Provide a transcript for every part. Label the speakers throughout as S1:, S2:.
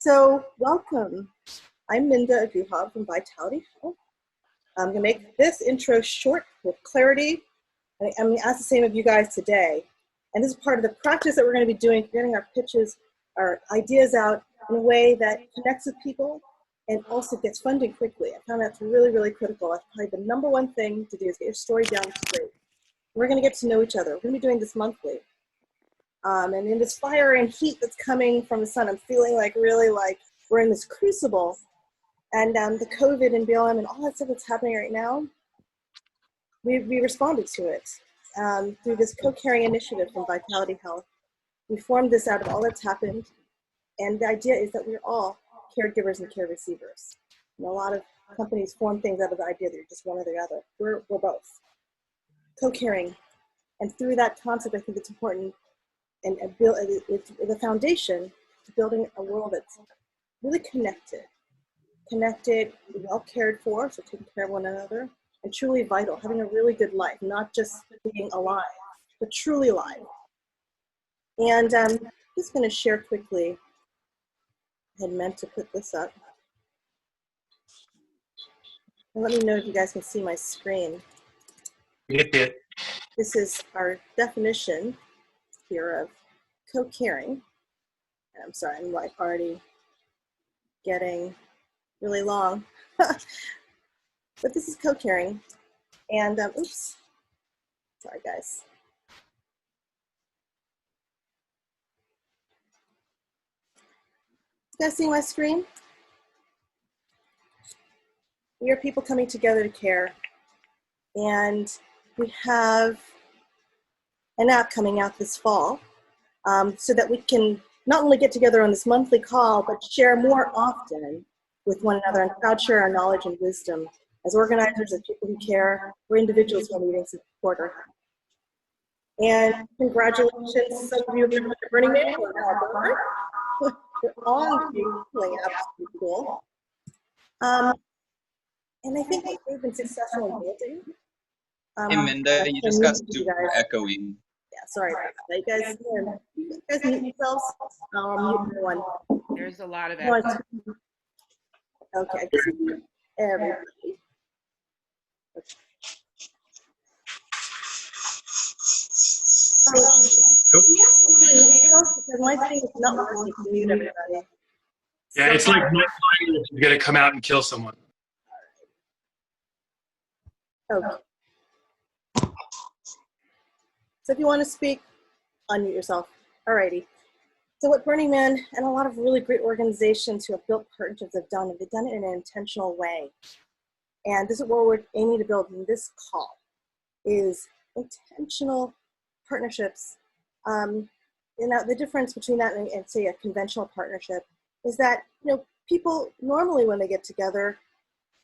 S1: So welcome. I'm Minda Aguha from Vytality Health. I'm going to make this intro short with clarity. I'm going to ask the same of you guys today. And this is part of the practice that we're going to be doing, getting our pitches, our ideas out in a way that connects with people and also gets funding quickly. I found that's really, really critical. That's probably the number one thing to do is get your story down straight. We're going to get to know each other. We're going to be doing this monthly. And in this fire and heat that's coming from the sun, I'm feeling like really like we're in this crucible. And the COVID and BLM and all that stuff that's happening right now, we responded to it through this co-caring initiative from Vytality Health. We formed this out of all that's happened. And the idea is that we're all caregivers and care receivers. And a lot of companies form things out of the idea that you're just one or the other. We're both. Co-caring. And through that concept, I think it's important and it's the foundation to building a world that's really connected, well cared for, so taking care of one another, and truly vital, having a really good life, not just being alive, but truly alive. And I'm just going to share quickly. I had meant to put this up. And let me know if you guys can see my screen.
S2: Get it.
S1: This is our definition here of co-caring. I'm sorry, I'm like already getting really long. But this is co-caring. And oops, sorry guys. You guys see my screen? We are people coming together to care. And we have an app coming out this fall so that we can not only get together on this monthly call, but share more often with one another and crowd share our knowledge and wisdom as organizers, as people who care, or individuals who are needing support or help. And congratulations, some of you have been with the Burning Man, we're on the pulling apps, pretty cool. And I think we've been successful in building.
S3: Hey Minda, you just got super echoing.
S1: Yeah, sorry about that. You guys mute yourselves. I'll mute everyone.
S4: There's a lot of echo.
S1: Okay, everybody. Okay. Because my thing is not working to mute everybody.
S2: Yeah, it's like my fire is going to come out and kill someone.
S1: Okay. So if you want to speak, unmute yourself. Alrighty. So what Burning Man and a lot of really great organizations who have built partnerships have done, they've done it in an intentional way. And this is what we're aiming to build in this call, is intentional partnerships. And now the difference between that and say a conventional partnership is that, people normally when they get together,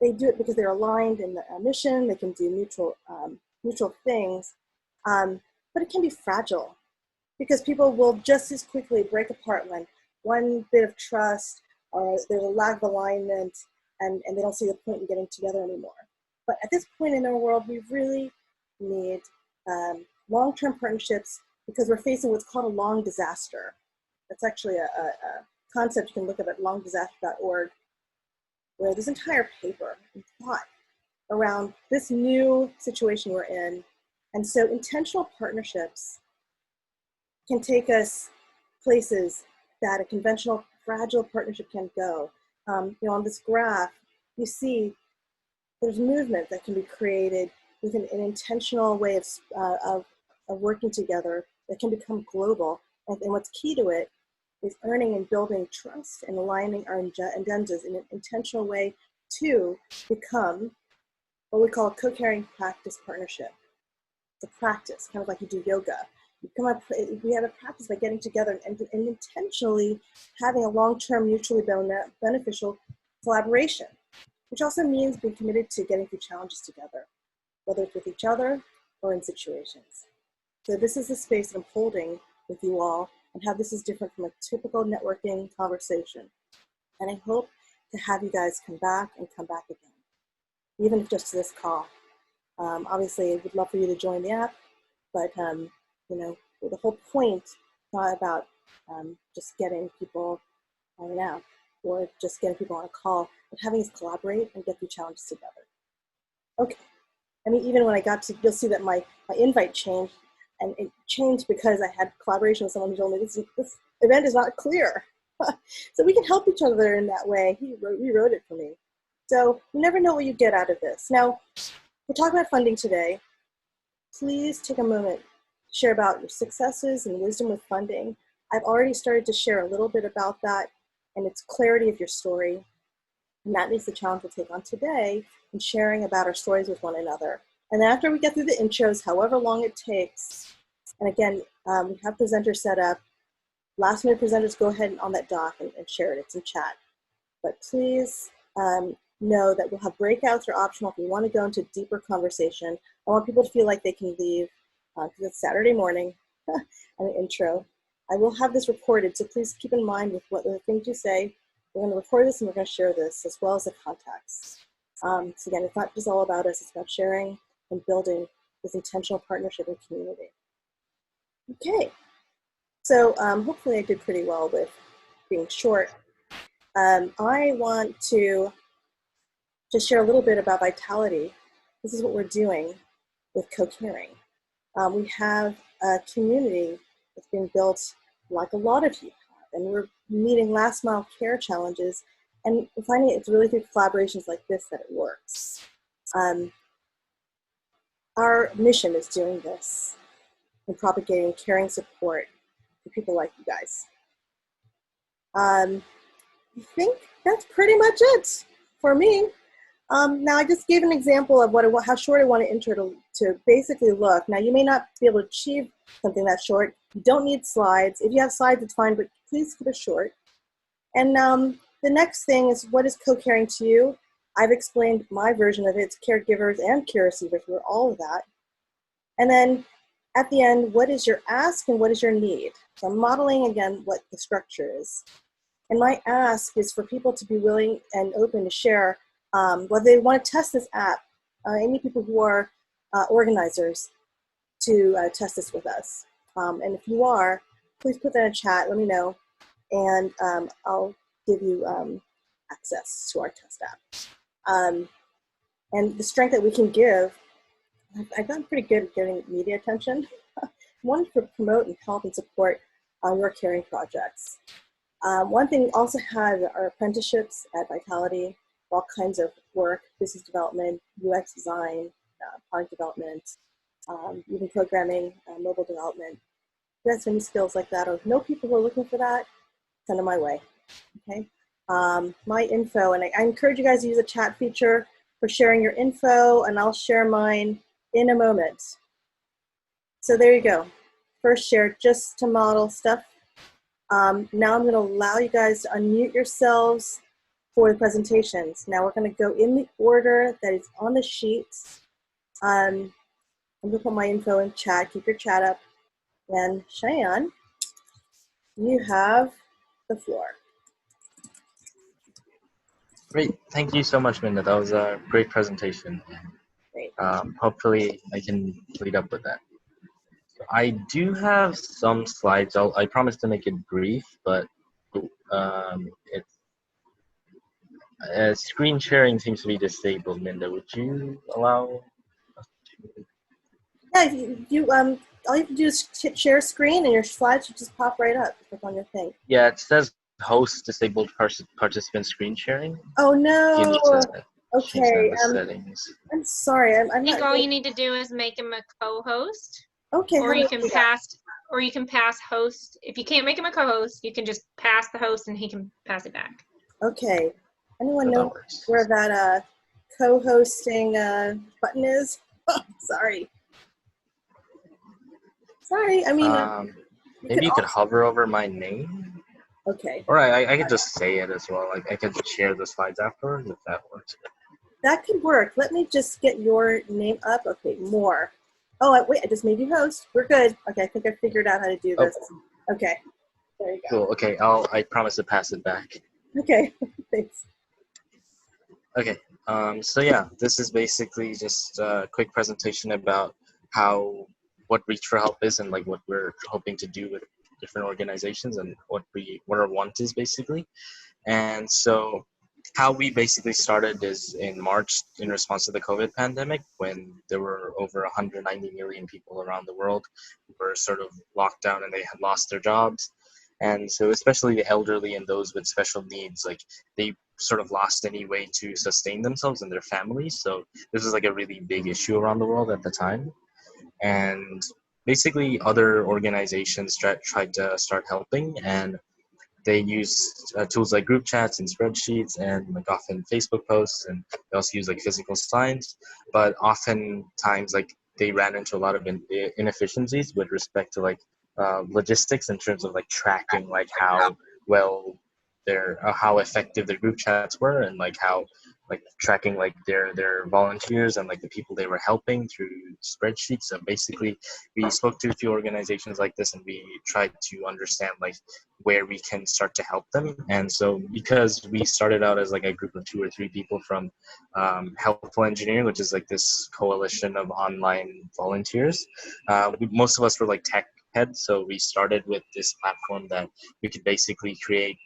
S1: they do it because they're aligned in the mission, they can do mutual things, but it can be fragile because people will just as quickly break apart when one bit of trust or there's a lack of alignment and they don't see the point in getting together anymore. But at this point in our world, we really need long-term partnerships because we're facing what's called a long disaster. That's actually a concept you can look up at longdisaster.org, where this entire paper and thought around this new situation we're in. And so intentional partnerships can take us places that a conventional fragile partnership can't go. On this graph, you see there's movement that can be created with an intentional way of working together that can become global. And what's key to it is earning and building trust and aligning our agendas in an intentional way to become what we call a co-caring practice partnership. It's a practice, kind of like you do yoga. We have a practice by getting together and intentionally having a long-term mutually beneficial collaboration, which also means being committed to getting through challenges together, whether it's with each other or in situations. So this is the space that I'm holding with you all and how this is different from a typical networking conversation. And I hope to have you guys come back again, even if just to this call. Obviously, I would love for you to join the app, but the whole point is not about just getting people hanging out. or just getting people on a call, but having us collaborate and get through challenges together. Okay. I mean, even when I got to, you'll see that my invite changed, and it changed because I had collaboration with someone who told me this event is not clear. So we can help each other in that way. He rewrote it for me. So you never know what you get out of this. Now, we're talking about funding today. Please take a moment to share about your successes and wisdom with funding. I've already started to share a little bit about that and its clarity of your story. And that is the challenge we'll take on today in sharing about our stories with one another. And after we get through the intros, however long it takes, and again, we have presenters set up. Last minute presenters, go ahead on that doc and share it. It's in chat. But please know that we'll have breakouts or optional if we want to go into deeper conversation. I want people to feel like they can leave because it's Saturday morning and an intro. I will have this recorded, so please keep in mind with what the things you say. We're going to record this and we're going to share this as well as the context. So again, it's not just all about us, it's about sharing and building this intentional partnership and community. Okay, so hopefully I did pretty well with being short. I want to just share a little bit about Vytality. This is what we're doing with co-caring. We have a community that's being built like a lot of you have, and we're meeting last mile care challenges, and we're finding it's really through collaborations like this that it works. Our mission is doing this and propagating caring support for people like you guys. I think that's pretty much it for me. Now I just gave an example of how short I want to intro to basically look. Now you may not be able to achieve something that short. You don't need slides. If you have slides, it's fine, but please keep it short. And the next thing is, what is co-caring to you? I've explained my version of it. It's caregivers and care receivers. We're all of that. And then at the end, what is your ask and what is your need? So I'm modeling again what the structure is. And my ask is for people to be willing and open to share whether they want to test this app. Any people who are organizers to test this with us. And if you are, please put that in chat, let me know, and I'll give you access to our test app. And the strength that we can give, I've gotten pretty good at getting media attention. I wanted to promote and help and support your caring projects. One thing we also have our apprenticeships at Vytality, all kinds of work, business development, UX design, product development, even programming, mobile development. If you have any skills like that or know people who are looking for that, send them my way, okay? My info, and I encourage you guys to use the chat feature for sharing your info, and I'll share mine in a moment. So there you go. First share just to model stuff. Now I'm going to allow you guys to unmute yourselves for the presentations. Now we're going to go in the order that is on the sheets. I'm going to put my info in chat. Keep your chat up. And Cheyenne, you have the floor.
S5: Great. Thank you so much, Minda. That was a great presentation.
S1: Great.
S5: Hopefully I can lead up with that. I do have some slides. I promise to make it brief, but screen sharing seems to be disabled. Minda, would you allow us to?
S1: Yeah, all you have to do is share screen, and your slides should just pop right up. Click on your thing.
S5: Yeah, it says host disabled participant screen sharing.
S1: Oh no. Okay.
S5: Settings.
S1: I'm sorry.
S6: I think all you need to do is make him a co-host.
S1: Okay.
S6: Or you can pass host. If you can't make him a co-host, you can just pass the host and he can pass it back.
S1: Okay. Anyone know where that co-hosting button is? Sorry. I mean,
S5: maybe you could hover over my name.
S1: Okay.
S5: Or I could just say it as well. Like I could share the slides afterwards if that works.
S1: That could work. Let me just get your name up. Okay, more. Oh, wait, I just made you host. We're good. Okay, I think I figured out how to do this. Okay, there you go.
S5: Cool. Okay, I promise to pass it back.
S1: Okay, thanks.
S5: Okay. So yeah, this is basically just a quick presentation about what Reach for Help is and like what we're hoping to do with different organizations and what our want is basically. And so how we basically started is in March in response to the COVID pandemic, when there were over 190 million people around the world who were sort of locked down and they had lost their jobs. And so especially the elderly and those with special needs, like they sort of lost any way to sustain themselves and their families. So this was like a really big issue around the world at the time. And basically other organizations tried to start helping, and they use tools like group chats and spreadsheets and like often Facebook posts, and they also use like physical signs. But oftentimes like they ran into a lot of inefficiencies with respect to like logistics in terms of like tracking like how well their how effective their group chats were, and like how like tracking like their volunteers and like the people they were helping through spreadsheets. So basically we spoke to a few organizations like this, and we tried to understand like where we can start to help them. And so because we started out as like a group of 2 or 3 people from Helpful Engineering, which is like this coalition of online volunteers, most of us were like tech heads. So we started with this platform that we could basically create.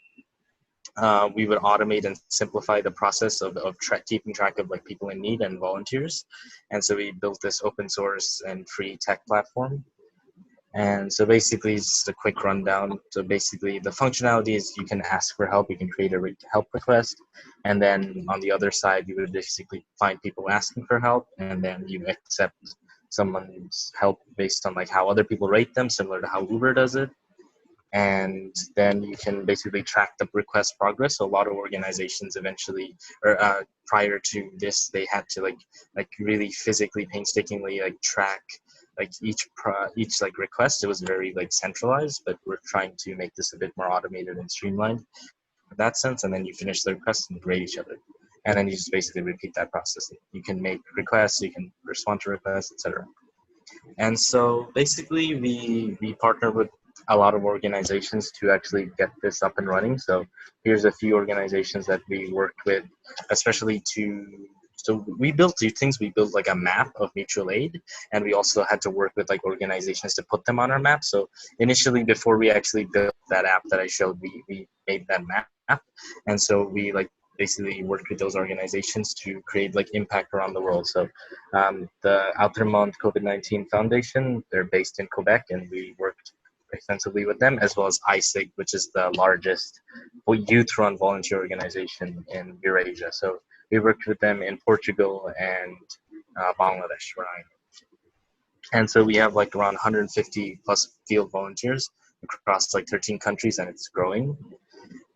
S5: We would automate and simplify the process of keeping track of like people in need and volunteers. And so we built this open source and free tech platform. And so basically it's just a quick rundown. So basically the functionality is you can ask for help, you can create a help request, and then on the other side you would basically find people asking for help, and then you accept someone's help based on like how other people rate them, similar to how Uber does it. And then you can basically track the request progress. So a lot of organizations eventually, or prior to this, they had to like really physically painstakingly like track like each like request. It was very like centralized, but we're trying to make this a bit more automated and streamlined in that sense. And then you finish the request and grade each other, and then you just basically repeat that process. You can make requests, you can respond to requests, etc. And so basically we partner with a lot of organizations to actually get this up and running. So here's a few organizations that we worked with, especially so we built 2 things. We built like a map of mutual aid, and we also had to work with like organizations to put them on our map. So initially, before we actually built that app that I showed, we made that map. And so we like basically worked with those organizations to create like impact around the world. So the Outermont COVID-19 Foundation, they're based in Quebec, and we worked extensively with them, as well as ISIG, which is the largest youth-run volunteer organization in Eurasia. So we worked with them in Portugal and Bangladesh, where I am. And so we have like around 150 plus field volunteers across like 13 countries, and it's growing.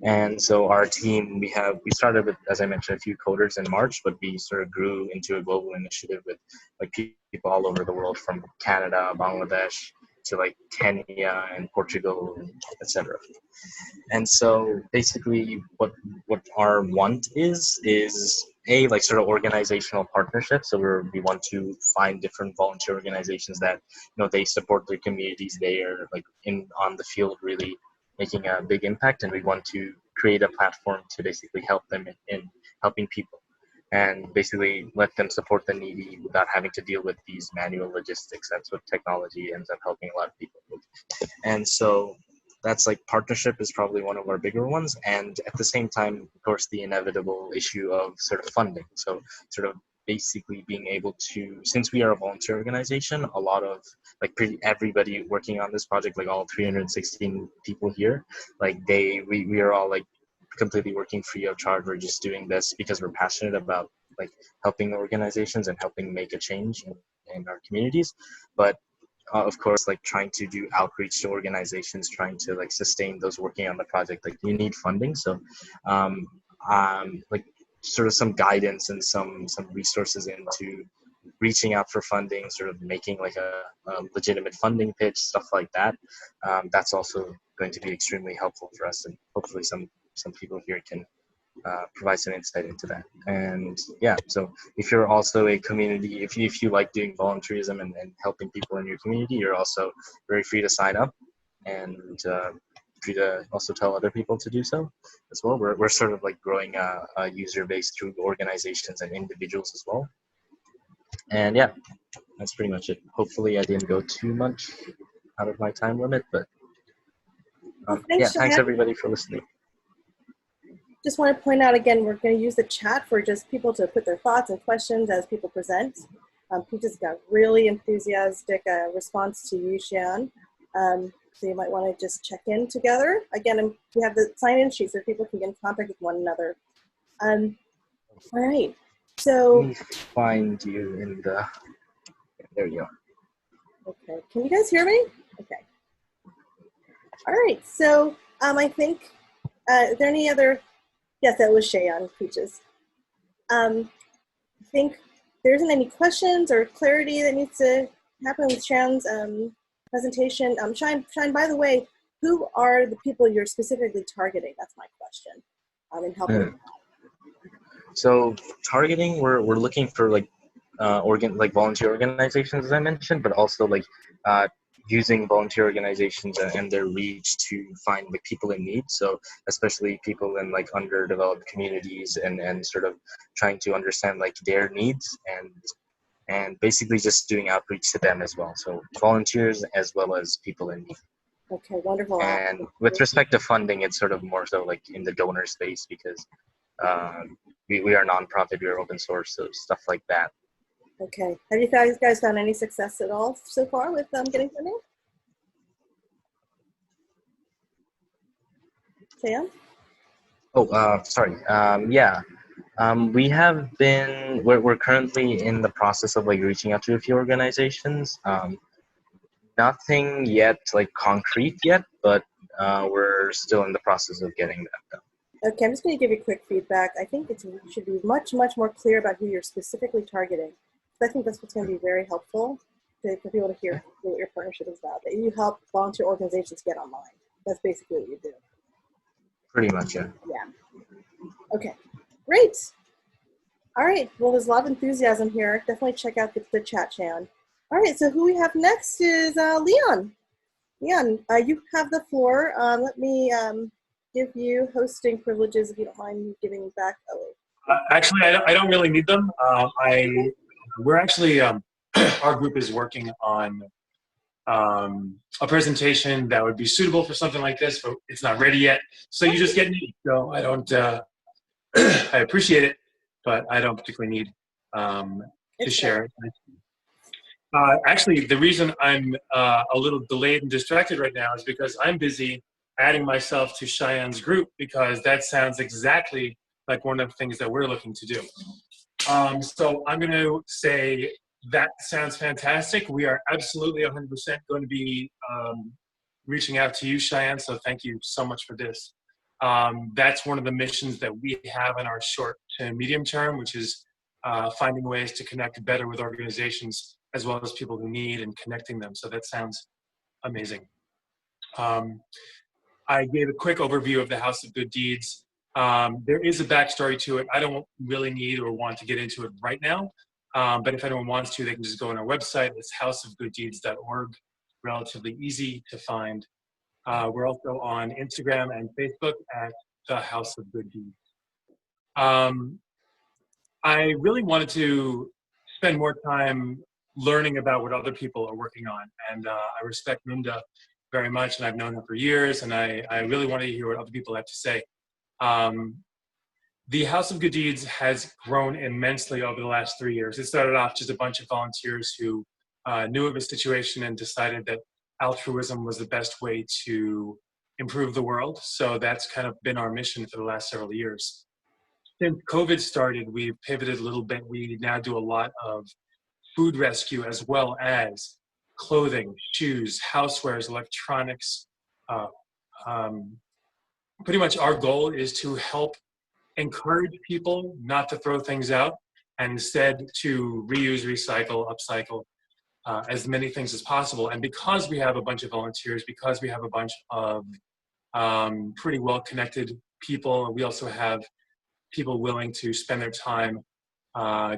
S5: And so our team, we started with, as I mentioned, a few coders in March, but we sort of grew into a global initiative with like people all over the world, from Canada, Bangladesh, to like Kenya and Portugal, etc. And so basically what our want is a like sort of organizational partnership. So we want to find different volunteer organizations that, you know, they support their communities. They are like on the field really making a big impact, and we want to create a platform to basically help them in helping people, and basically let them support the needy without having to deal with these manual logistics. That's what technology ends up helping a lot of people with. And so that's like partnership is probably one of our bigger ones. And at the same time, of course, the inevitable issue of sort of funding. So sort of basically being able to, since we are a volunteer organization, a lot of like everybody working on this project, like all 316 people here, like we are all like completely working free of charge. We're just doing this because we're passionate about like helping organizations and helping make a change in our communities. But of course, like trying to do outreach to organizations, trying to like sustain those working on the project, like you need funding. So like sort of some guidance and some resources into reaching out for funding, sort of making like a legitimate funding pitch, stuff like that. That's also going to be extremely helpful for us, and hopefully some people here can provide some insight into that. And yeah, so if you're also a community, if you like doing volunteerism and helping people in your community, you're also very free to sign up, and free to also tell other people to do so as well. We're sort of like growing a user base through organizations and individuals as well. And yeah, that's pretty much it. Hopefully I didn't go too much out of my time limit, but yeah, thanks everybody for listening.
S1: just want to point out again, we're going to use the chat for just people to put their thoughts and questions as people present. Peaches got really enthusiastic response to you, Shan. So you might want to just check in together. Again, we have the sign-in sheet so people can get in contact with one another. All right. So
S5: Let me find you in the. There you are.
S1: okay, can you guys hear me? Okay. All right. So I think is there any other? Yes, that was Shay on Peaches. I think there isn't any questions or clarity that needs to happen with Shan's presentation. Shine, by the way, who are the people you're specifically targeting? That's my question. In helping.
S5: So targeting, we're looking for like volunteer organizations, as I mentioned, but also like using volunteer organizations and their reach to find like people in need. So especially people in like underdeveloped communities and sort of trying to understand like their needs and basically just doing outreach to them as well. So volunteers as well as people in need.
S1: Okay, wonderful.
S5: And with respect to funding, it's sort of more so like in the donor space because we are nonprofit, we are open source, so stuff like that.
S1: Okay. Have you guys found any success at all so far with getting funding? Sam?
S5: Oh, sorry. Yeah. We have been, we're currently in the process of like reaching out to a few organizations. Nothing yet like concrete yet, but we're still in the process of getting that done.
S1: Okay, I'm just going to give you quick feedback. I think it should be much more clear about who you're specifically targeting. I think that's what's going to be very helpful for people to hear what your partnership is about. That you help volunteer organizations get online. That's basically what you do.
S5: Pretty much, yeah.
S1: Yeah. Okay, great. All right, well, there's a lot of enthusiasm here. Definitely check out the chat, Shan. All right, so who we have next is Leon. Leon, you have the floor. Let me give you hosting privileges if you don't mind giving back.
S2: Actually, I don't really need them. We're actually, our group is working on a presentation that would be suitable for something like this, but it's not ready yet. So you just get me. So I don't, I appreciate it, but I don't particularly need to share it. Actually, the reason I'm a little delayed and distracted right now is because I'm busy adding myself to Cheyenne's group because that sounds exactly like one of the things that we're looking to do. So I'm going to say that sounds fantastic. We are absolutely 100% going to be reaching out to you, Cheyenne, so thank you so much for this. That's one of the missions that we have in our short to medium term, which is finding ways to connect better with organizations as well as people who need and connecting them. So that sounds amazing. I gave a quick overview of the House of Good Deeds. There is a backstory to it. I don't really need or want to get into it right now, but if anyone wants to, they can just go on our website. It's houseofgooddeeds.org. Relatively easy to find. We're also on Instagram and Facebook at the House of Good Deeds. I really wanted to spend more time learning about what other people are working on, and I respect Minda very much, and I've known her for years, and I really wanted to hear what other people have to say. The House of Good Deeds has grown immensely over the last 3 years. It started off just a bunch of volunteers who knew of a situation and decided that altruism was the best way to improve the world. So that's kind of been our mission for the last several years. Since COVID started, we've pivoted a little bit. We now do a lot of food rescue as well as clothing, shoes, housewares, electronics. Pretty much our goal is to help encourage people not to throw things out and instead to reuse, recycle, upcycle as many things as possible. And because we have a bunch of volunteers, because we have a bunch of pretty well-connected people, we also have people willing to spend their time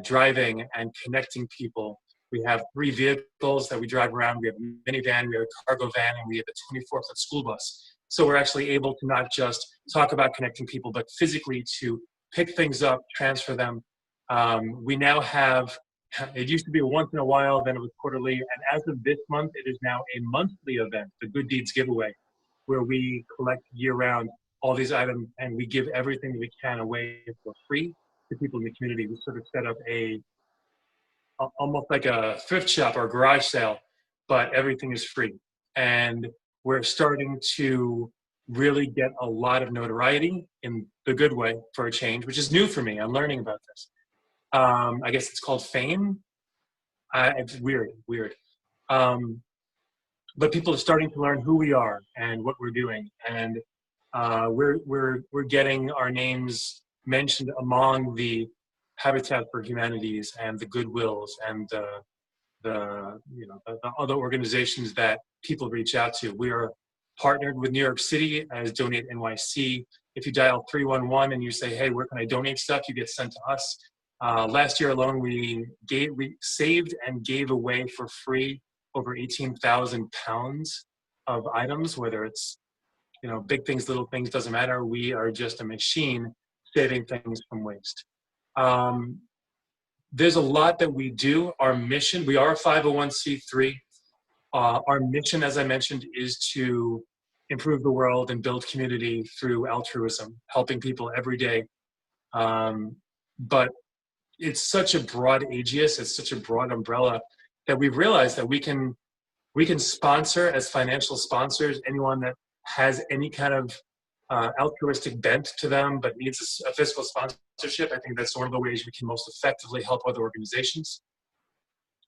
S2: driving and connecting people. We have 3 vehicles that we drive around. We have a minivan, we have a cargo van, and we have a 24-foot school bus. So we're actually able to not just talk about connecting people, but physically to pick things up, transfer them. We now have, it used to be a once in a while, then it was quarterly, and as of this month, it is now a monthly event, the Good Deeds Giveaway, where we collect year-round all these items, and we give everything that we can away for free to people in the community. We sort of set up almost like a thrift shop or garage sale, but everything is free. And we're starting to really get a lot of notoriety in the good way for a change, which is new for me. I'm learning about this. I guess it's called fame. It's weird. But people are starting to learn who we are and what we're doing, and we're getting our names mentioned among the Habitat for Humanities and the Goodwills and the other organizations that people reach out to. We are partnered with New York City as Donate NYC. If you dial 311 and you say, hey, where can I donate stuff, you get sent to us. Last year alone, we saved and gave away for free over 18,000 pounds of items, whether it's big things, little things, doesn't matter. We are just a machine saving things from waste. There's a lot that we do. Our mission, we are a 501c3. Our mission, as I mentioned, is to improve the world and build community through altruism, helping people every day. But it's such a broad aegis, it's such a broad umbrella that we've realized that we can sponsor as financial sponsors anyone that has any kind of altruistic bent to them but needs a fiscal sponsorship. I think that's one of the ways we can most effectively help other organizations.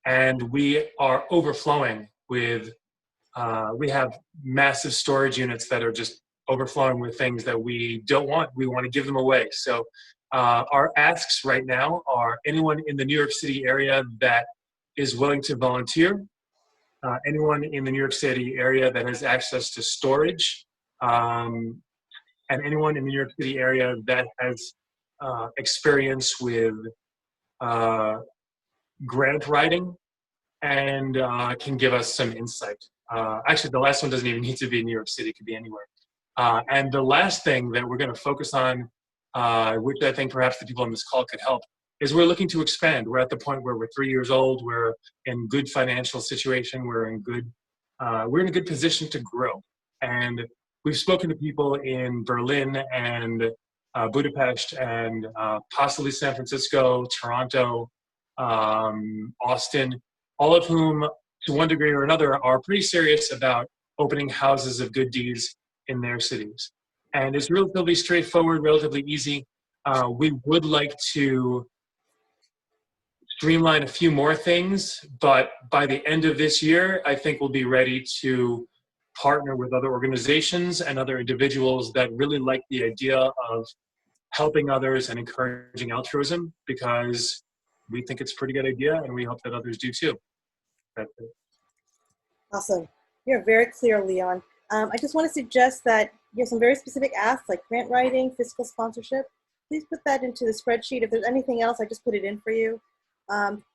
S2: And we are overflowing with, we have massive storage units that are just overflowing with things that we don't want. We want to give them away. So our asks right now are anyone in the New York City area that is willing to volunteer, anyone in the New York City area that has access to storage, and anyone in the New York City area that has experience with grant writing and can give us some insight. Actually, the last one doesn't even need to be in New York City, it could be anywhere. And the last thing that we're going to focus on, which I think perhaps the people on this call could help, is we're looking to expand. We're at the point where we're 3 years old, we're in good financial situation, we're in a good position to grow. And we've spoken to people in Berlin and Budapest and possibly San Francisco, Toronto, Austin, all of whom, to one degree or another, are pretty serious about opening houses of good deeds in their cities. And it's relatively straightforward, relatively easy. We would like to streamline a few more things, but by the end of this year, I think we'll be ready to partner with other organizations and other individuals that really like the idea of helping others and encouraging altruism, because we think it's a pretty good idea and we hope that others do too. That's it.
S1: Awesome. You're very clear, Leon. I just want to suggest that you have some very specific asks like grant writing, fiscal sponsorship. Please put that into the spreadsheet. If there's anything else, I just put it in for you.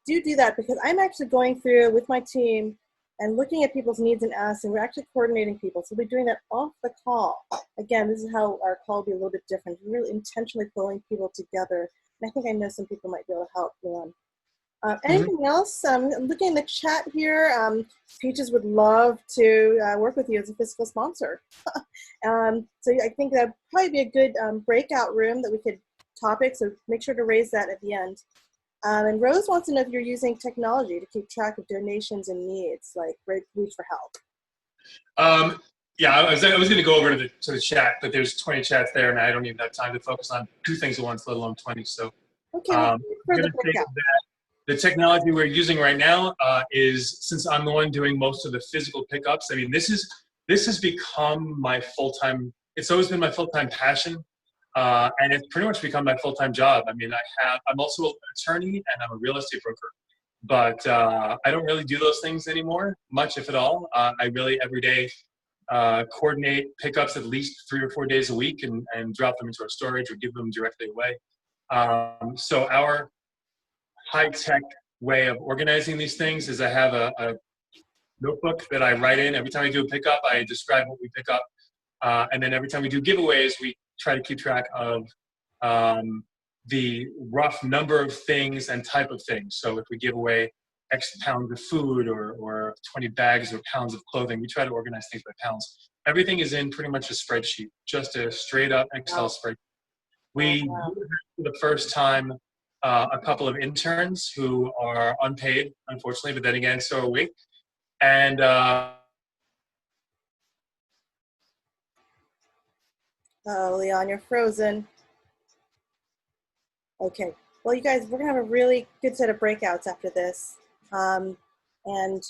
S1: Do that, because I'm actually going through with my team and looking at people's needs and asks, and we're actually coordinating people. So we're doing that off the call. Again, this is how our call will be a little bit different. We're really intentionally pulling people together. And I think I know some people might be able to help, Leon. Anything else? I'm looking in the chat here. Peaches would love to work with you as a fiscal sponsor. So I think that'd probably be a good breakout room that we could topic. So make sure to raise that at the end. And Rose wants to know if you're using technology to keep track of donations and needs, like Reach for Help.
S2: Yeah, I was going to go over to the chat, but there's 20 chats there, and I don't even have time to focus on 2 things at once, let alone 20. So
S1: Okay,
S2: the technology we're using right now is, since I'm the one doing most of the physical pickups, I mean, this has become my full-time, it's always been my full-time passion. And it's pretty much become my full-time job. I mean, I'm also an attorney and I'm a real estate broker, but I don't really do those things anymore, much if at all. I really every day coordinate pickups at least 3 or 4 days a week and drop them into our storage or give them directly away. So our high-tech way of organizing these things is I have a notebook that I write in. Every time I do a pickup, I describe what we pick up. And then every time we do giveaways, we try to keep track of the rough number of things and type of things. So if we give away X pounds of food or 20 bags or pounds of clothing. We try to organize things by pounds. Everything is in pretty much a spreadsheet, just a straight up Excel spreadsheet. We do have for the first time a couple of interns who are unpaid, unfortunately, but then again, so are we. And
S1: oh, Leon, you're frozen. Okay. Well, you guys, we're going to have a really good set of breakouts after this. And I'm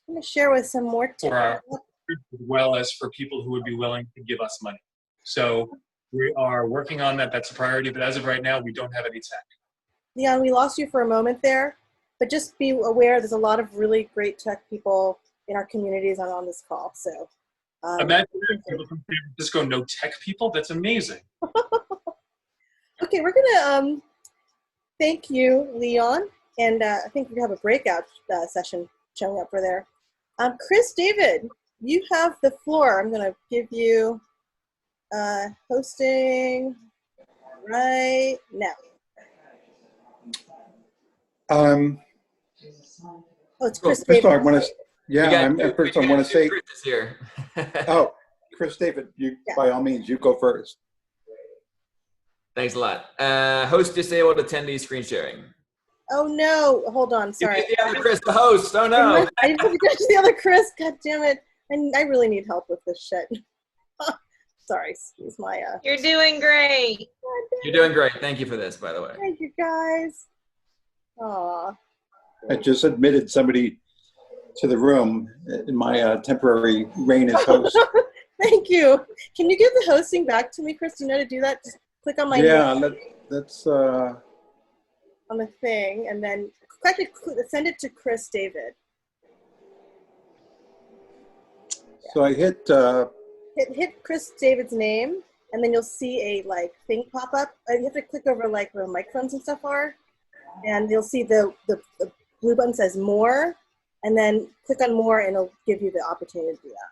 S1: going to share with some more
S2: for our, as well as for people who would be willing to give us money. So we are working on that. That's a priority. But as of right now, we don't have any tech.
S1: Leon, we lost you for a moment there, but just be aware there's a lot of really great tech people in our communities on this call. So
S2: imagine people from San Francisco know tech people. That's amazing.
S1: Okay, we're going to thank you, Leon. And I think we have a breakout session showing up for there. Chris David, you have the floor. I'm going to give you hosting right now.
S7: Oh,
S1: it's Chris
S7: first
S1: David.
S7: of all, I want to, first I want to say,
S8: Chris is here.
S7: oh, Chris David, you by all means, you go first.
S8: Thanks a lot. Host disabled attendee screen sharing.
S1: Oh no, hold on, sorry.
S8: You the other Chris, the host. Oh no.
S1: I have to go to the other Chris, god damn it. And I really need help with this shit. Sorry, excuse my
S6: You're doing great.
S8: You're doing great. Thank you for this, by the way.
S1: Thank you guys. Aw.
S7: I just admitted somebody to the room in my temporary reign as host.
S1: Thank you. Can you give the hosting back to me, Chris? Do you know how to do that? Just click on my name
S7: that's
S1: on the thing, and then actually send it to Chris David.
S7: so I hit
S1: Hit Chris David's name, and then you'll see a thing pop up. You have to click over where the microphones and stuff are, and you'll see the blue button says more, and then click on more, and it'll give you the opportunity to do that.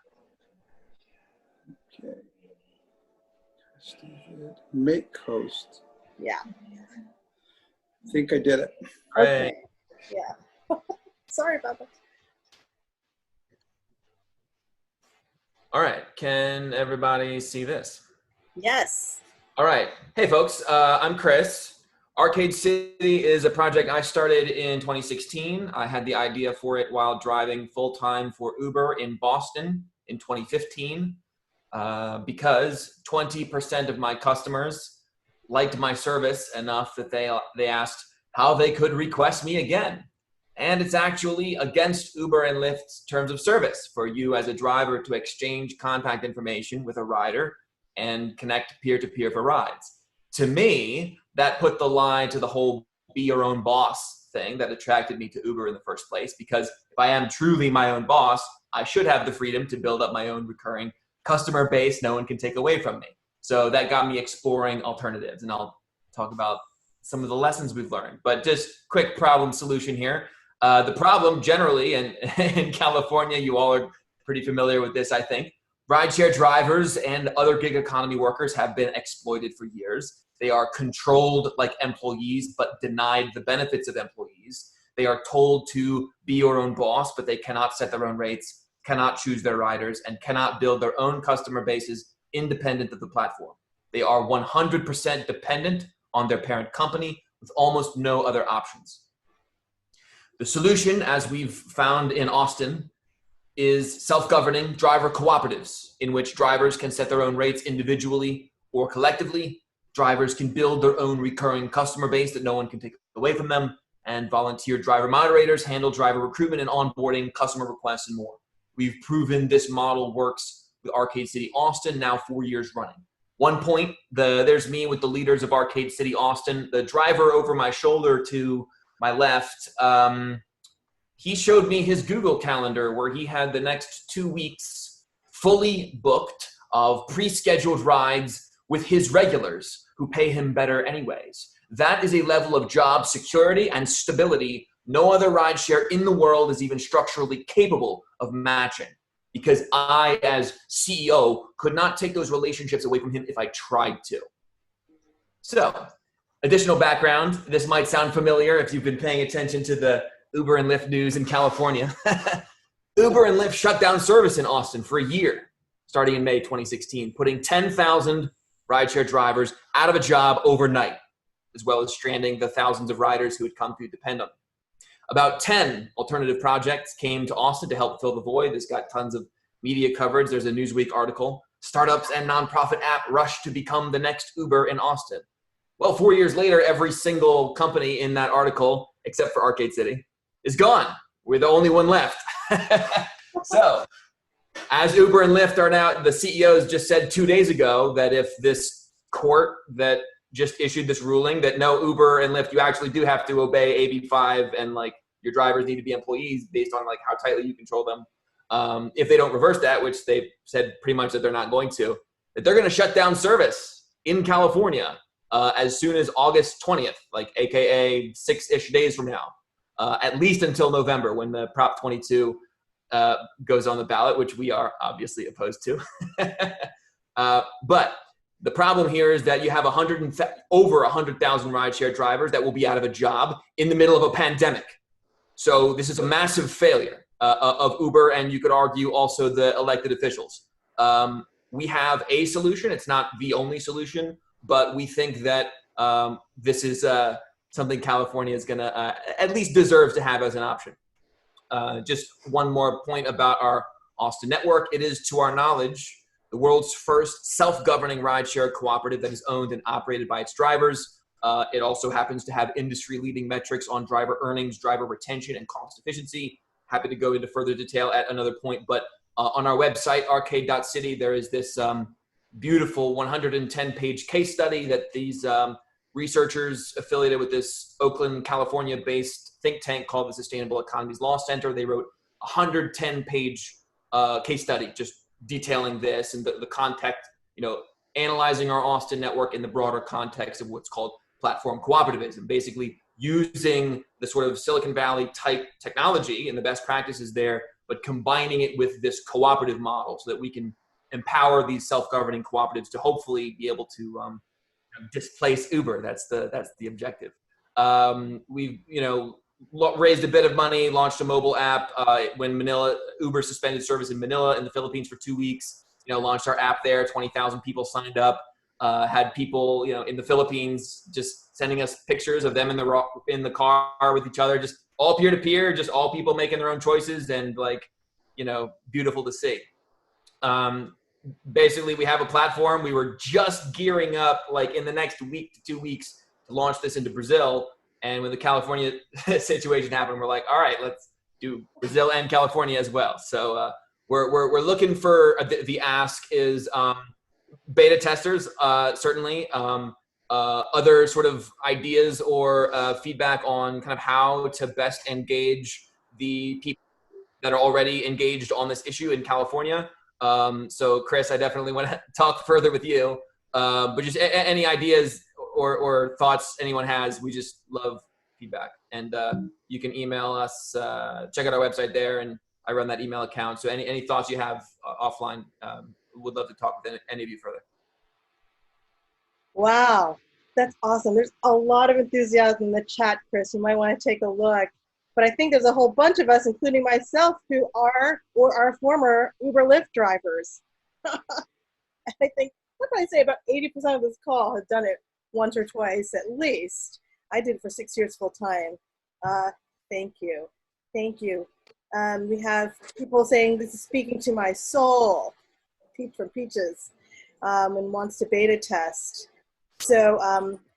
S7: okay. Chris David, make host.
S1: Yeah.
S7: I think I did it.
S1: Okay. Yeah. Sorry about that.
S8: All right. Can everybody see this?
S1: Yes.
S8: All right. Hey, folks. I'm Chris. Arcade City is a project I started in 2016. I had the idea for it while driving full-time for Uber in Boston in 2015 because 20% of my customers liked my service enough that they asked how they could request me again. And it's actually against Uber and Lyft's terms of service for you as a driver to exchange contact information with a rider and connect peer-to-peer for rides. To me, that put the lie to the whole be your own boss thing that attracted me to Uber in the first place, because if I am truly my own boss, I should have the freedom to build up my own recurring customer base no one can take away from me. So that got me exploring alternatives, and I'll talk about some of the lessons we've learned. But just quick problem solution here. The problem generally, and in California, you all are pretty familiar with this, I think. Rideshare drivers and other gig economy workers have been exploited for years. They are controlled like employees, but denied the benefits of employees. They are told to be your own boss, but they cannot set their own rates, cannot choose their riders, and cannot build their own customer bases independent of the platform. They are 100% dependent on their parent company with almost no other options. The solution, as we've found in Austin, is self-governing driver cooperatives in which drivers can set their own rates individually or collectively. Drivers can build their own recurring customer base that no one can take away from them, and volunteer driver moderators handle driver recruitment and onboarding, customer requests, and more. We've proven this model works with Arcade City Austin, now 4 years running. One point, there's me with the leaders of Arcade City Austin. The driver over my shoulder to my left, he showed me his Google Calendar where he had the next 2 weeks fully booked of pre-scheduled rides with his regulars who pay him better anyways. That is a level of job security and stability no other rideshare in the world is even structurally capable of matching, because I, as CEO, could not take those relationships away from him if I tried to. So, additional background. This might sound familiar if you've been paying attention to the Uber and Lyft news in California. Uber and Lyft shut down service in Austin for a year, starting in May 2016, putting 10,000 rideshare drivers out of a job overnight, as well as stranding the thousands of riders who had come to depend on them. About 10 alternative projects came to Austin to help fill the void. This got tons of media coverage. There's a Newsweek article. Startups and nonprofit app rush to become the next Uber in Austin. Well, 4 years later, every single company in that article, except for Arcade City, is gone. We're the only one left. So, as Uber and Lyft are now, the CEOs just said 2 days ago that if this court that just issued this ruling that no, Uber and Lyft, you actually do have to obey AB5 and like your drivers need to be employees based on like how tightly you control them. If they don't reverse that, which they've said pretty much that they're not going to, that they're going to shut down service in California as soon as August 20th, like AKA 6-ish days from now, at least until November when the Prop 22 goes on the ballot, which we are obviously opposed to. But the problem here is that you have over 100,000 rideshare drivers that will be out of a job in the middle of a pandemic. So this is a massive failure of Uber, and you could argue also the elected officials. We have a solution. It's not the only solution, but we think that this is something California is going to at least deserves to have as an option. Just one more point about our Austin network. It is, to our knowledge, the world's first self-governing rideshare cooperative that is owned and operated by its drivers. It also happens to have industry-leading metrics on driver earnings, driver retention, and cost efficiency. Happy to go into further detail at another point, but on our website, arcade.city, there is this beautiful 110-page case study that these researchers affiliated with this Oakland, California-based think tank called the Sustainable Economies Law Center. They wrote a 110-page case study just detailing this and the context, analyzing our Austin network in the broader context of what's called platform cooperativism, basically using the sort of Silicon Valley type technology and the best practices there, but combining it with this cooperative model so that we can empower these self-governing cooperatives to hopefully be able to displace Uber. That's the objective. We've raised a bit of money, launched a mobile app when Uber suspended service in Manila in the Philippines for 2 weeks. Launched our app there. 20,000 people signed up. Had people in the Philippines just sending us pictures of them in the car with each other, just all peer-to-peer, just all people making their own choices, and beautiful to see. Basically, we have a platform. We were just gearing up in the next week to 2 weeks to launch this into Brazil. And when the California situation happened, we're like, all right, let's do Brazil and California as well. So we're looking for the ask is beta testers, certainly. Other sort of ideas or feedback on kind of how to best engage the people that are already engaged on this issue in California. So Chris, I definitely want to talk further with you, but just any ideas or thoughts anyone has, we just love feedback. And you can email us, check out our website there, and I run that email account. So any thoughts you have offline, would love to talk with any of you further.
S1: Wow, that's awesome. There's a lot of enthusiasm in the chat, Chris. You might want to take a look. But I think there's a whole bunch of us, including myself, who are or are former Uber Lyft drivers. And I think I'd probably say about 80% of this call have done it once or twice at least. I did it for 6 years full time. Thank you. Thank you. We have people saying this is speaking to my soul. Peach from Peaches and wants to beta test. So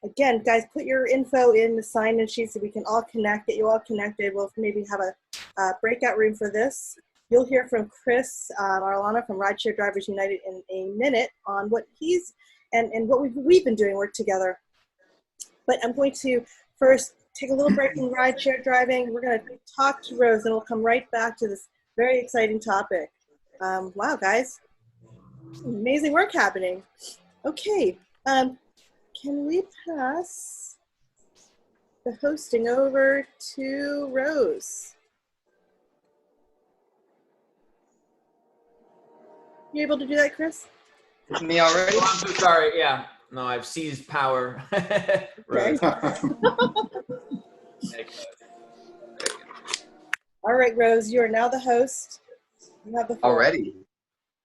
S1: again, guys, put your info in the sign-in sheet so we can all connect, get you all connected. We'll maybe have a breakout room for this. You'll hear from Chris Arlana from Rideshare Drivers United in a minute on what he's and what we've been doing work together. But I'm going to first take a little break in rideshare driving. We're going to talk to Rose, and we'll come right back to this very exciting topic. Wow, guys, amazing work happening. Okay. Can we pass the hosting over to Rose? You able to do that, Chris?
S3: It's me already?
S8: Oh, I'm so sorry. Yeah. No, I've seized power. Rose.
S1: All right, Rose, you are now the host. You have the floor.
S3: Already.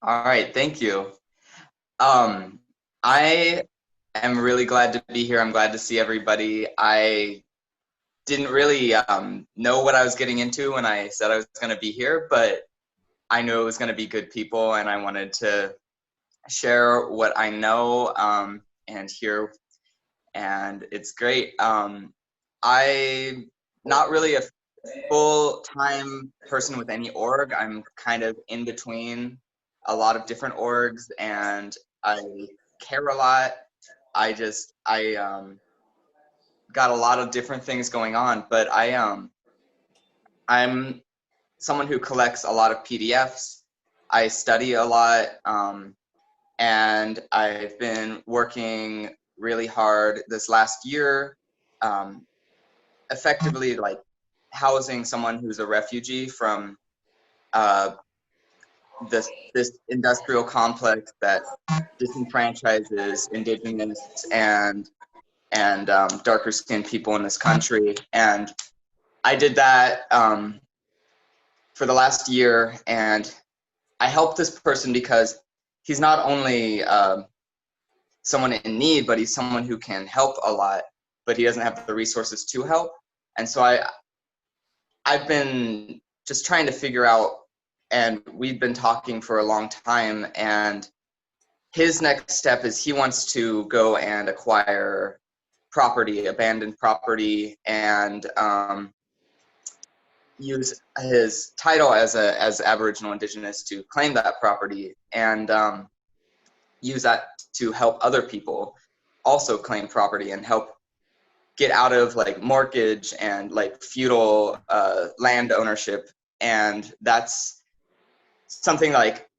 S3: All right, thank you. I am really glad to be here. I'm glad to see everybody. I didn't really know what I was getting into when I said I was going to be here, but I knew it was going to be good people, and I wanted to share what I know and hear, and it's great. I'm not really a full-time person with any org. I'm kind of in between a lot of different orgs, and I care a lot. I got a lot of different things going on, but I'm someone who collects a lot of PDFs. I study a lot, and I've been working really hard this last year, effectively like housing someone who's a refugee from this industrial complex that disenfranchises indigenous and darker skinned people in this country. And I did that for the last year, and I helped this person because he's not only someone in need, but he's someone who can help a lot, but he doesn't have the resources to help. And so I've been just trying to figure out, and we've been talking for a long time, and his next step is he wants to go and acquire property, abandoned property, and use his title as Aboriginal Indigenous to claim that property, and use that to help other people also claim property and help get out of like mortgage and like feudal land ownership. And that's something like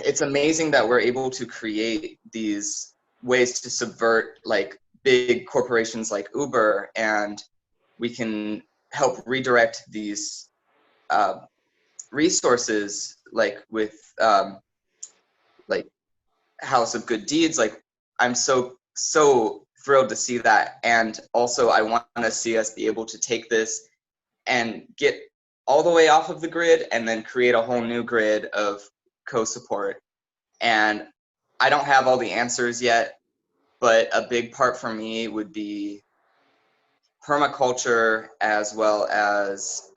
S3: it's amazing that we're able to create these ways to subvert like big corporations like Uber, and we can help redirect these resources like with like House of Good Deeds. Like I'm so thrilled to see that. And also I want to see us be able to take this and get all the way off of the grid and then create a whole new grid of co-support. And I don't have all the answers yet, but a big part for me would be permaculture, as well as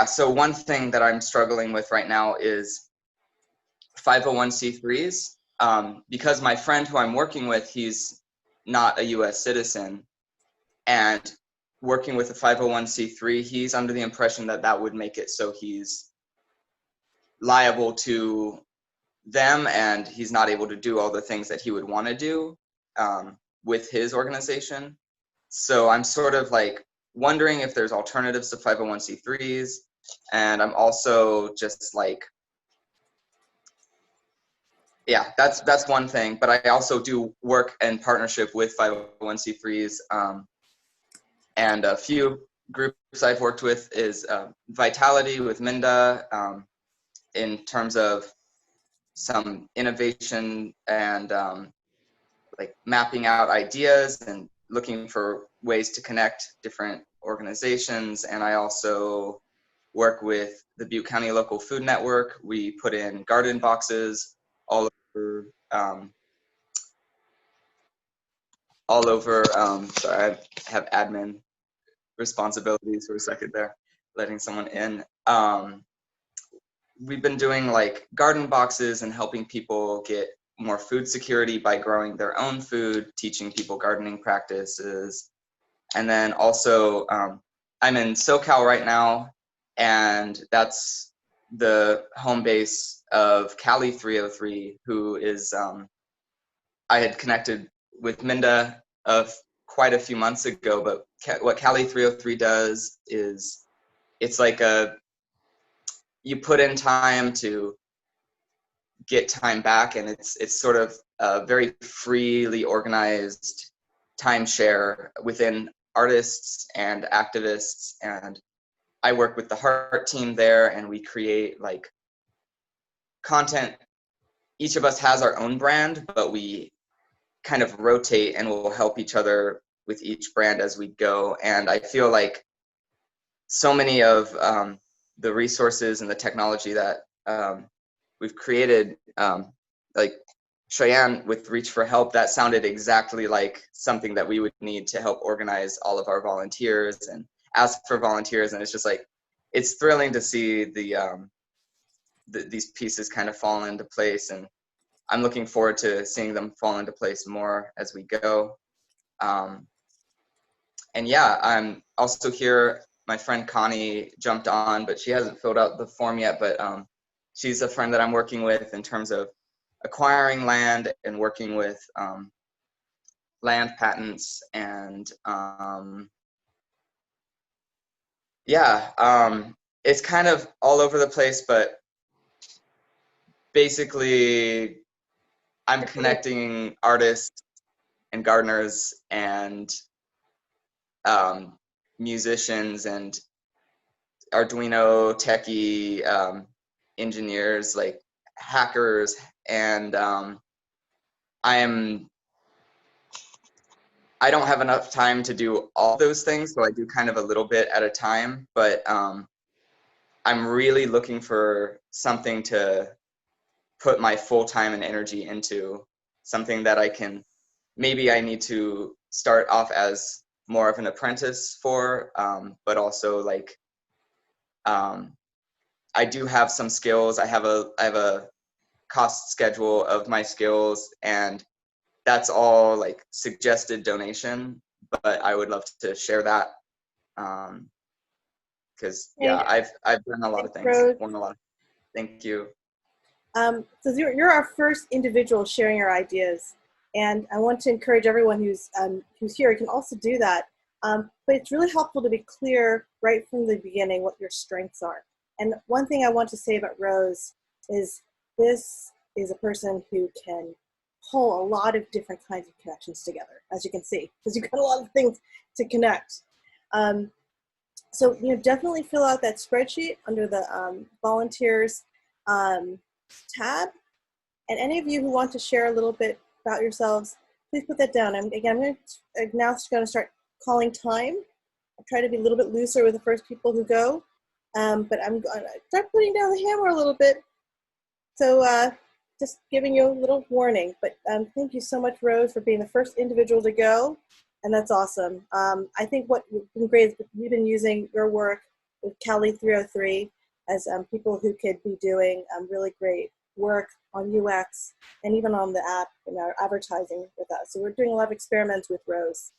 S3: so one thing that I'm struggling with right now is 501c3s, because my friend who I'm working with, he's not a US citizen, and working with a 501c3, he's under the impression that that would make it so he's liable to them and he's not able to do all the things that he would want to do with his organization. So I'm sort of like wondering if there's alternatives to 501c3s, and I'm also just like, yeah, that's one thing. But I also do work in partnership with 501c3s, and a few groups I've worked with is Vytality with Minda, in terms of some innovation and like mapping out ideas and looking for ways to connect different organizations. And I also work with the Butte County Local Food Network. We put in garden boxes all over, sorry, I have admin responsibilities for a second there, letting someone in. We've been doing like garden boxes and helping people get more food security by growing their own food, teaching people gardening practices. And then also, I'm in SoCal right now, and that's the home base of Cali 303, who is, I had connected with Minda quite a few months ago, but what Cali 303 does is it's like you put in time to get time back, and it's sort of a very freely organized timeshare within artists and activists. And I work with the Heart team there, and we create like content. Each of us has our own brand, but we kind of rotate and will help each other with each brand as we go. And I feel like so many of the resources and the technology that we've created, like Cheyenne with Reach for Help, that sounded exactly like something that we would need to help organize all of our volunteers and ask for volunteers. And it's just like, it's thrilling to see these pieces kind of fall into place. And I'm looking forward to seeing them fall into place more as we go. And yeah, I'm also here. My friend Connie jumped on, but she hasn't filled out the form yet. But she's a friend that I'm working with in terms of acquiring land and working with land patents. And it's kind of all over the place, but basically I'm connecting artists and gardeners and musicians and Arduino techie engineers, like hackers, and I don't have enough time to do all those things, so I do kind of a little bit at a time, but I'm really looking for something to put my full time and energy into, something that I can, maybe I need to start off as more of an apprentice for, but also like, I do have some skills. I have a cost schedule of my skills, and that's all like suggested donation, but I would love to share that. Because I've done a lot of things. Won a lot. Thank you.
S1: So you're our first individual sharing our ideas, and I want to encourage everyone who's here. You can also do that, but it's really helpful to be clear right from the beginning what your strengths are. And one thing I want to say about Rose is this is a person who can pull a lot of different kinds of connections together, as you can see, because you've got a lot of things to connect. So definitely fill out that spreadsheet under the volunteers tab. And any of you who want to share a little bit about yourselves, please put that down. I'm now going to start calling time. I'll try to be a little bit looser with the first people who go. But I'm going to start putting down the hammer a little bit. So just giving you a little warning. But thank you so much, Rose, for being the first individual to go. And that's awesome. I think what has been great is we've been using your work with Cali 303 as people who could be doing really great work on UX and even on the app and our advertising with us. So we're doing a lot of experiments with Rose.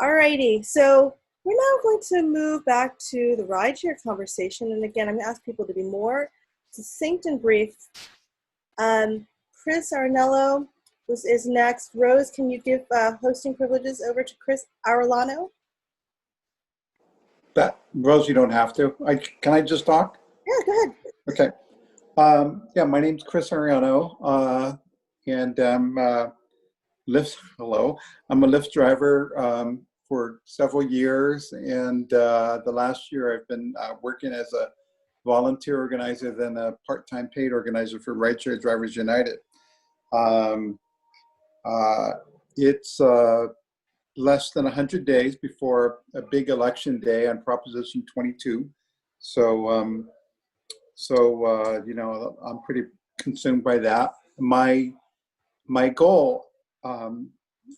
S1: Alrighty, so we're now going to move back to the rideshare conversation. And again, I'm going to ask people to be more succinct and brief. Chris Arnello is next. Rose, can you give hosting privileges over to Chris Arellano?
S7: Rose, you don't have to. Can I just talk?
S1: Yeah, go ahead.
S7: Okay. My name's Chris Arellano, and I'm I'm a Lyft driver for several years, and the last year I've been working as a volunteer organizer, then a part-time paid organizer for Rideshare Drivers United. It's less than 100 days before a big election day on Proposition 22. So, I'm pretty consumed by that. My goal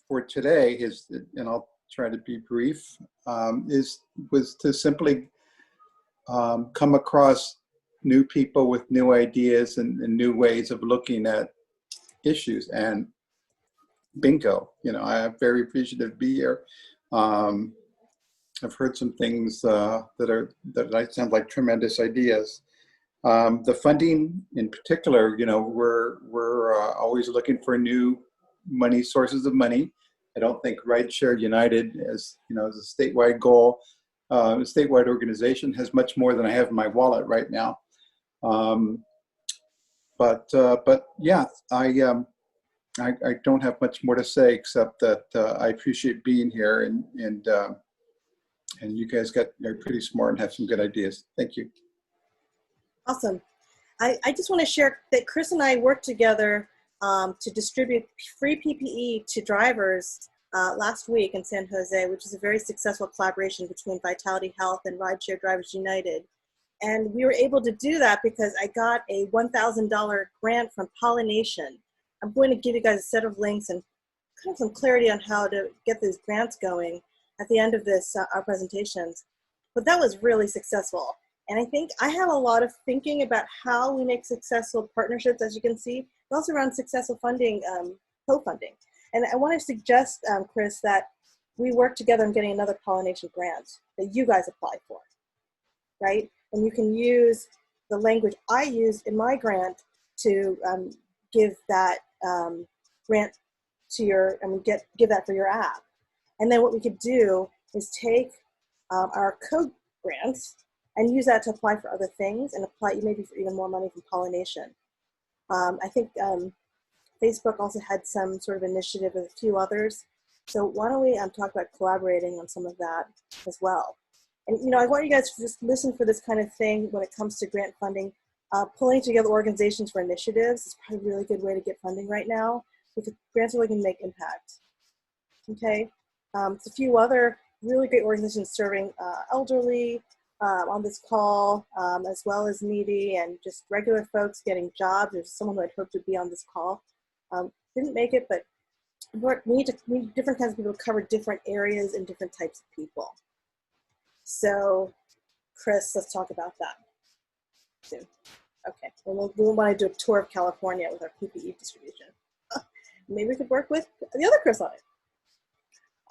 S7: for today is, and I'll try to be brief, was to simply come across new people with new ideas and new ways of looking at issues. And bingo, I'm very appreciative to be here. I've heard some things that sound like tremendous ideas. The funding in particular, we're always looking for new sources of money. I don't think Rideshare United, as a statewide goal, a statewide organization, has much more than I have in my wallet right now. But yeah, I don't have much more to say except that I appreciate being here, and you guys are pretty smart and have some good ideas. Thank you.
S1: Awesome. I just want to share that Chris and I worked together to distribute free PPE to drivers last week in San Jose, which is a very successful collaboration between Vytality Health and Rideshare Drivers United. And we were able to do that because I got a $1,000 grant from Pollination. I'm going to give you guys a set of links and kind of some clarity on how to get these grants going at the end of this, our presentations. But that was really successful. And I think I have a lot of thinking about how we make successful partnerships, as you can see, but also around successful funding, co-funding. And I want to suggest, Chris, that we work together on getting another Pollination grant that you guys apply for, right? And you can use the language I used in my grant to give that grant to your, give that for your app. And then what we could do is take our code grants and use that to apply for other things and apply maybe for even more money from Pollination. I think Facebook also had some sort of initiative with a few others. So why don't we talk about collaborating on some of that as well. And I want you guys to just listen for this kind of thing when it comes to grant funding. Pulling together organizations for initiatives is probably a really good way to get funding right now because grants really can make impact. Okay, it's a few other really great organizations serving elderly on this call, as well as needy and just regular folks getting jobs. There's someone who I'd hoped to be on this call. Didn't make it, but we need different kinds of people to cover different areas and different types of people. So, Chris, let's talk about that soon. Okay, we'll want to do a tour of California with our PPE distribution. Maybe we could work with the other Chris on it.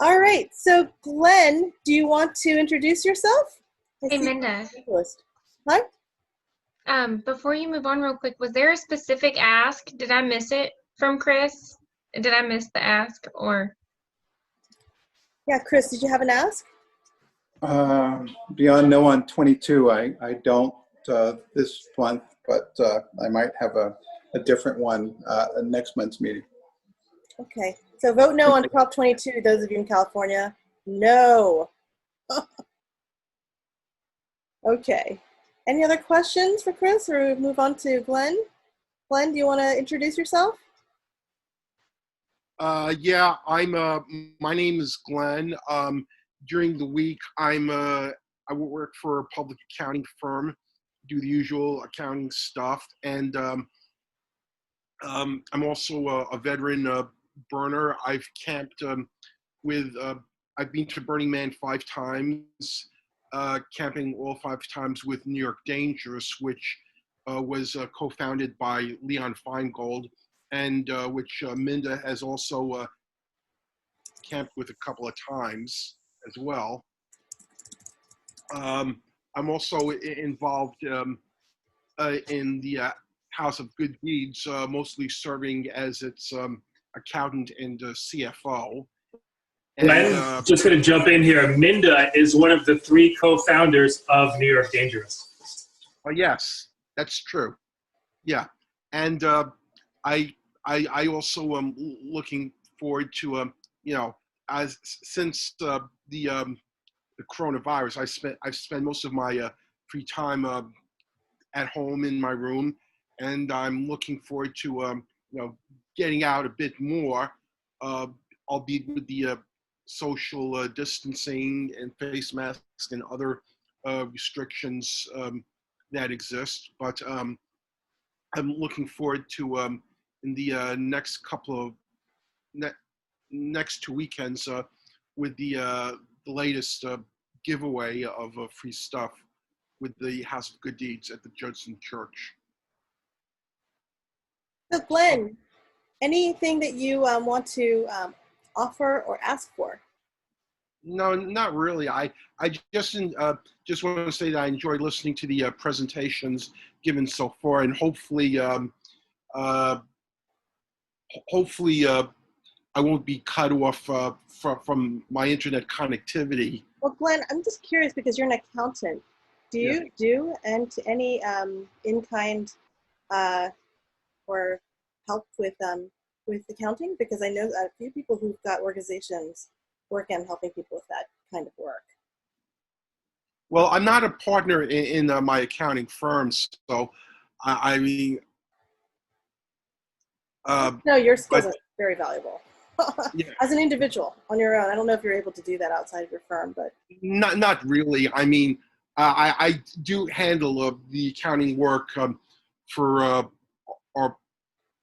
S1: All right, so Glenn, do you want to introduce yourself?
S6: Hey, Minda.
S1: Hi.
S6: Before you move on real quick, was there a specific ask? Did I miss it from Chris? Did I miss the ask or?
S1: Yeah, Chris, did you have an ask?
S7: Beyond no on 22, I don't this month, but I might have a different one next month's meeting.
S1: Okay, so vote no on Prop 22, those of you in California. No. Okay. Any other questions for Chris or move on to Glenn? Glenn, do you want to introduce yourself?
S9: Yeah, my name is Glenn. During the week, I work for a public accounting firm, do the usual accounting stuff, and I'm also a veteran burner. I've camped I've been to Burning Man 5 times, camping all 5 times with New York Dangerous, which was co-founded by Leon Feingold, and which Minda has also camped with a couple of times as well. I'm also involved in the House of Good Deeds, mostly serving as its accountant and CFO.
S2: Glenn, just going to jump in here. Minda is one of the 3 co-founders of New York Dangerous.
S9: Yes, that's true. Yeah, and I also am looking forward to since the coronavirus, I've spent most of my free time at home in my room, and I'm looking forward to getting out a bit more, albeit with the social distancing and face masks and other restrictions that exist. But I'm looking forward to in the next 2 weekends with the latest giveaway of free stuff with the House of Good Deeds at the Judson Church.
S1: So Glenn, anything that you want to offer or ask for?
S9: No, not really. I just want to say that I enjoyed listening to the presentations given so far, and hopefully I won't be cut off from my internet connectivity.
S1: Well, Glenn, I'm just curious because you're an accountant. Do you do any in-kind or help with accounting? Because I know a few people who've got organizations working on helping people with that kind of work.
S9: Well, I'm not a partner in my accounting firm, so I mean.
S1: No, your skills are very valuable.
S9: Yeah.
S1: as an individual on your own? I don't know if you're able to do that outside of your firm, but
S9: Not really. I mean, I do handle the accounting work for our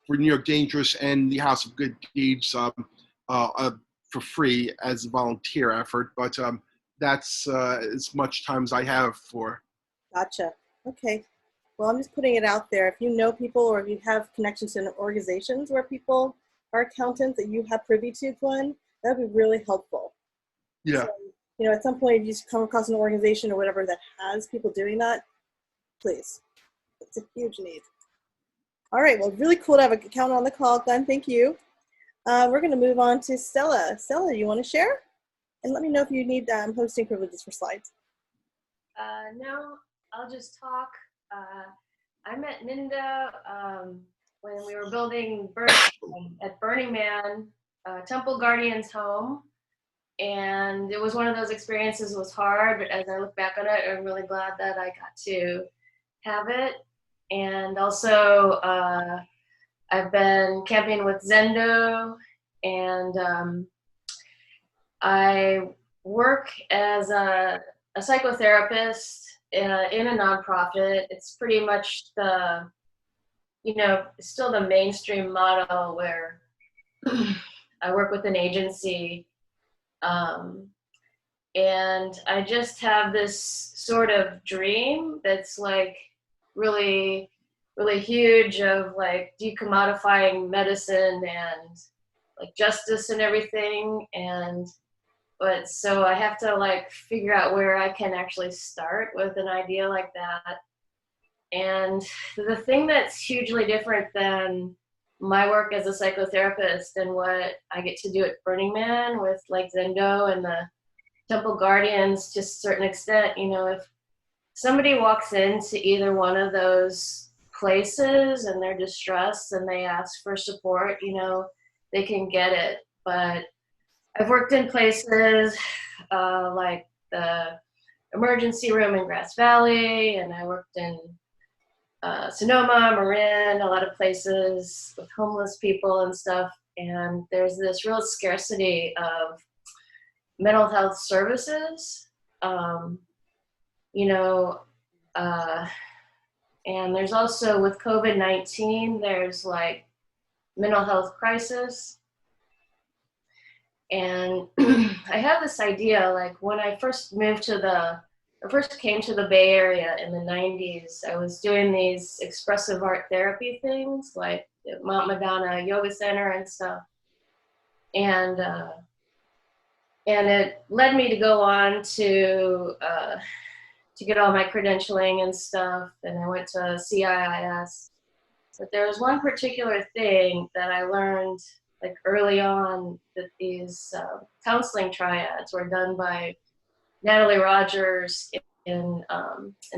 S9: for New York Dangerous and the House of Good Deeds for free as a volunteer effort, but that's as much time as I have for.
S1: gotcha. Okay. Well, I'm just putting it out there. If you know people or if you have connections in organizations where people are accountants that you have privy to, Glenn, that would be really helpful.
S9: Yeah.
S1: So, you know, at some point, if you just come across an organization or whatever that has people doing that, please. It's a huge need. All right. Well, really cool to have an accountant on the call, Glenn. Thank you. We're going to move on to Stella. Stella, you want to share? And let me know if you need hosting privileges for slides.
S10: No, I'll just talk. I met Ninda when we were building at Burning Man, Temple Guardian's home. And it was one of those experiences. It was hard, but as I look back on it, I'm really glad that I got to have it. And also, I've been camping with Zendo, and I work as a psychotherapist in a nonprofit. It's pretty much the, still the mainstream model where I work with an agency. And I just have this sort of dream that's like really, really huge of like decommodifying medicine and like justice and everything. But so I have to like figure out where I can actually start with an idea like that. And the thing that's hugely different than my work as a psychotherapist and what I get to do at Burning Man with like Zendo and the Temple Guardians to a certain extent, if somebody walks into either one of those places and they're distressed and they ask for support, they can get it. But I've worked in places like the emergency room in Grass Valley, and I worked in Sonoma, Marin, a lot of places with homeless people and stuff. And there's this real scarcity of mental health services, and there's also with COVID-19, there's like mental health crisis. And I have this idea, like when I first came to the Bay Area in the 90s, I was doing these expressive art therapy things like at Mount Madonna Yoga Center and stuff. And it led me to go on to get all my credentialing and stuff. And I went to CIIS. But there was one particular thing that I learned like early on, that these counseling triads were done by Natalie Rogers in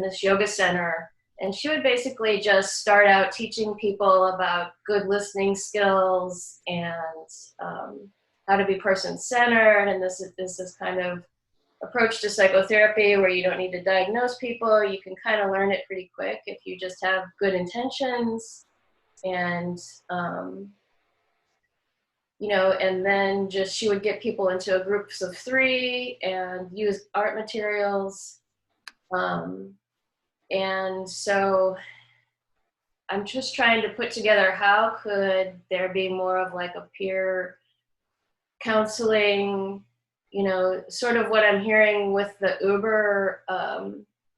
S10: this yoga center. And she would basically just start out teaching people about good listening skills and how to be person-centered. And this is kind of approach to psychotherapy where you don't need to diagnose people. You can kind of learn it pretty quick if you just have good intentions. And and then just she would get people into groups of 3 and use art materials. And so I'm just trying to put together how could there be more of like a peer counseling, sort of what I'm hearing with the Uber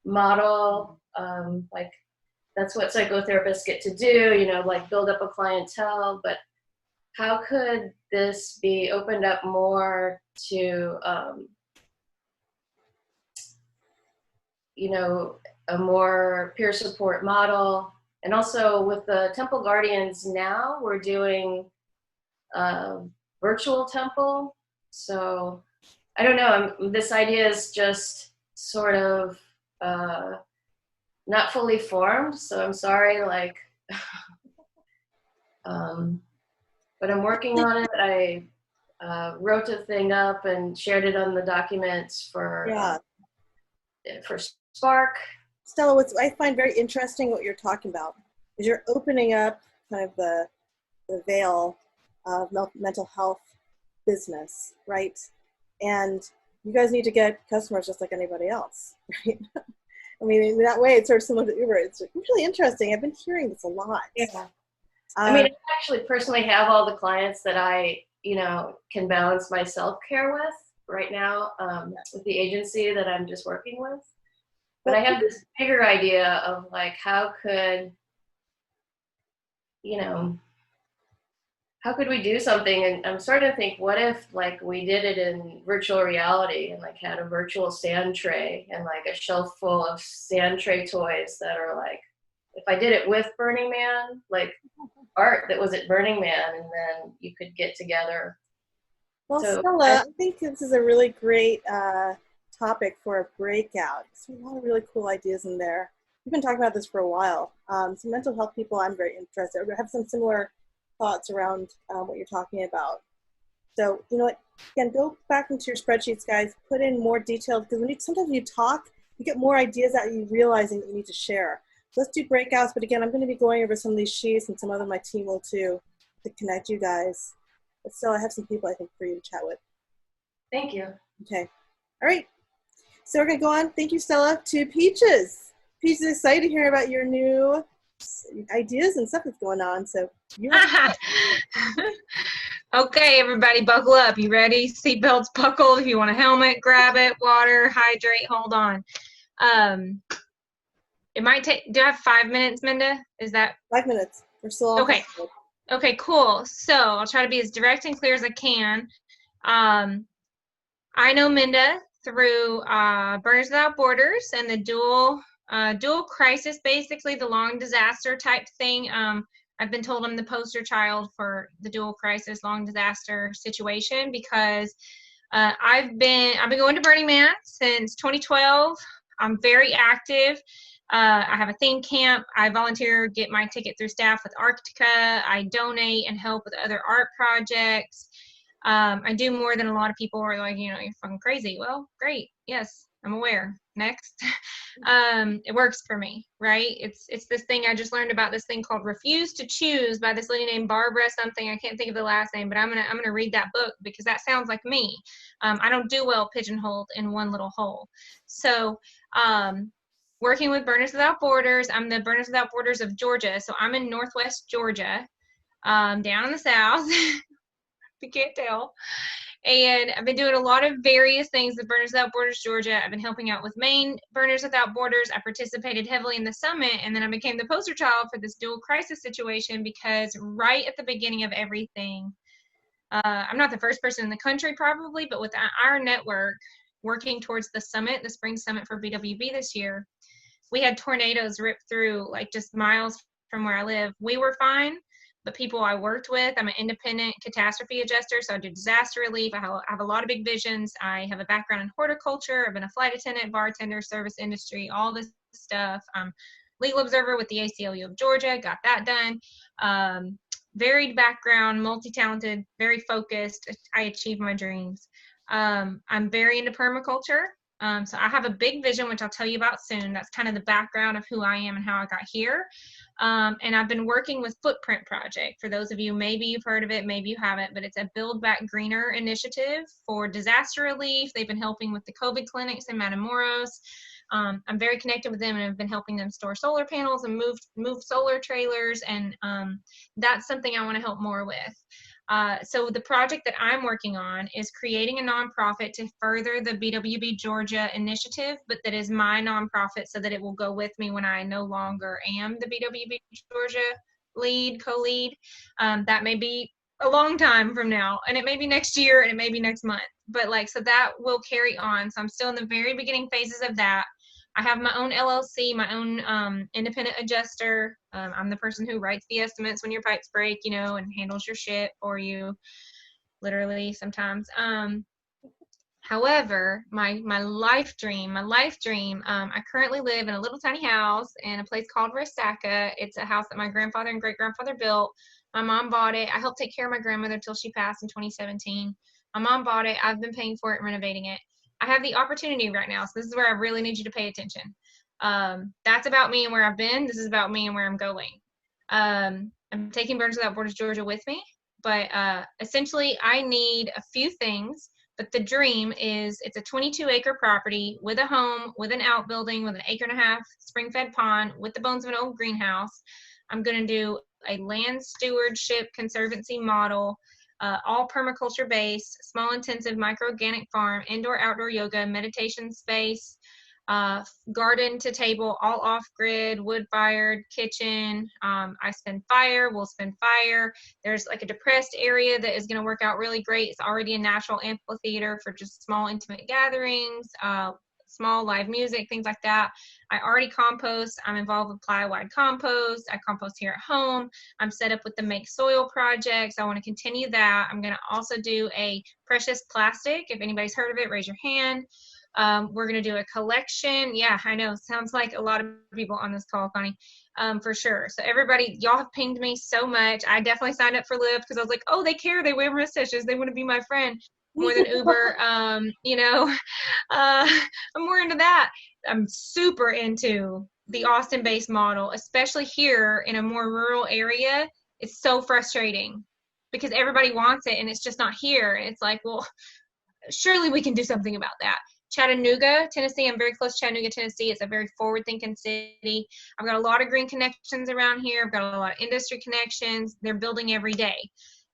S10: model, like that's what psychotherapists get to do, like build up a clientele, but how could this be opened up more to, a more peer support model? And also with the Temple Guardians now, we're doing virtual temple. So I don't know, this idea is just sort of not fully formed. So I'm sorry, like, but I'm working on it. I wrote a thing up and shared it on the documents for Spark.
S1: Stella, what I find very interesting what you're talking about is you're opening up kind of the veil of mental health business, right? And you guys need to get customers just like anybody else, right? I mean, in that way, it's sort of similar to Uber. It's really interesting. I've been hearing this a lot.
S10: Yeah. I mean, I actually personally have all the clients that I, can balance my self-care with right now with the agency that I'm just working with. But I have this bigger idea of like, how could we do something? And I'm starting to think, what if like we did it in virtual reality and like had a virtual sand tray and like a shelf full of sand tray toys that are like, if I did it with Burning Man, like art that was at Burning Man, and then you could get together.
S1: Well,
S10: So,
S1: Stella, I think this is a really great topic for a breakout. There's a lot of really cool ideas in there. We've been talking about this for a while. Some mental health people, I'm very interested. I have some similar thoughts around what you're talking about. So, you know what? Again, go back into your spreadsheets, guys. Put in more details, because sometimes when you talk, you get more ideas that you realizing that you need to share. So let's do breakouts. But again, I'm going to be going over some of these sheets, and some other my team will too, to connect you guys. But still, I have some people I think for you to chat with.
S10: Thank you.
S1: Okay. All right. So we're going to go on. Thank you, Stella. To Peaches. Peaches is excited to hear about your new ideas and stuff that's going on. So you
S6: Okay, everybody, buckle up. You ready? Seatbelts buckled. If you want a helmet, grab it. Water, hydrate, hold on. It might take, do I have 5 minutes, Minda? Is that?
S1: 5 minutes. We're still on.
S6: Okay. Okay, cool. So I'll try to be as direct and clear as I can. I know Minda through Burners Without Borders and the dual crisis, basically the long disaster type thing. I've been told I'm the poster child for the dual crisis, long disaster situation, because I've been going to Burning Man since 2012. I'm very active. I have a theme camp. I volunteer, get my ticket through staff with Arctica. I donate and help with other art projects. I do more than a lot of people are like, you're fucking crazy. Well, great. Yes, I'm aware. Next. It works for me, right? It's this thing I just learned about, this thing called Refuse to Choose by this lady named Barbara something. I can't think of the last name, but I'm gonna read that book because that sounds like me. I don't do well pigeonholed in one little hole. So working with Burners Without Borders, I'm the Burners Without Borders of Georgia. So I'm in Northwest Georgia, down in the South. You can't tell. And I've been doing a lot of various things with Burners Without Borders Georgia. I've been helping out with Maine Burners Without Borders. I participated heavily in the summit, and then I became the poster child for this dual crisis situation because right at the beginning of everything, I'm not the first person in the country probably, but with our network working towards the summit, the spring summit for BWB this year, we had tornadoes rip through like just miles from where I live. We were fine. But people I worked with, I'm an independent catastrophe adjuster, so I do disaster relief. I have a lot of big visions. I have a background in horticulture. I've been a flight attendant, bartender, service industry, all this stuff. I'm legal observer with the ACLU of Georgia, got that done. Varied background, multi-talented, very focused. I achieve my dreams. I'm very into permaculture. So I have a big vision, which I'll tell you about soon. That's kind of the background of who I am and how I got here. And I've been working with Footprint Project. For those of you, maybe you've heard of it, maybe you haven't, but it's a Build Back Greener initiative for disaster relief. They've been helping with the COVID clinics in Matamoros. I'm very connected with them, and I've been helping them store solar panels and move solar trailers, and that's something I want to help more with. So the project that I'm working on is creating a nonprofit to further the BWB Georgia initiative, but that is my nonprofit so that it will go with me when I no longer am the BWB Georgia co-lead. That may be a long time from now, and it may be next year, and it may be next month, but so that will carry on. So I'm still in the very beginning phases of that. I have my own LLC, my own independent adjuster. I'm the person who writes the estimates when your pipes break, and handles your shit for you, literally sometimes. However, my life dream, I currently live in a little tiny house in a place called Resaca. It's a house that my grandfather and great-grandfather built. My mom bought it. I helped take care of my grandmother till she passed in 2017. My mom bought it. I've been paying for it and renovating it. I have the opportunity right now, so this is where I really need you to pay attention. That's about me and where I've been. This is about me and where I'm going. I'm taking Burners Without Borders Georgia with me. But essentially, I need a few things. But the dream is it's a 22-acre property with a home, with an outbuilding, with an 1.5 acre spring-fed pond, with the bones of an old greenhouse. I'm going to do a land stewardship conservancy model, all permaculture based, small intensive micro-organic farm, indoor-outdoor yoga, meditation space, garden to table, all off-grid, wood-fired kitchen. We'll spend fire. There's like a depressed area that is going to work out really great. It's already a natural amphitheater for just small intimate gatherings, small live music, things like that. I already compost. I'm involved with ply-wide compost. I compost here at home. I'm set up with the Make Soil projects. I want to continue that. I'm going to also do a precious plastic. If anybody's heard of it, raise your hand. We're going to do a collection. Yeah, I know. Sounds like a lot of people on this call, Connie, for sure. So everybody, y'all have pinged me so much. I definitely signed up for Lyft because I was like, oh, they care. They wear mustaches. They want to be my friend more than Uber. I'm more into that. I'm super into the Austin-based model, especially here in a more rural area. It's so frustrating because everybody wants it and it's just not here. And it's like, well, surely we can do something about that. Chattanooga, Tennessee. I'm very close to Chattanooga, Tennessee. It's a very forward-thinking city. I've got a lot of green connections around here. I've got a lot of industry connections. They're building every day.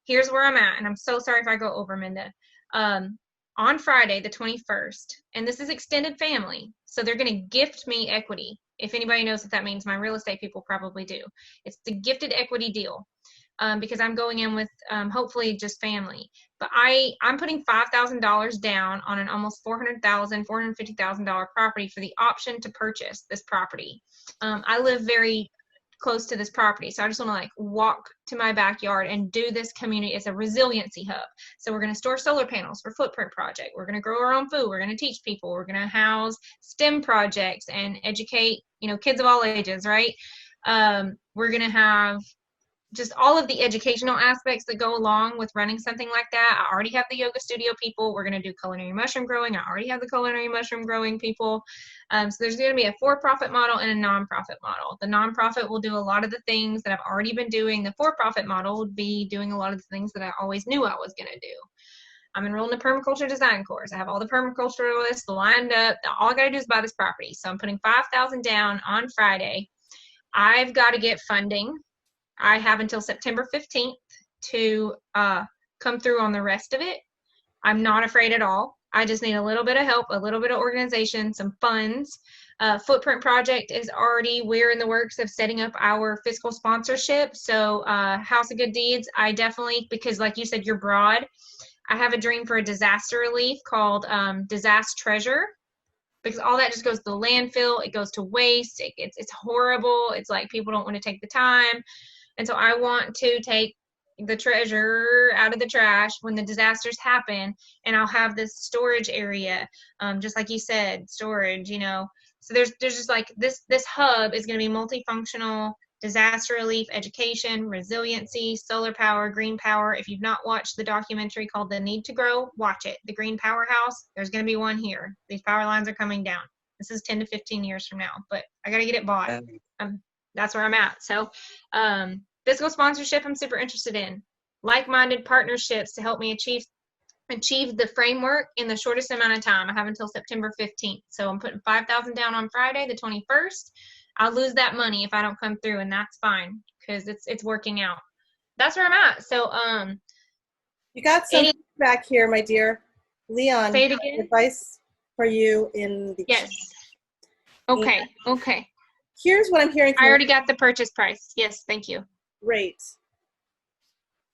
S6: Here's where I'm at, and I'm so sorry if I go over, Minda. On Friday, the 21st, and this is extended family, so they're going to gift me equity. If anybody knows what that means, my real estate people probably do. It's the gifted equity deal. Because I'm going in with hopefully just family. But I'm putting $5,000 down on an almost $450,000 property for the option to purchase this property. I live very close to this property, so I just want to like walk to my backyard and do this community. It's a resiliency hub. So we're going to store solar panels for footprint project. We're going to grow our own food. We're going to teach people. We're going to house STEM projects and educate, kids of all ages, right? We're going to have just all of the educational aspects that go along with running something like that. I already have the yoga studio people. We're going to do culinary mushroom growing. I already have the culinary mushroom growing people. So there's going to be a for-profit model and a nonprofit model. The nonprofit will do a lot of the things that I've already been doing. The for-profit model would be doing a lot of the things that I always knew I was going to do. I'm enrolled in a permaculture design course. I have all the permaculturalists lined up. All I got to do is buy this property. So I'm putting $5,000 down on Friday. I've got to get funding. I have until September 15th to come through on the rest of it. I'm not afraid at all. I just need a little bit of help, a little bit of organization, some funds. Footprint project is we're in the works of setting up our fiscal sponsorship. So House of Good Deeds, I definitely, because like you said, you're broad. I have a dream for a disaster relief called Disaster Treasure. Because all that just goes to the landfill. It goes to waste. It's horrible. It's like people don't want to take the time. And so I want to take the treasure out of the trash when the disasters happen, and I'll have this storage area, just like you said, storage, So there's just like this hub is going to be multifunctional, disaster relief, education, resiliency, solar power, green power. If you've not watched the documentary called The Need to Grow, watch it. The Green Powerhouse, there's going to be one here. These power lines are coming down. This is 10 to 15 years from now, but I got to get it bought. That's where I'm at. So fiscal sponsorship, I'm super interested in. Like-minded partnerships to help me achieve the framework in the shortest amount of time. I have until September 15th. So I'm putting $5,000 down on Friday, the 21st. I'll lose that money if I don't come through, and that's fine because it's working out. That's where I'm at. So
S1: you got some feedback here, my dear. Leon,
S6: say it again.
S1: Advice for you in the
S6: yes. Okay.
S1: And
S6: okay.
S1: Here's what I'm hearing.
S6: I already got the purchase price. Yes, thank you.
S1: Great.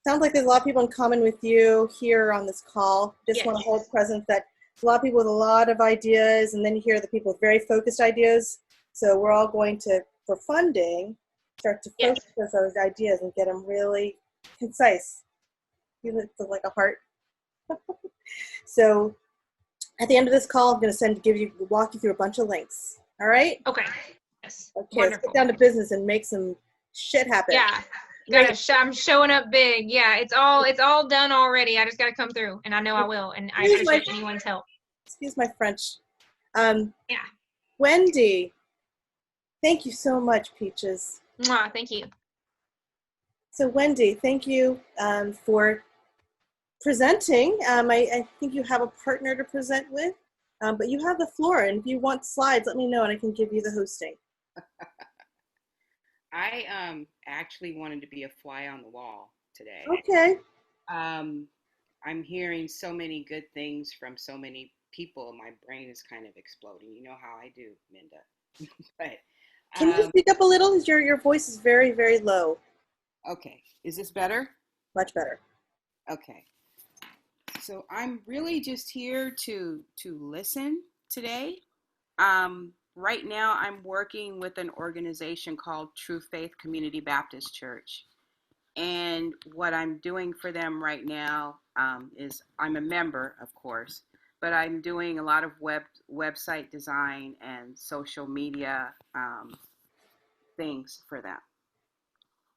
S1: Sounds like there's a lot of people in common with you here on this call. Just want to hold present that a lot of people with a lot of ideas, and then you hear the people with very focused ideas. So we're all going to, for funding, start to focus those ideas and get them really concise. You look like a heart. So at the end of this call, I'm going to walk you through a bunch of links. All right?
S6: Okay. Yes.
S1: Okay,
S6: wonderful.
S1: Let's get down to business and make some shit happen.
S6: Yeah. I'm showing up big. Yeah, it's all done already. I just got to come through, and I know I will. And I appreciate anyone's help.
S1: Excuse my French.
S6: Yeah.
S1: Wendy, thank you so much, Peaches.
S6: Mwah, thank you.
S1: So Wendy, thank you for presenting. I think you have a partner to present with, but you have the floor. And if you want slides, let me know and I can give you the hosting.
S4: I actually wanted to be a fly on the wall today.
S1: Okay.
S4: I'm hearing so many good things from so many people. My brain is kind of exploding. You know how I do, Minda. But
S1: Can you speak up a little? Your voice is very, very low.
S4: okay, is this better?
S1: Much better.
S4: Okay. So I'm really just here to listen today. Right now, I'm working with an organization called True Faith Community Baptist Church. And what I'm doing for them right now is I'm a member, of course, but I'm doing a lot of website design and social media things for them.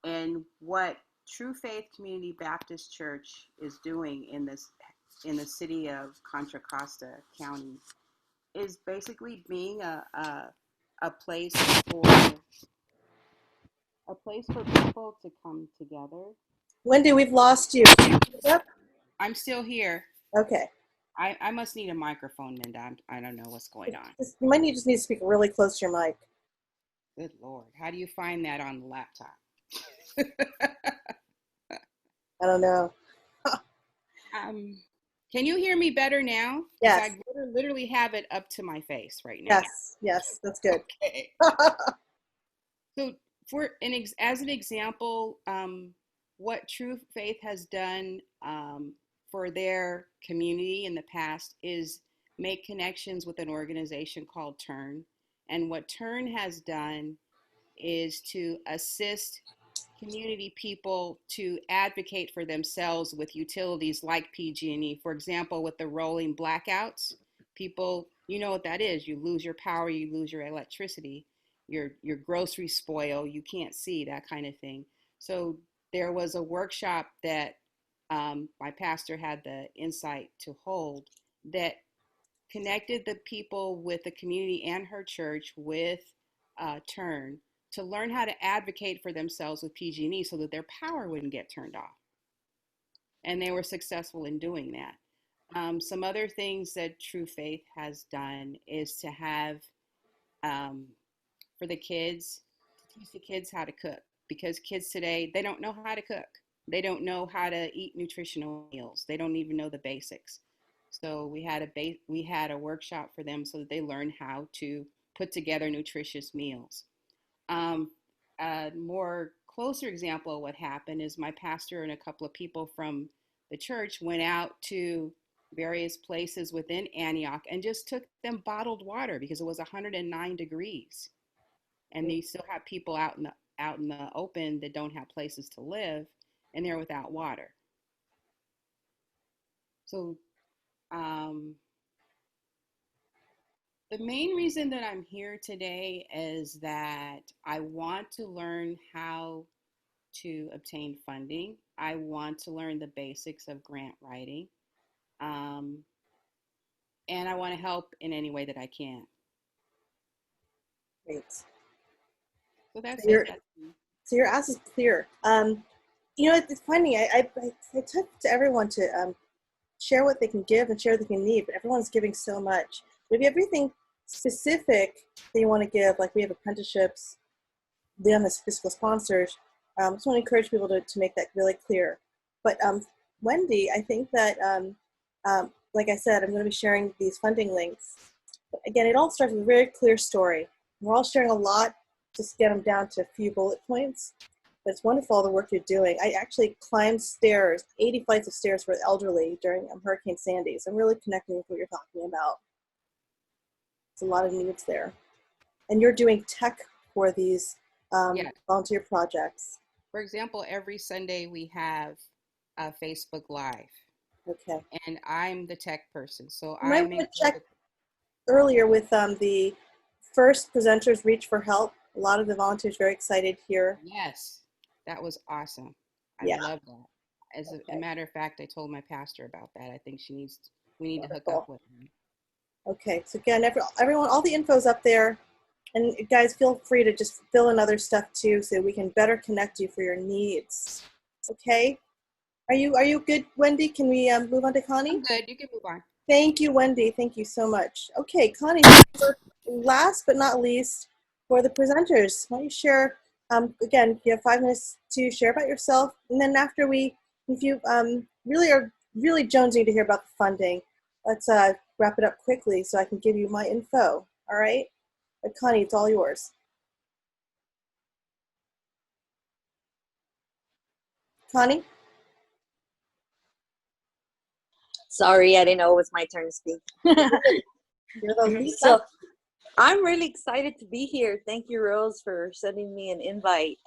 S4: And what True Faith Community Baptist Church is doing in the city of Contra Costa County is basically being a place for people to come together.
S1: Wendy, we've lost you. Yep.
S4: I'm still here.
S1: Okay.
S4: I must need a microphone, Minda. I don't know what's going on.
S1: You might just need to speak really close to your mic.
S4: Good Lord. How do you find that on the laptop?
S1: I don't know.
S4: Can you hear me better now?
S1: Yes.
S4: I literally have it up to my face right now.
S1: Yes, that's good.
S4: Okay. So as an example, what True Faith has done for their community in the past is make connections with an organization called Turn. And what Turn has done is to assist community people to advocate for themselves with utilities like PG&E. For example, with the rolling blackouts, people, you know what that is. You lose your power, you lose your electricity, your groceries spoil, you can't see, that kind of thing. So there was a workshop that my pastor had the insight to hold that connected the people with the community and her church with Turn to learn how to advocate for themselves with PG&E so that their power wouldn't get turned off. And they were successful in doing that. Some other things that True Faith has done is to have, for the kids, to teach the kids how to cook. Because kids today, they don't know how to cook. They don't know how to eat nutritional meals. They don't even know the basics. So we had a workshop for them so that they learn how to put together nutritious meals. A more closer example of what happened is my pastor and a couple of people from the church went out to various places within Antioch and just took them bottled water because it was 109 degrees. And they still have people out in the open that don't have places to live, and they're without water. So the main reason that I'm here today is that I want to learn how to obtain funding. I want to learn the basics of grant writing. And I want to help in any way that I can.
S1: Great.
S4: So that's
S1: So your ask is clear. You know, it's funny. I took to everyone to share what they can give and share what they can need, but everyone's giving so much. But if you have everything specific that you want to give, like we have apprenticeships, Leon has fiscal sponsors, I just want to encourage people to make that really clear. But Wendy, I think that, like I said, I'm going to be sharing these funding links. But again, it all starts with a very clear story. We're all sharing a lot, just get them down to a few bullet points. But it's wonderful, all the work you're doing. I actually climbed stairs, 80 flights of stairs for the elderly during Hurricane Sandy. So I'm really connecting with what you're talking about. There's a lot of needs there. And you're doing tech for these volunteer projects.
S4: For example, every Sunday we have a Facebook Live.
S1: Okay.
S4: And I'm the tech person. So
S1: I want to check earlier with the first presenters reach for help. A lot of the volunteers very excited here.
S4: Yes, that was awesome. I love that. As a matter of fact, I told my pastor about that. I think we need to hook up with him.
S1: Okay, so again, everyone, all the info's up there. And guys, feel free to just fill in other stuff too, so we can better connect you for your needs. Okay? Are you good, Wendy? Can we move on to Connie?
S4: I'm good. You can move on.
S1: Thank you, Wendy. Thank you so much. Okay, Connie, last but not least, for the presenters, why don't you share, again, you have 5 minutes to share about yourself, and then after if you really are really jonesing to hear about the funding, let's wrap it up quickly so I can give you my info, all right? But Connie, it's all yours. Connie?
S11: Sorry, I didn't know it was my turn to speak.
S1: You're the lead.
S11: So I'm really excited to be here. Thank you, Rose, for sending me an invite.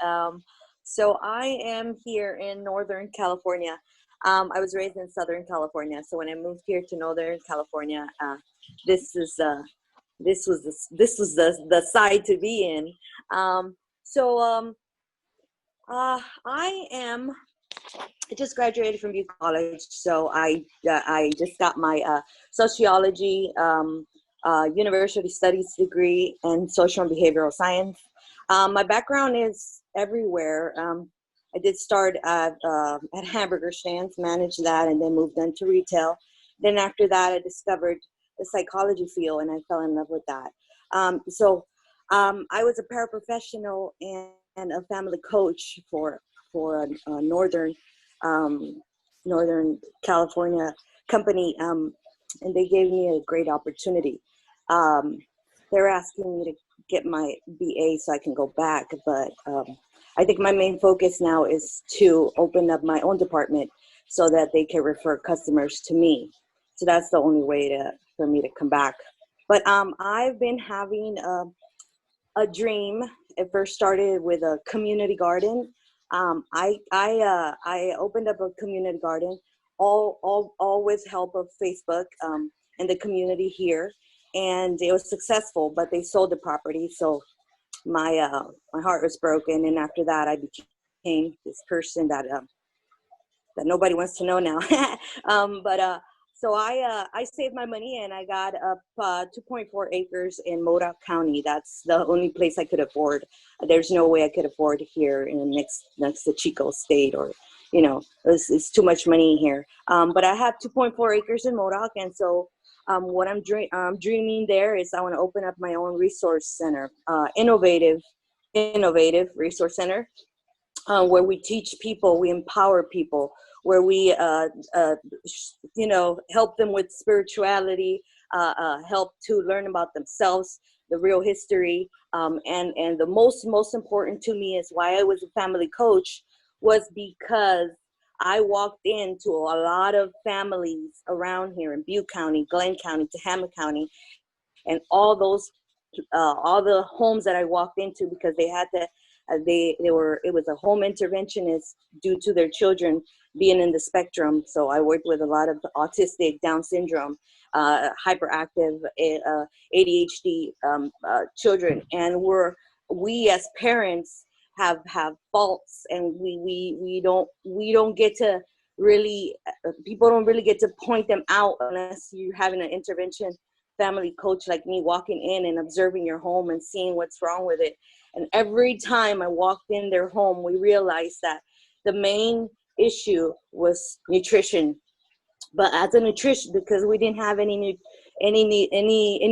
S11: So I am here in Northern California. I was raised in Southern California. So when I moved here to Northern California, this was the side to be in. I just graduated from Butte College, so I just got my sociology, university studies degree, and social and behavioral science. My background is everywhere. I did start at hamburger stands, managed that, and then moved into retail. Then after that, I discovered the psychology field, and I fell in love with that. I was a paraprofessional and a family coach for Northern California company, and they gave me a great opportunity. They're asking me to get my BA so I can go back, but I think my main focus now is to open up my own department so that they can refer customers to me. So that's the only way for me to come back. But I've been having a dream. It first started with a community garden. I opened up a community garden, all with help of Facebook and the community here, and it was successful. But they sold the property, so my heart was broken. And after that, I became this person that nobody wants to know now. So I saved my money and I got up 2.4 acres in Modoc County. That's the only place I could afford. There's no way I could afford here in next to Chico State, or it's too much money here. But I have 2.4 acres in Modoc, and so what I'm dreaming there is I want to open up my own resource center, innovative resource center, where we teach people, we empower people, where we help them with spirituality, help to learn about themselves, the real history, and the most important to me is why I was a family coach was because I walked into a lot of families around here in Butte County, Glenn County, Tehama County, and all the homes that I walked into, because they had to, it was a home interventionist due to their children being in the spectrum. So I worked with a lot of autistic, Down syndrome, hyperactive, ADHD children, and we as parents have faults, and we don't get to really, people don't really get to point them out unless you're having an intervention family coach like me walking in and observing your home and seeing what's wrong with it. And every time I walked in their home, we realized that the main issue was nutrition. But as a nutrition, because we didn't have any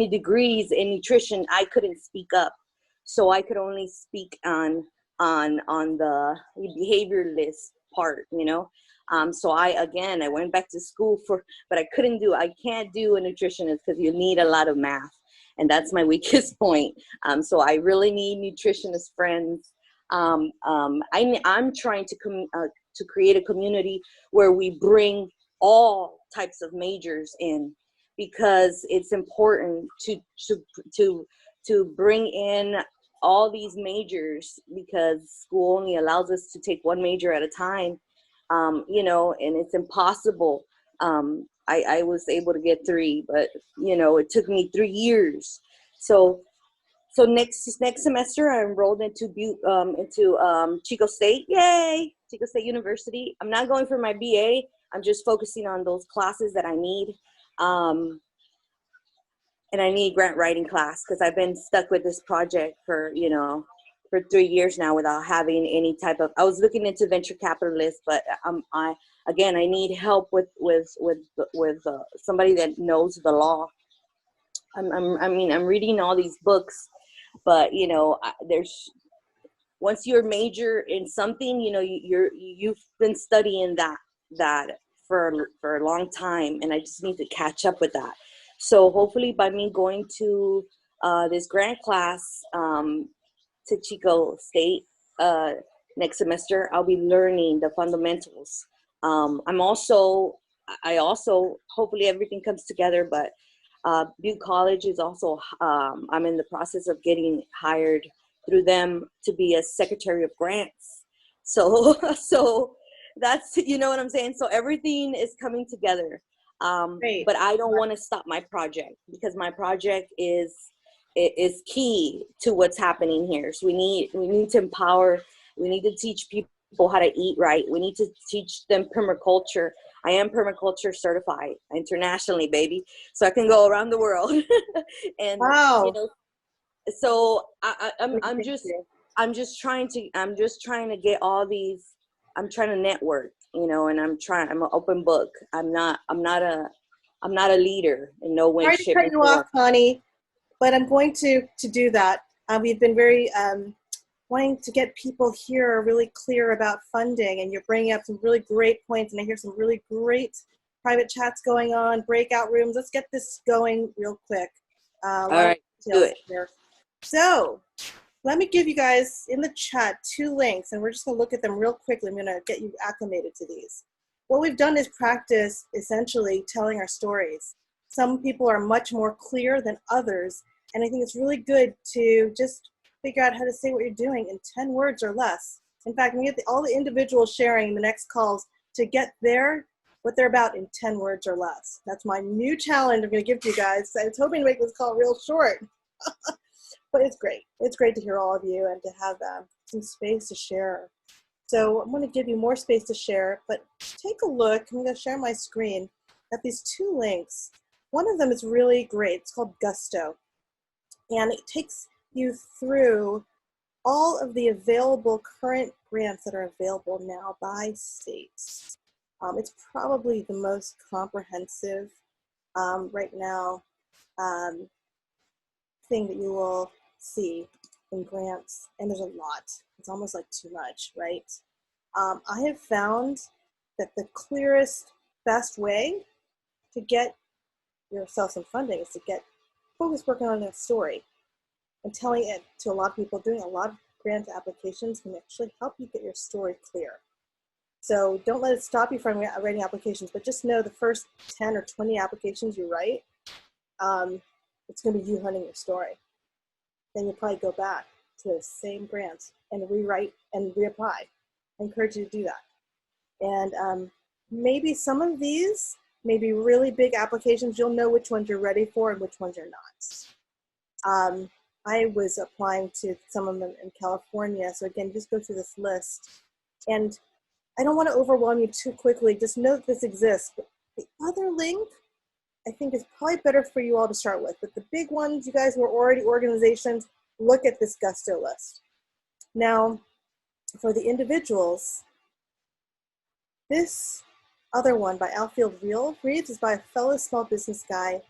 S11: degrees in nutrition, I couldn't speak up. So I could only speak on the behavioralist part, So I went back to school but I can't do a nutritionist because you need a lot of math. And that's my weakest point. So I really need nutritionist friends. I'm trying to create a community where we bring all types of majors in, because it's important to bring in all these majors, because school only allows us to take one major at a time, and it's impossible. I was able to get 3, but it took me 3 years. So next semester I enrolled into Chico State. Yay, Chico State University. I'm not going for my BA. I'm just focusing on those classes that I need. and I need grant writing class because I've been stuck with this project for, for 3 years now without having any type of. I was looking into venture capitalists, but I need help with somebody that knows the law. I'm reading all these books, but there's, once you're major in something, you've been studying that for a long time, and I just need to catch up with that. So hopefully by me going to this grant class to Chico State next semester, I'll be learning the fundamentals. I also hopefully everything comes together, but Butte College is also, I'm in the process of getting hired through them to be a secretary of grants. So that's, you know what I'm saying? So everything is coming together. But I don't want to stop my project, because my project is key to what's happening here. So we need to empower, we need to teach people how to eat right. We need to teach them permaculture. I am permaculture certified internationally, baby. So I can go around the world. And
S1: wow.
S11: So I'm just trying to get all these. I'm trying to network, and I'm an open book. I'm not a leader in no way,
S1: Sorry to
S11: shape,
S1: cut
S11: or
S1: you
S11: form.
S1: off, Connie, but I'm going to do that. We've been very wanting to get people here really clear about funding, and you're bringing up some really great points, and I hear some really great private chats going on, breakout rooms. Let's get this going real quick.
S11: All right, do it.
S1: Here. So let me give you guys in the chat 2 links, and we're just gonna look at them real quickly. I'm gonna get you acclimated to these. What we've done is practice essentially telling our stories. Some people are much more clear than others, and I think it's really good to just figure out how to say what you're doing in 10 words or less. In fact, we get all the individuals sharing in the next calls to get what they're about in 10 words or less. That's my new challenge I'm gonna give to you guys. I was hoping to make this call real short. But it's great. It's great to hear all of you and to have some space to share. So I'm going to give you more space to share, but take a look. I'm going to share my screen at these 2 links. One of them is really great. It's called Gusto. And it takes you through all of the available current grants that are available now by states. It's probably the most comprehensive right now thing that you will see in grants, and there's a lot. It's almost like too much, right? I have found that the clearest, best way to get yourself some funding is to focus working on that story and telling it to a lot of people. Doing a lot of grant applications can actually help you get your story clear. So don't let it stop you from writing applications, but just know the first 10 or 20 applications you write, it's going to be you hunting your story. Then you'll probably go back to the same grants and rewrite and reapply. I encourage you to do that. And maybe some of these may be really big applications. You'll know which ones you're ready for and which ones you're not. I was applying to some of them in California. So again, just go through this list. And I don't want to overwhelm you too quickly. Just know that this exists. But the other link, I think, is probably better for you all to start with. But the big ones, you guys who are already organizations, look at this Gusto list. Now, for the individuals, this other one by Alfield Reeves is by a fellow small business guy,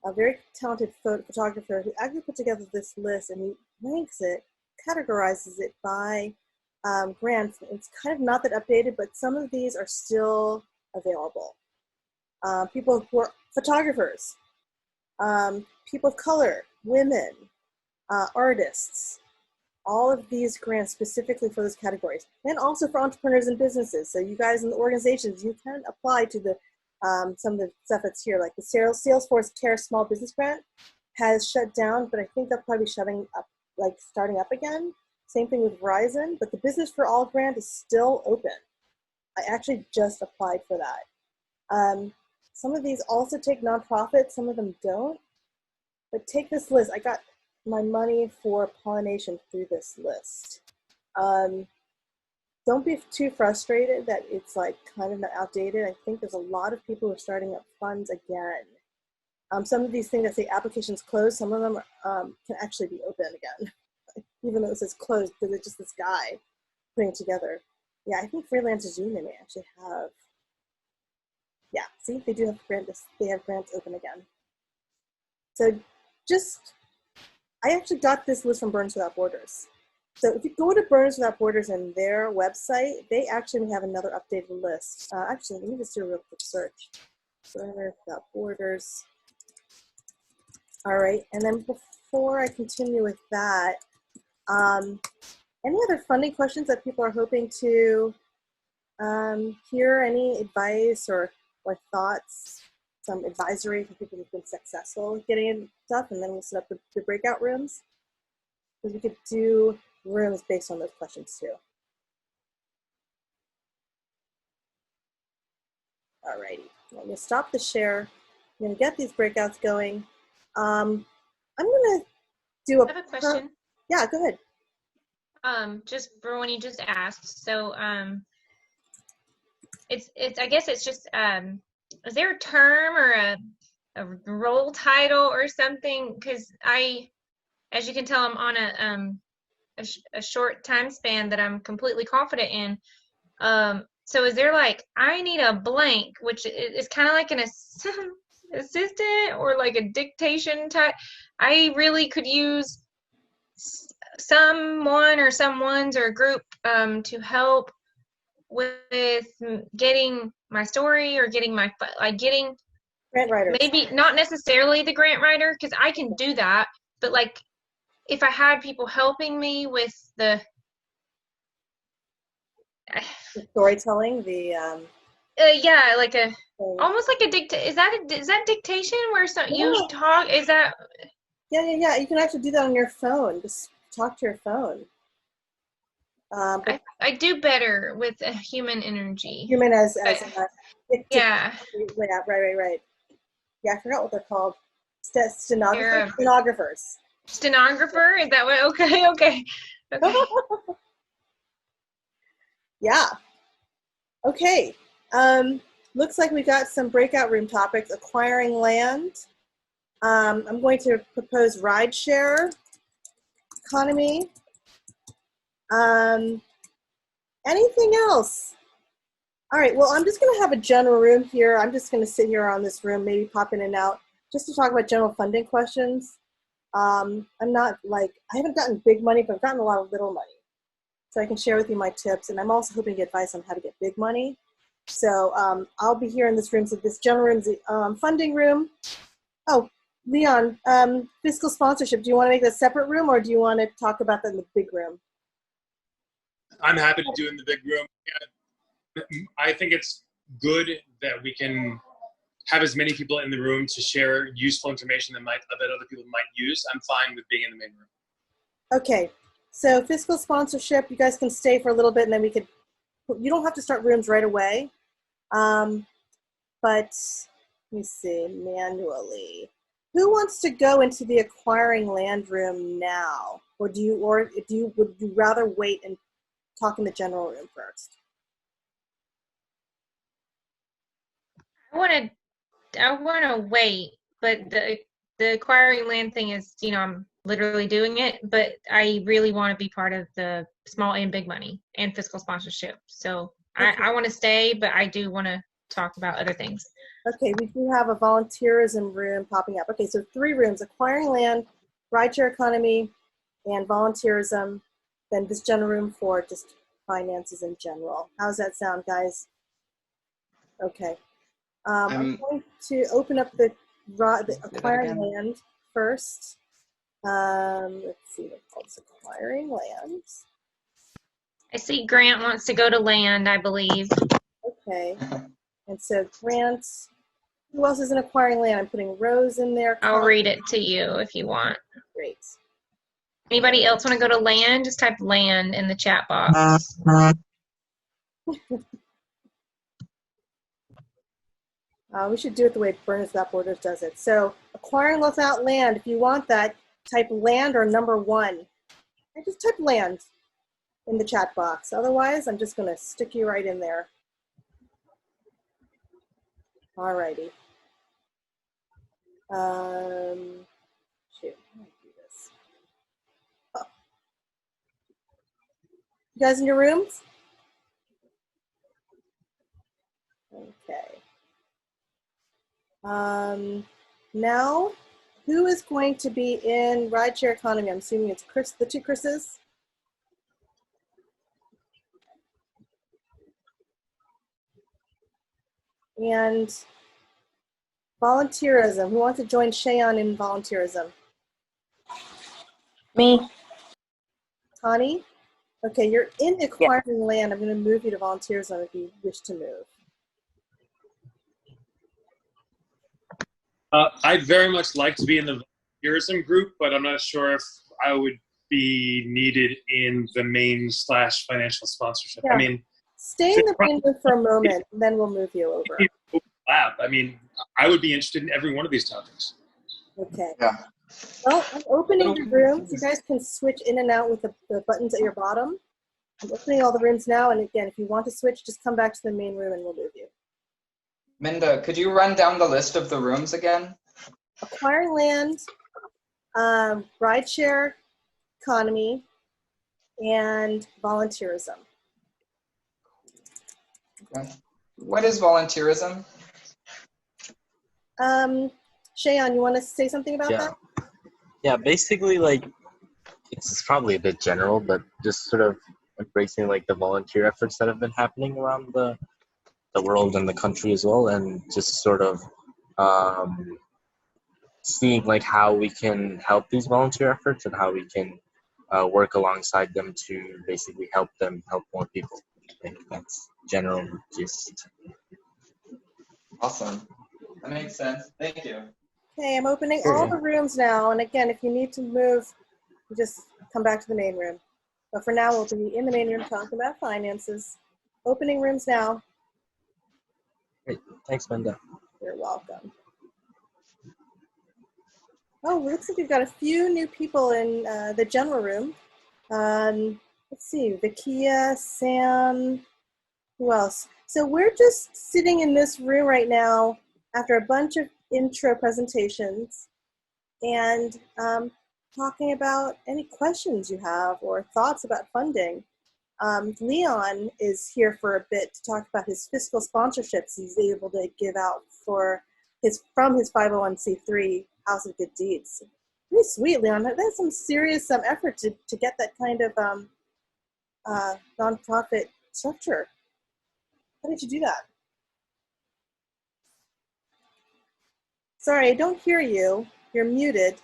S1: a very talented photographer who actually put together this list, and he ranks it, categorizes it by grants. It's kind of not that updated, but some of these are still available. People who are photographers, people of color, women, artists, all of these grants specifically for those categories, and also for entrepreneurs and businesses. So you guys in the organizations, you can apply to the some of the stuff that's here, like the Salesforce Care Small Business Grant has shut down, but I think they'll probably be starting up again. Same thing with Verizon, but the Business for All grant is still open. I actually just applied for that. Some of these also take nonprofits, some of them don't. But take this list. I got my money for pollination through this list. Don't be too frustrated that it's like kind of outdated. I think there's a lot of people who are starting up funds again. Some of these things that say applications closed, some of them can actually be open again, even though it says closed because it's just this guy putting it together. Yeah, I think Freelancers Union may actually have. Yeah, see, they do have grants. They have grants open again. So I actually got this list from Burners Without Borders. So if you go to Burners Without Borders and their website, they actually have another updated list. Actually, let me just do a real quick search. Burners Without Borders. All right, and then before I continue with that, any other funding questions that people are hoping to hear? Any advice or thoughts? Some advisory for people who've been successful with getting stuff, and then we'll set up the breakout rooms. Because we could do rooms based on those questions too. All righty, I'm gonna stop the share. I'm gonna get these breakouts going. I'm gonna do
S6: I have a question.
S1: Yeah, go ahead.
S6: Just for when you just asked. So, I guess it's just, is there a term or a role title or something? Because as you can tell, I'm on a short time span that I'm completely confident in. So is there like, I need a blank, which is kind of like an assistant or like a dictation type. I really could use someone or someones or a group to help with getting my story or getting my getting
S1: grant writers.
S6: Maybe not necessarily the grant writer, because I can do that, but like if I had people helping me with the
S1: storytelling,
S6: yeah, like almost like a is that dictation where you talk? Is that?
S1: Yeah. You can actually do that on your phone. Just talk to your phone.
S6: I do better with human energy.
S1: Human as
S6: yeah.
S1: Right. Yeah, I forgot what they're called. Stenographers.
S6: Stenographer? Is that what? Okay.
S1: Yeah. Okay. Looks like we got some breakout room topics. Acquiring land. I'm going to propose rideshare economy. Anything else? All right, well, I'm just going to have a general room here. I'm just going to sit here on this room, maybe pop in and out, just to talk about general funding questions. I'm not like, I haven't gotten big money, but I've gotten a lot of little money. So I can share with you my tips, and I'm also hoping to get advice on how to get big money. So I'll be here in this room. So this general room is the funding room. Oh, Leon, fiscal sponsorship. Do you want to make a separate room, or do you want to talk about that in the big room?
S2: I'm happy to do it in the big room. Yeah. I think it's good that we can have as many people in the room to share useful information that other people might use. I'm fine with being in the main room. Okay, so fiscal sponsorship, you guys can stay for a little bit, and then we could, you don't have to start rooms right away. But let me see, manually. Who wants to go into the acquiring land room now? Would you rather wait and talk in the general room first?
S6: I want to wait, but the acquiring land thing is, I'm literally doing it, but I really want to be part of the small and big money and fiscal sponsorship. So okay. I want to stay, but I do want to talk about other things. Okay, we do have a volunteerism room popping up. Okay, so 3 rooms: acquiring land, rideshare economy, and volunteerism. Then this general room for just finances in general. How's that sound, guys? Okay. I'm going to open up the acquiring land first. Let's see what it's acquiring land. I see Grant wants to go to land, I believe. Okay. And so Grant, who else is in acquiring land? I'm putting Rose in there. I'll read it to you if you want. Great. Anybody else want to go to land? Just type land in the chat box. We should do it the way Burners Without Borders does it. So acquiring without land, if you want that, type land or number 1. I just type land in the chat box. Otherwise, I'm just going to stick you right in there. Alrighty.
S1: Shoot, how do I do this? Oh. You guys in your rooms? Okay. Now, who is going to be in Rideshare Economy? I'm assuming it's Chris, the two Chris's. And volunteerism. Who wants to join Shayon in volunteerism?
S11: Me.
S1: Tani? Okay, you're in acquiring land. I'm going to move you to volunteerism if you wish to move.
S2: I'd very much like to be in the volunteerism group, but I'm not sure if I would be needed in the main/financial sponsorship.
S1: Yeah.
S2: I mean,
S1: Stay in the main room for a moment, and then we'll move you over.
S2: I mean, I would be interested in every one of these topics.
S1: Okay.
S3: Yeah.
S1: Well, I'm opening the rooms. You guys can switch in and out with the buttons at your bottom. I'm opening all the rooms now, and again, if you want to switch, just come back to the main room and we'll move you.
S3: Minda, could you run down the list of the rooms again?
S1: Acquiring land, rideshare economy, and volunteerism.
S3: Okay. What is volunteerism?
S1: Shayon, you want to say something about that?
S5: Yeah, basically, like, it's probably a bit general, but just sort of embracing, like, the volunteer efforts that have been happening around the world and the country as well, and just sort of seeing, like, how we can help these volunteer efforts and how we can work alongside them to basically help more people. I think that's general gist.
S3: Awesome. That makes sense. Thank you.
S1: Okay, I'm opening all the rooms now, and again, if you need to move, you just come back to the main room. But for now, we'll be in the main room talking about finances. Opening rooms now.
S5: Great. Thanks, Minda.
S1: You're welcome. Oh, looks like we've got a few new people in the general room. Let's see, Vikia, Sam, who else? So we're just sitting in this room right now after a bunch of intro presentations and talking about any questions you have or thoughts about funding. Leon is here for a bit to talk about his fiscal sponsorships he's able to give out from his 501c3 House of Good Deeds. Pretty sweet, Leon. That's some serious effort to get that kind of nonprofit structure. How did you do that? Sorry, I don't hear you. You're muted.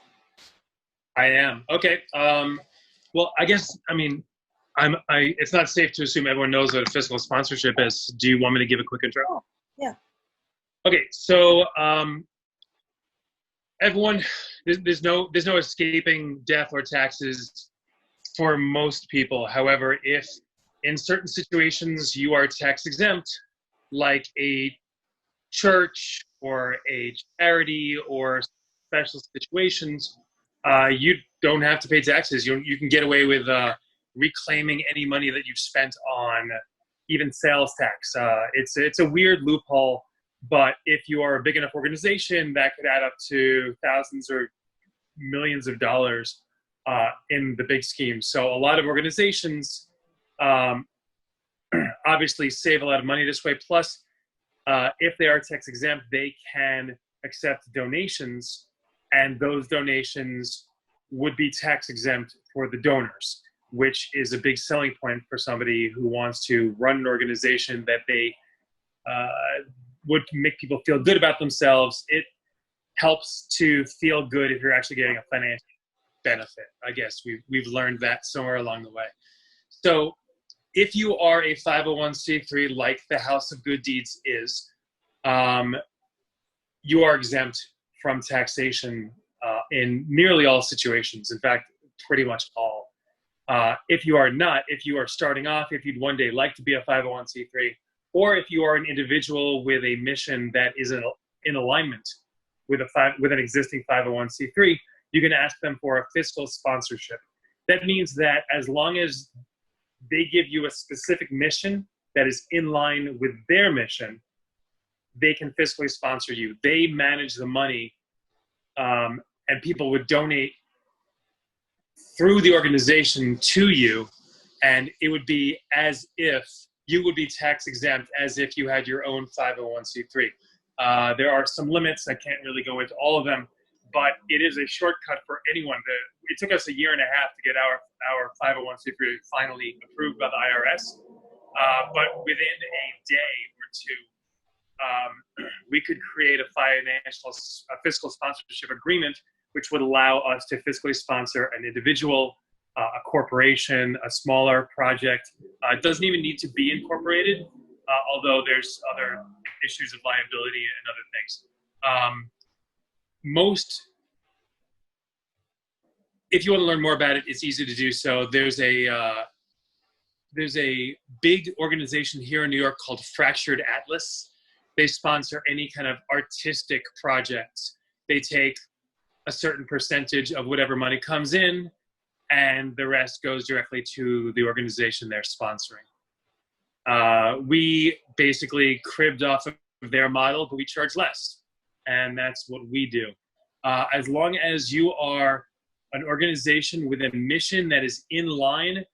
S2: I am. Okay. Well, I guess, I mean, it's not safe to assume everyone knows what a fiscal sponsorship is. Do you want me to give a quick intro?
S1: Oh, yeah.
S2: Okay, so everyone, there's no escaping death or taxes for most people. However, if in certain situations you are tax exempt, like a church or a charity or special situations, you don't have to pay taxes. You can get away with reclaiming any money that you've spent on even sales tax. It's a weird loophole, but if you are a big enough organization, that could add up to thousands or millions of dollars in the big scheme. So a lot of organizations obviously save a lot of money this way. Plus, if they are tax exempt, they can accept donations, and those donations would be tax exempt for the donors, which is a big selling point for somebody who wants to run an organization that they would make people feel good about themselves. It helps to feel good if you're actually getting a financial benefit. I guess we've learned that somewhere along the way. So if you are a 501c3 like the House of Good Deeds is, you are exempt from taxation in nearly all situations. In fact, pretty much all. If you are not, if you are starting off, if you'd one day like to be a 501c3, or if you are an individual with a mission that is in alignment with an existing 501c3, you can ask them for a fiscal sponsorship. That means that as long as they give you a specific mission that is in line with their mission, they can fiscally sponsor you. They manage the money and people would donate through the organization to you, and it would be as if you would be tax exempt as if you had your own 501c3. There are some limits. I can't really go into all of them, but it is a shortcut for anyone. It took us a year and a half to get our 501c3 finally approved by the IRS, but within a day or two, we could create a fiscal sponsorship agreement, which would allow us to fiscally sponsor an individual, a corporation, a smaller project. It doesn't even need to be incorporated, although there's other issues of liability and other things. If you want to learn more about it, it's easy to do so. There's a big organization here in New York called Fractured Atlas. They sponsor any kind of artistic projects. They take a certain percentage of whatever money comes in, and the rest goes directly to the organization they're sponsoring. We basically cribbed off of their model, but we charge less, and that's what we do. As long as you are an organization with a mission that is in line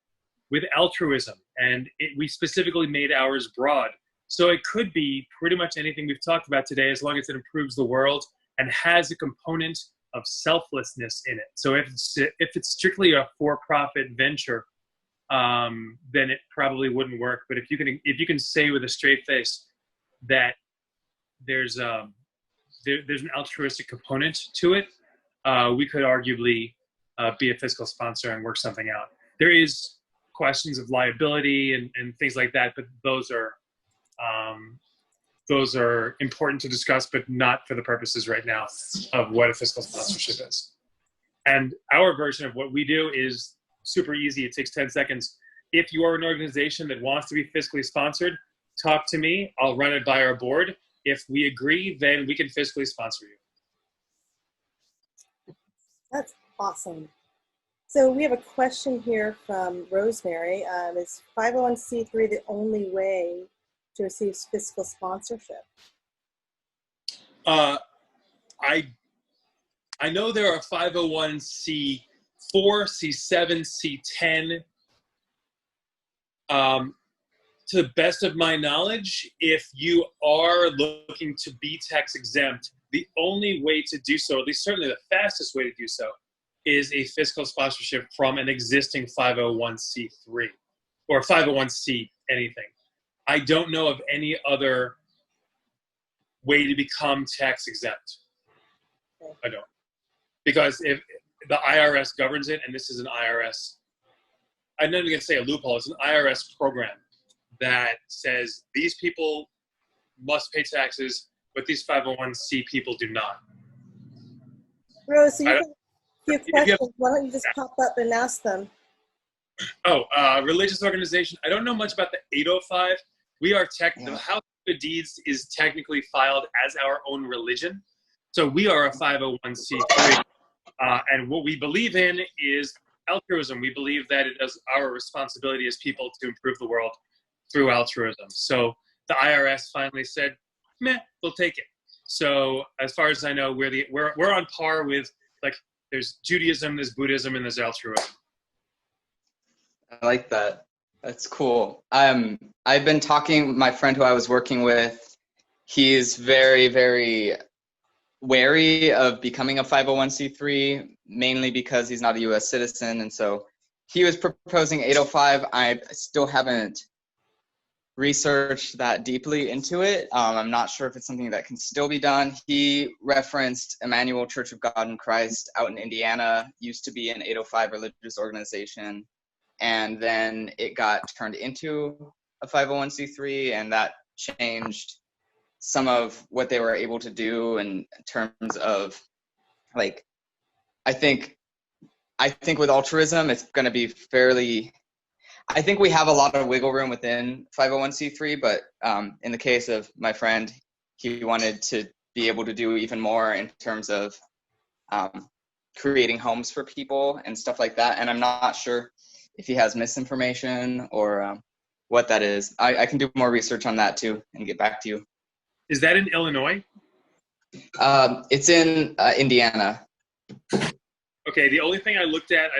S2: with altruism, and we specifically made ours broad. So it could be pretty much anything we've talked about today, as long as it improves the world and has a component of selflessness in it. So if it's strictly a for-profit venture, then it probably wouldn't work. But if you can say with a straight face that there's an altruistic component to it, we could arguably be a fiscal sponsor and work something out. There is questions of liability and things like that, but those are important to discuss, but not for the purposes right now of what a fiscal sponsorship is. And our version of what we do is super easy. It takes 10 seconds. If you are an organization that wants to be fiscally sponsored, talk to me. I'll run it by our board. If we agree, then we can fiscally sponsor you.
S1: That's awesome. So we have a question here from Rosemary. Is 501c3 the only way to receive fiscal sponsorship?
S2: I know there are 501c4, C7, C10. To the best of my knowledge, if you are looking to be tax exempt, the only way to do so, at least certainly the fastest way to do so, is a fiscal sponsorship from an existing 501c3 or 501c anything. I don't know of any other way to become tax exempt. I don't. Because if the IRS governs it, and this is an IRS, I'm not even going to say a loophole, it's an IRS program that says these people must pay taxes, but these 501c people do not.
S1: Rose, so you have a few questions. Why don't you just pop up and ask them?
S2: Religious organization. I don't know much about the 805. We are the House of Good Deeds is technically filed as our own religion. So we are a 501c3. And what we believe in is altruism. We believe that it is our responsibility as people to improve the world through altruism. So the IRS finally said, meh, we'll take it. So as far as I know, we're on par with, like, there's Judaism, there's Buddhism, and there's altruism.
S3: I like that. That's cool. I've been talking, my friend who I was working with, he's very, very wary of becoming a 501c3, mainly because he's not a US citizen. And so he was proposing 805. I still haven't researched that deeply into it. I'm not sure if it's something that can still be done. He referenced Emmanuel Church of God in Christ out in Indiana, used to be an 805 religious organization. And then it got turned into a 501c3, and that changed some of what they were able to do in terms of, like, I think with altruism, it's going to be fairly, I think we have a lot of wiggle room within 501c3, but in the case of my friend, he wanted to be able to do even more in terms of creating homes for people and stuff like that. And I'm not sure if he has misinformation or what that is. I can do more research on that too and get back to you.
S2: Is that in Illinois?
S3: It's in Indiana.
S2: Okay, the only thing I looked up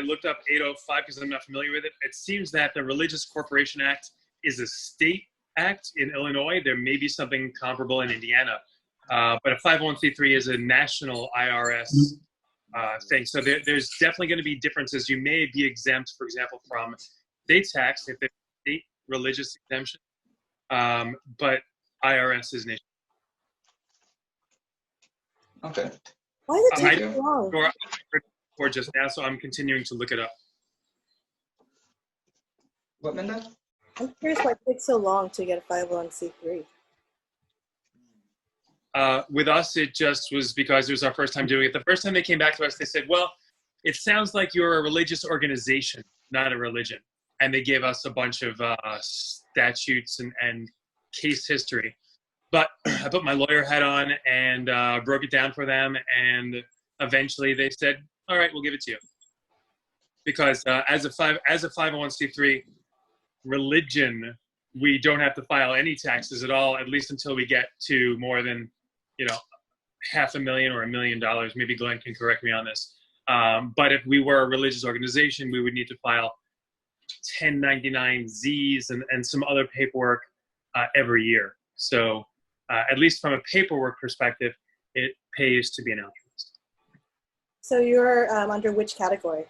S2: 805 because I'm not familiar with it. It seems that the Religious Corporation Act is a state act in Illinois. There may be something comparable in Indiana. But a 501c3 is a national IRS thing. So there's definitely going to be differences. You may be exempt, for example, from state tax if there's state religious exemption, but IRS is national.
S3: Okay.
S1: Why is it
S3: Thank
S1: taking
S3: you.
S1: so long?
S2: Or just now, so I'm continuing to look it up.
S3: What, Minda?
S1: I'm curious why it takes so long to get a 501c3.
S2: With us, it just was because it was our first time doing it. The first time they came back to us, they said, well, it sounds like you're a religious organization, not a religion. And they gave us a bunch of statutes and case history. But I put my lawyer hat on and broke it down for them. And eventually they said, all right, we'll give it to you. Because as a 501c3 religion, we don't have to file any taxes at all, at least until we get to more than, $500,000 or $1 million. Maybe Glenn can correct me on this. But if we were a religious organization, we would need to file 1099-Zs and some other paperwork every year. So at least from a paperwork perspective, it pays to be an altruist.
S1: So you're under which category?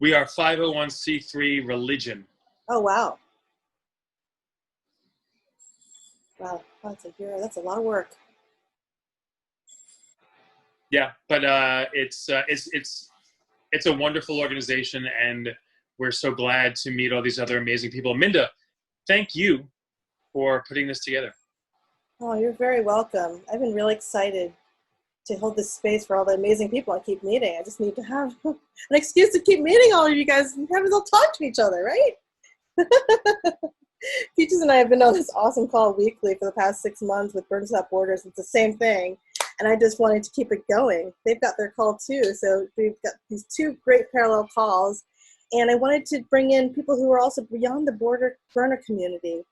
S2: We are 501c3 religion.
S1: Oh, wow. Wow, that's a lot of work.
S2: Yeah, but it's a wonderful organization, and we're so glad to meet all these other amazing people. Minda, thank you for putting this together.
S1: Oh, you're very welcome. I've been really excited to hold this space for all the amazing people I keep meeting. I just need to have an excuse to keep meeting all of you guys and have us all talk to each other, right? Peaches and I have been on this awesome call weekly for the past 6 months with Birds Without Borders. It's the same thing. And I just wanted to keep it going. They've got their call too. So we've got these 2 great parallel calls. And I wanted to bring in people who are also beyond the burner community.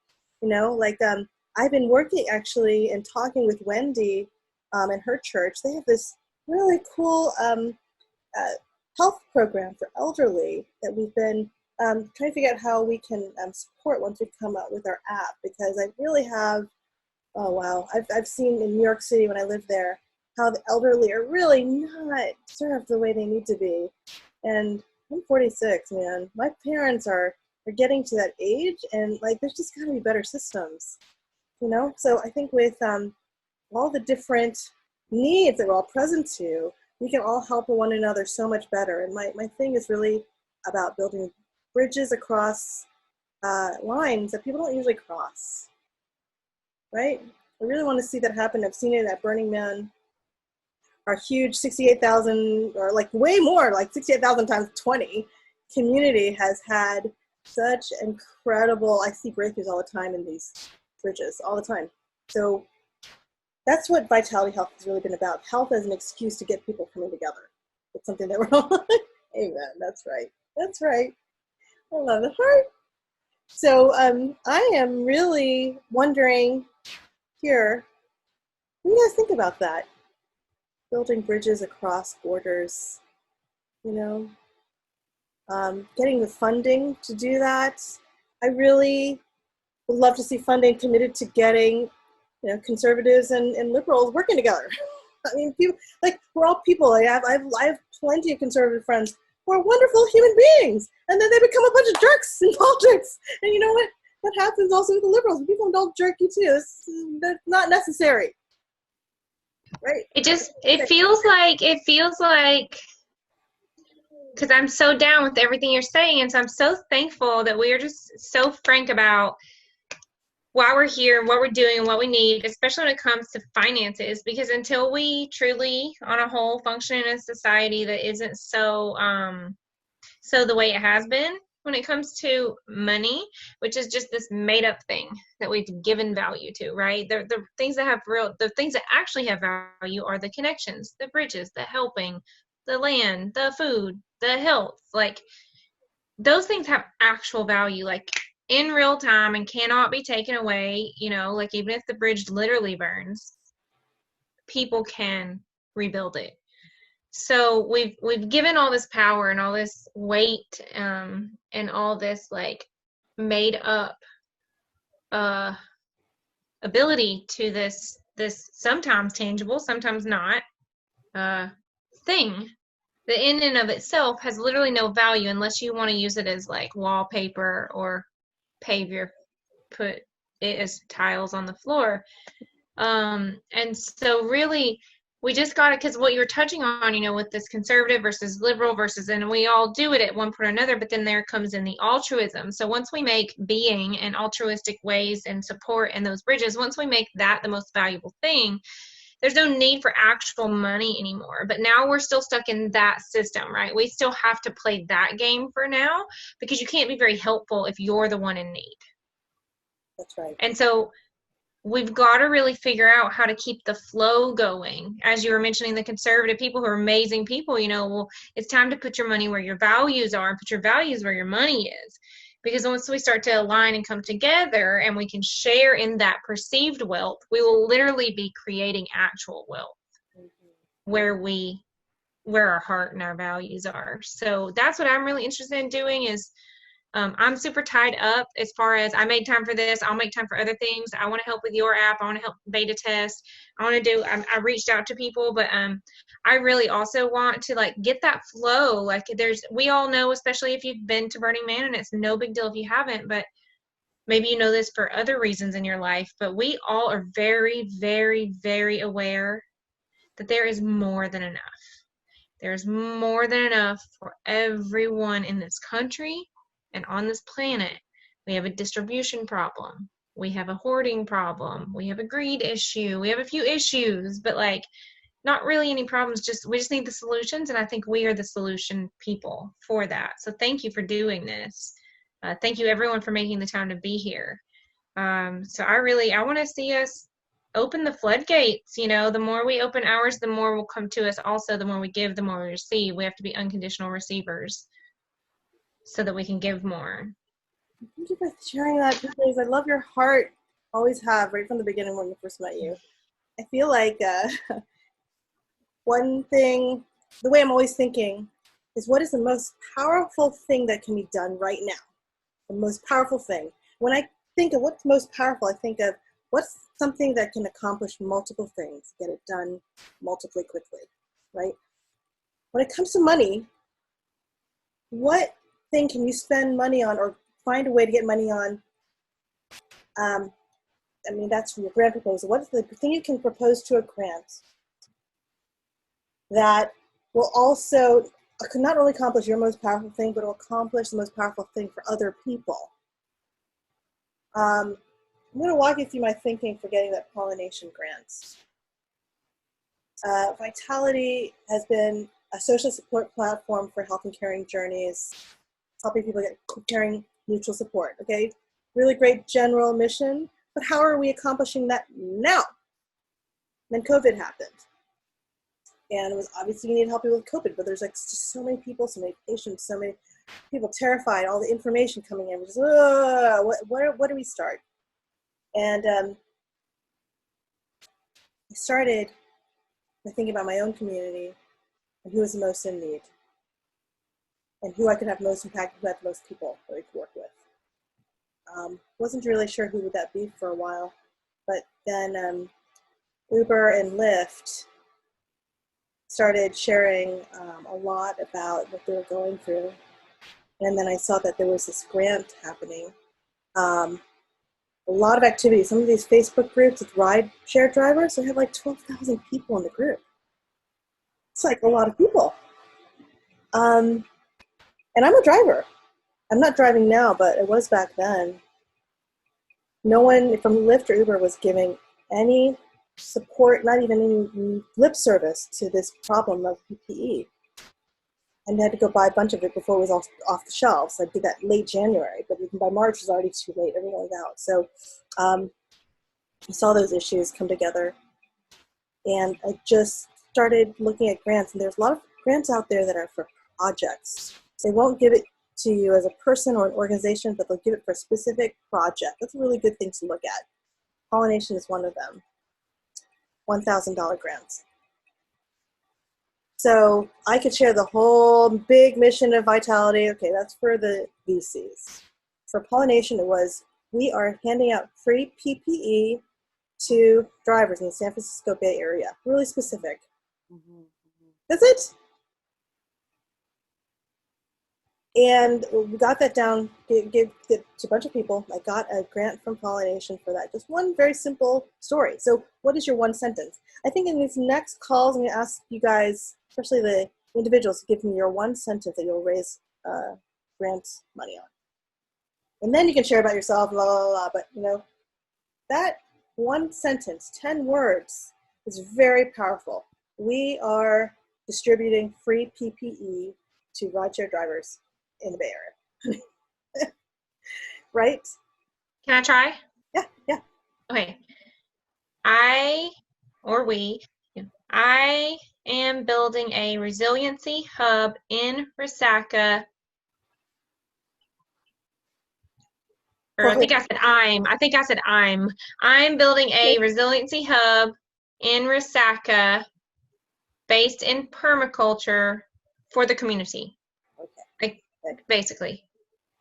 S1: I've been working actually and talking with Wendy and her church. They have this really cool health program for elderly that we've been trying to figure out how we can support once we come out with our app, because I really have, oh wow, I've seen in New York City when I lived there how the elderly are really not served the way they need to be. And I'm 46, man. My parents are getting to that age, and there's just got to be better systems, So I think with all the different needs that we're all present to, we can all help one another so much better. And my thing is really about building bridges across lines that people don't usually cross, right? I really want to see that happen. I've seen it at Burning Man. Our huge 68,000, or way more, 68,000 times 20 community has had such incredible, I see breakthroughs all the time in these bridges, all the time. So that's what Vytality Health has really been about. Health as an excuse to get people coming together. It's something that we're all, amen, that's right. That's right. I love the heart. So I am really wondering here, what do you guys think about that? Building bridges across borders, getting the funding to do that. I really would love to see funding committed to getting, conservatives and liberals working together. I mean, people, we're all people. I have plenty of conservative friends who are wonderful human beings, and then they become a bunch of jerks in politics. And you know what? That happens also with the liberals. People don't jerky too. That's not necessary. Right.
S6: It feels like, because I'm so down with everything you're saying, and so I'm so thankful that we are just so frank about why we're here, what we're doing, what we need, especially when it comes to finances, because until we truly, on a whole, function in a society that isn't so the way it has been when it comes to money, which is just this made up thing that we've given value to, right? The things that actually have value are the connections, the bridges, the helping, the land, the food, the health. Those things have actual value, in real time, and cannot be taken away, even if the bridge literally burns. people can rebuild it. So we've given all this power and all this weight and all this like made up ability to this sometimes tangible, sometimes not thing that in and of itself has literally no value unless you want to use it as like wallpaper or put it as tiles on the floor. And so really we just got it, because what you're touching on, you know, with this conservative versus liberal versus, and we all do it at one point or another, but then there comes in the altruism. So once we make being and altruistic ways and support and those bridges, once we make that the most valuable thing, there's no need for actual money anymore. But now we're still stuck in that system, right? We still have to play that game for now, because you can't be very helpful if you're the one in need.
S1: That's right.
S6: And so we've got to really figure out how to keep the flow going. As you were mentioning, the conservative people who are amazing people, you know, well, it's time to put your money where your values are and put your values where your money is. Because once we start to align and come together and we can share in that perceived wealth, we will literally be creating actual wealth where our heart and our values are. So that's what I'm really interested in doing is I'm super tied up as far as I made time for this. I'll make time for other things. I want to help with your app. I want to help beta test. I reached out to people, but I really also want to like get that flow. Like we all know, especially if you've been to Burning Man, and it's no big deal if you haven't, but maybe you know this for other reasons in your life, but we all are very, very, very aware that there is more than enough. There's more than enough for everyone in this country and on this planet. We have a distribution problem. We have a hoarding problem. We have a greed issue. We have a few issues, but like not really any problems. We just need the solutions. And I think we are the solution people for that. So thank you for doing this. Thank you everyone for making the time to be here. So I want to see us open the floodgates. You know, the more we open ours, the more will come to us. Also, the more we give, the more we receive. We have to be unconditional receivers so that we can give more.
S1: Thank you for sharing that, because I love your heart. Always have, right from the beginning when we first met you. I feel like one thing, the way I'm always thinking is, what is the most powerful thing that can be done right now? The most powerful thing. When I think of what's most powerful, I think of what's something that can accomplish multiple things, get it done multiply quickly, right? When it comes to money, what thing can you spend money on or find a way to get money on? I mean, that's from your grant proposal. What is the thing you can propose to a grant that will also could not only accomplish your most powerful thing, but will accomplish the most powerful thing for other people? I'm going to walk you through my thinking for getting that pollination grant. Vytality has been a social support platform for health and caring journeys, helping people get caring mutual support, okay? Really great general mission, but how are we accomplishing that now? Then COVID happened. And it was obviously you need help with COVID, but there's like just so many people, so many patients, so many people terrified, all the information coming in, just, what do we start? And I started by thinking about my own community and who was the most in need and who I could have most impact, who had the most people that I could work with. Wasn't really sure who would that be for a while, but then Uber and Lyft started sharing a lot about what they were going through. And then I saw that there was this grant happening. A lot of activity. Some of these Facebook groups with Rideshare Drivers, they have like 12,000 people in the group. It's like a lot of people. And I'm a driver. I'm not driving now, but it was back then. No one from Lyft or Uber was giving any support, not even any lip service to this problem of PPE. And I had to go buy a bunch of it before it was off the shelves. I did that late January, but even by March it was already too late. Everything was out. So I saw those issues come together. And I just started looking at grants. And there's a lot of grants out there that are for projects. They won't give it to you as a person or an organization, but they'll give it for a specific project. That's a really good thing to look at. Pollination is one of them. $1,000 grants. So I could share the whole big mission of Vytality. Okay, that's for the VCs. For pollination, it was, we are handing out free PPE to drivers in the San Francisco Bay Area. Really specific. That's it. And we got that down, gave it to a bunch of people. I got a grant from Pollination for that. Just one very simple story. So what is your one sentence? I think in these next calls, I'm going to ask you guys, especially the individuals, to give me your one sentence that you'll raise grant money on. And then you can share about yourself, blah, blah, blah. But, you know, that one sentence, 10 words, is very powerful. We are distributing free PPE to rideshare drivers in the Bay Area. Right?
S6: Can I try?
S1: Yeah.
S6: Okay. I am building a resiliency hub in Resaca. Or I think I said I'm building a resiliency hub in Resaca based in permaculture for the community. Okay. Basically.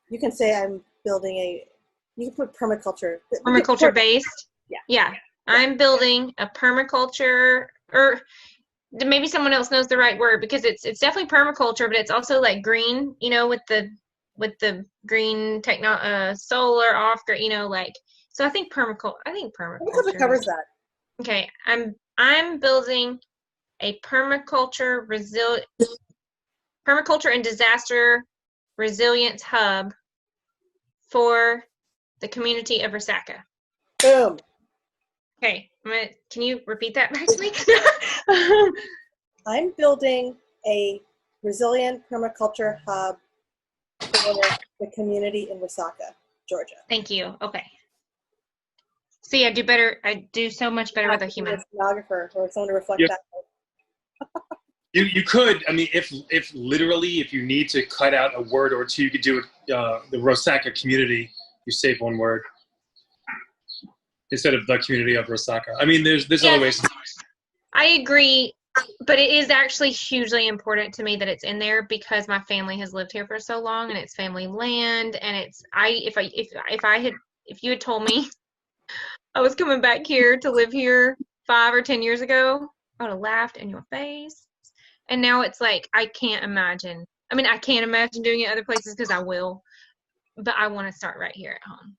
S1: You can say I'm building you can put permaculture.
S6: Permaculture based?
S1: Yeah.
S6: I'm building a permaculture, or maybe someone else knows the right word, because it's definitely permaculture, but it's also like green, you know, with the green solar off grid, you know, like, so I think permaculture
S1: covers that.
S6: Okay. I'm building a permaculture and disaster resilience hub for the community of Resaca.
S1: Boom.
S6: Okay, can you repeat that back to me?
S1: I'm building a resilient permaculture hub for the community in Resaca, Georgia.
S6: Thank you. Okay. See, I do so much better with a human.
S1: A stenographer or someone to reflect that.
S2: You could, I mean, if you need to cut out a word or two, you could do it, the Resaca community, you save one word instead of the community of Resaca. I mean, there's other ways.
S6: I agree, but it is actually hugely important to me that it's in there because my family has lived here for so long and it's family land, and if you had told me I was coming back here to live here 5 or 10 years ago, I would have laughed in your face. And now it's like, I can't imagine doing it other places because I will, but I want to start right here at home.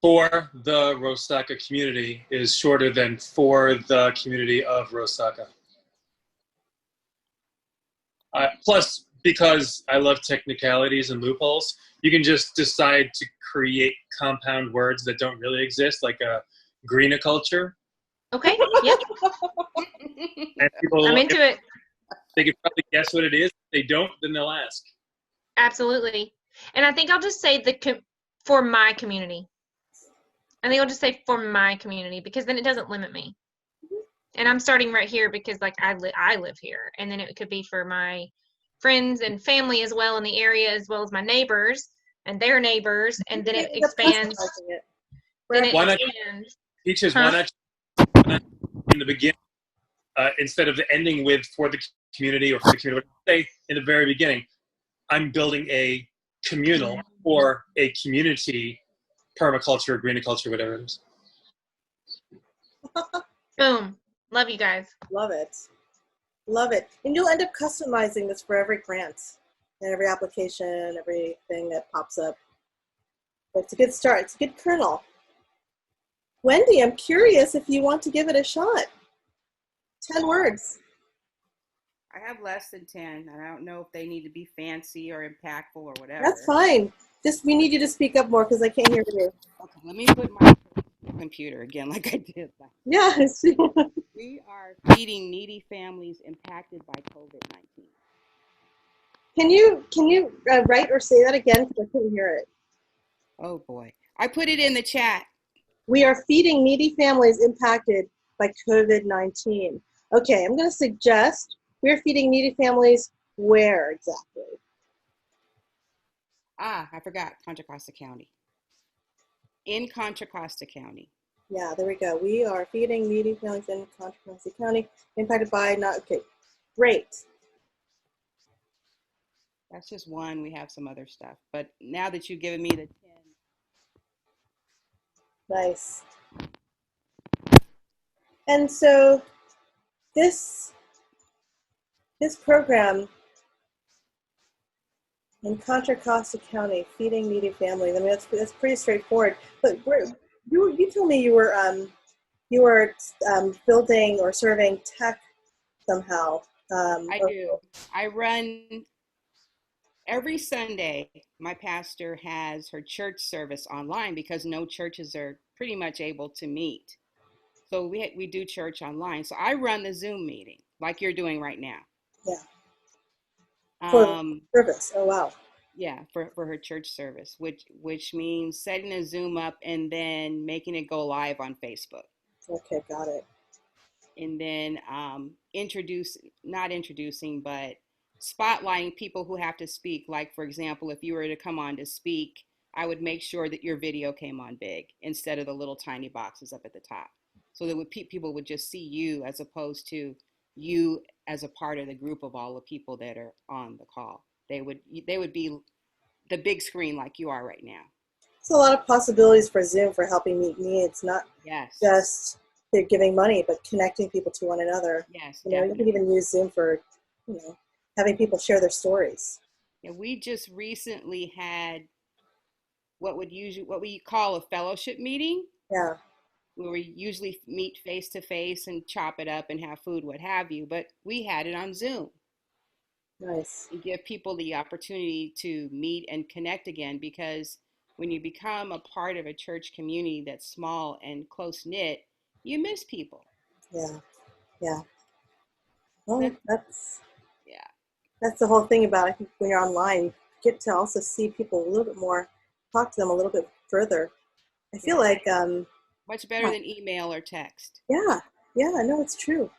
S2: For the Resaca community is shorter than for the community of Resaca. Plus, because I love technicalities and loopholes, you can just decide to create compound words that don't really exist, like a greeniculture.
S6: Okay, yep.
S2: And people,
S6: I'm into it.
S2: They can probably guess what it is. If they don't, then they'll ask.
S6: Absolutely. And I think I'll just say for my community. I think I'll just say for my community, because then it doesn't limit me. And I'm starting right here because like I live here, and then it could be for my friends and family as well in the area, as well as my neighbors and their neighbors, and then it expands.
S2: Why not in the beginning, instead of the ending with for the community or for the community, say in the very beginning, I'm building a communal or a community permaculture, greeniculture, whatever it is.
S6: Boom. Love you guys.
S1: Love it. Love it. And you'll end up customizing this for every grant and every application, everything that pops up. But it's a good start. It's a good kernel. Wendy, I'm curious if you want to give it a shot. 10 words.
S4: I have less than 10. I don't know if they need to be fancy or impactful or whatever.
S1: That's fine. We need you to speak up more because I can't hear you.
S4: Okay, let me put my computer again like I did.
S1: Yes.
S4: We are feeding needy families impacted by COVID-19.
S1: Can you write or say that again because I couldn't hear it?
S4: Oh boy. I put it in the chat.
S1: We are feeding needy families impacted by COVID-19. Okay, I'm going to suggest we're feeding needy families where exactly?
S4: I forgot Contra Costa County. In Contra Costa County.
S1: Yeah, there we go. We are feeding needy families in Contra County impacted by not, okay, great.
S4: That's just one. We have some other stuff. But now that you've given me the 10,
S1: Nice. And so this program in Contra Costa County, feeding needy families. I mean, that's pretty straightforward. But you told me you were building or serving tech somehow.
S4: I do. I run every Sunday. My pastor has her church service online because no churches are pretty much able to meet. So we do church online. So I run the Zoom meeting like you're doing right now.
S1: Yeah. For
S4: Um,
S1: service. Oh wow.
S4: yeah, for her church service, which means setting a Zoom up and then making it go live on Facebook.
S1: Okay, got it.
S4: And then not introducing, but spotlighting people who have to speak. Like, for example, if you were to come on to speak, I would make sure that your video came on big instead of the little tiny boxes up at the top. So that people would just see you as opposed to you as a part of the group of all the people that are on the call. They would be the big screen like you are right now.
S1: It's a lot of possibilities for Zoom for helping meet needs, not
S4: Yes.
S1: just they're giving money, but connecting people to one another.
S4: Yes,
S1: You know, you
S4: definitely.
S1: can even use Zoom for, having people share their stories.
S4: Yeah, we just recently had what we call a fellowship meeting,
S1: Yeah,
S4: where we usually meet face to face and chop it up and have food, what have you. But we had it on Zoom
S1: nice.
S4: and give people the opportunity to meet and connect again. Because when you become a part of a church community that's small and close knit, you miss people.
S1: Yeah, yeah. Well,
S4: That, yeah,
S1: that's the whole thing about, I think, when you're online, you get to also see people a little bit more, talk to them a little bit further. I feel
S4: yeah.
S1: like,
S4: Much better than email or text.
S1: yeah, no, it's true.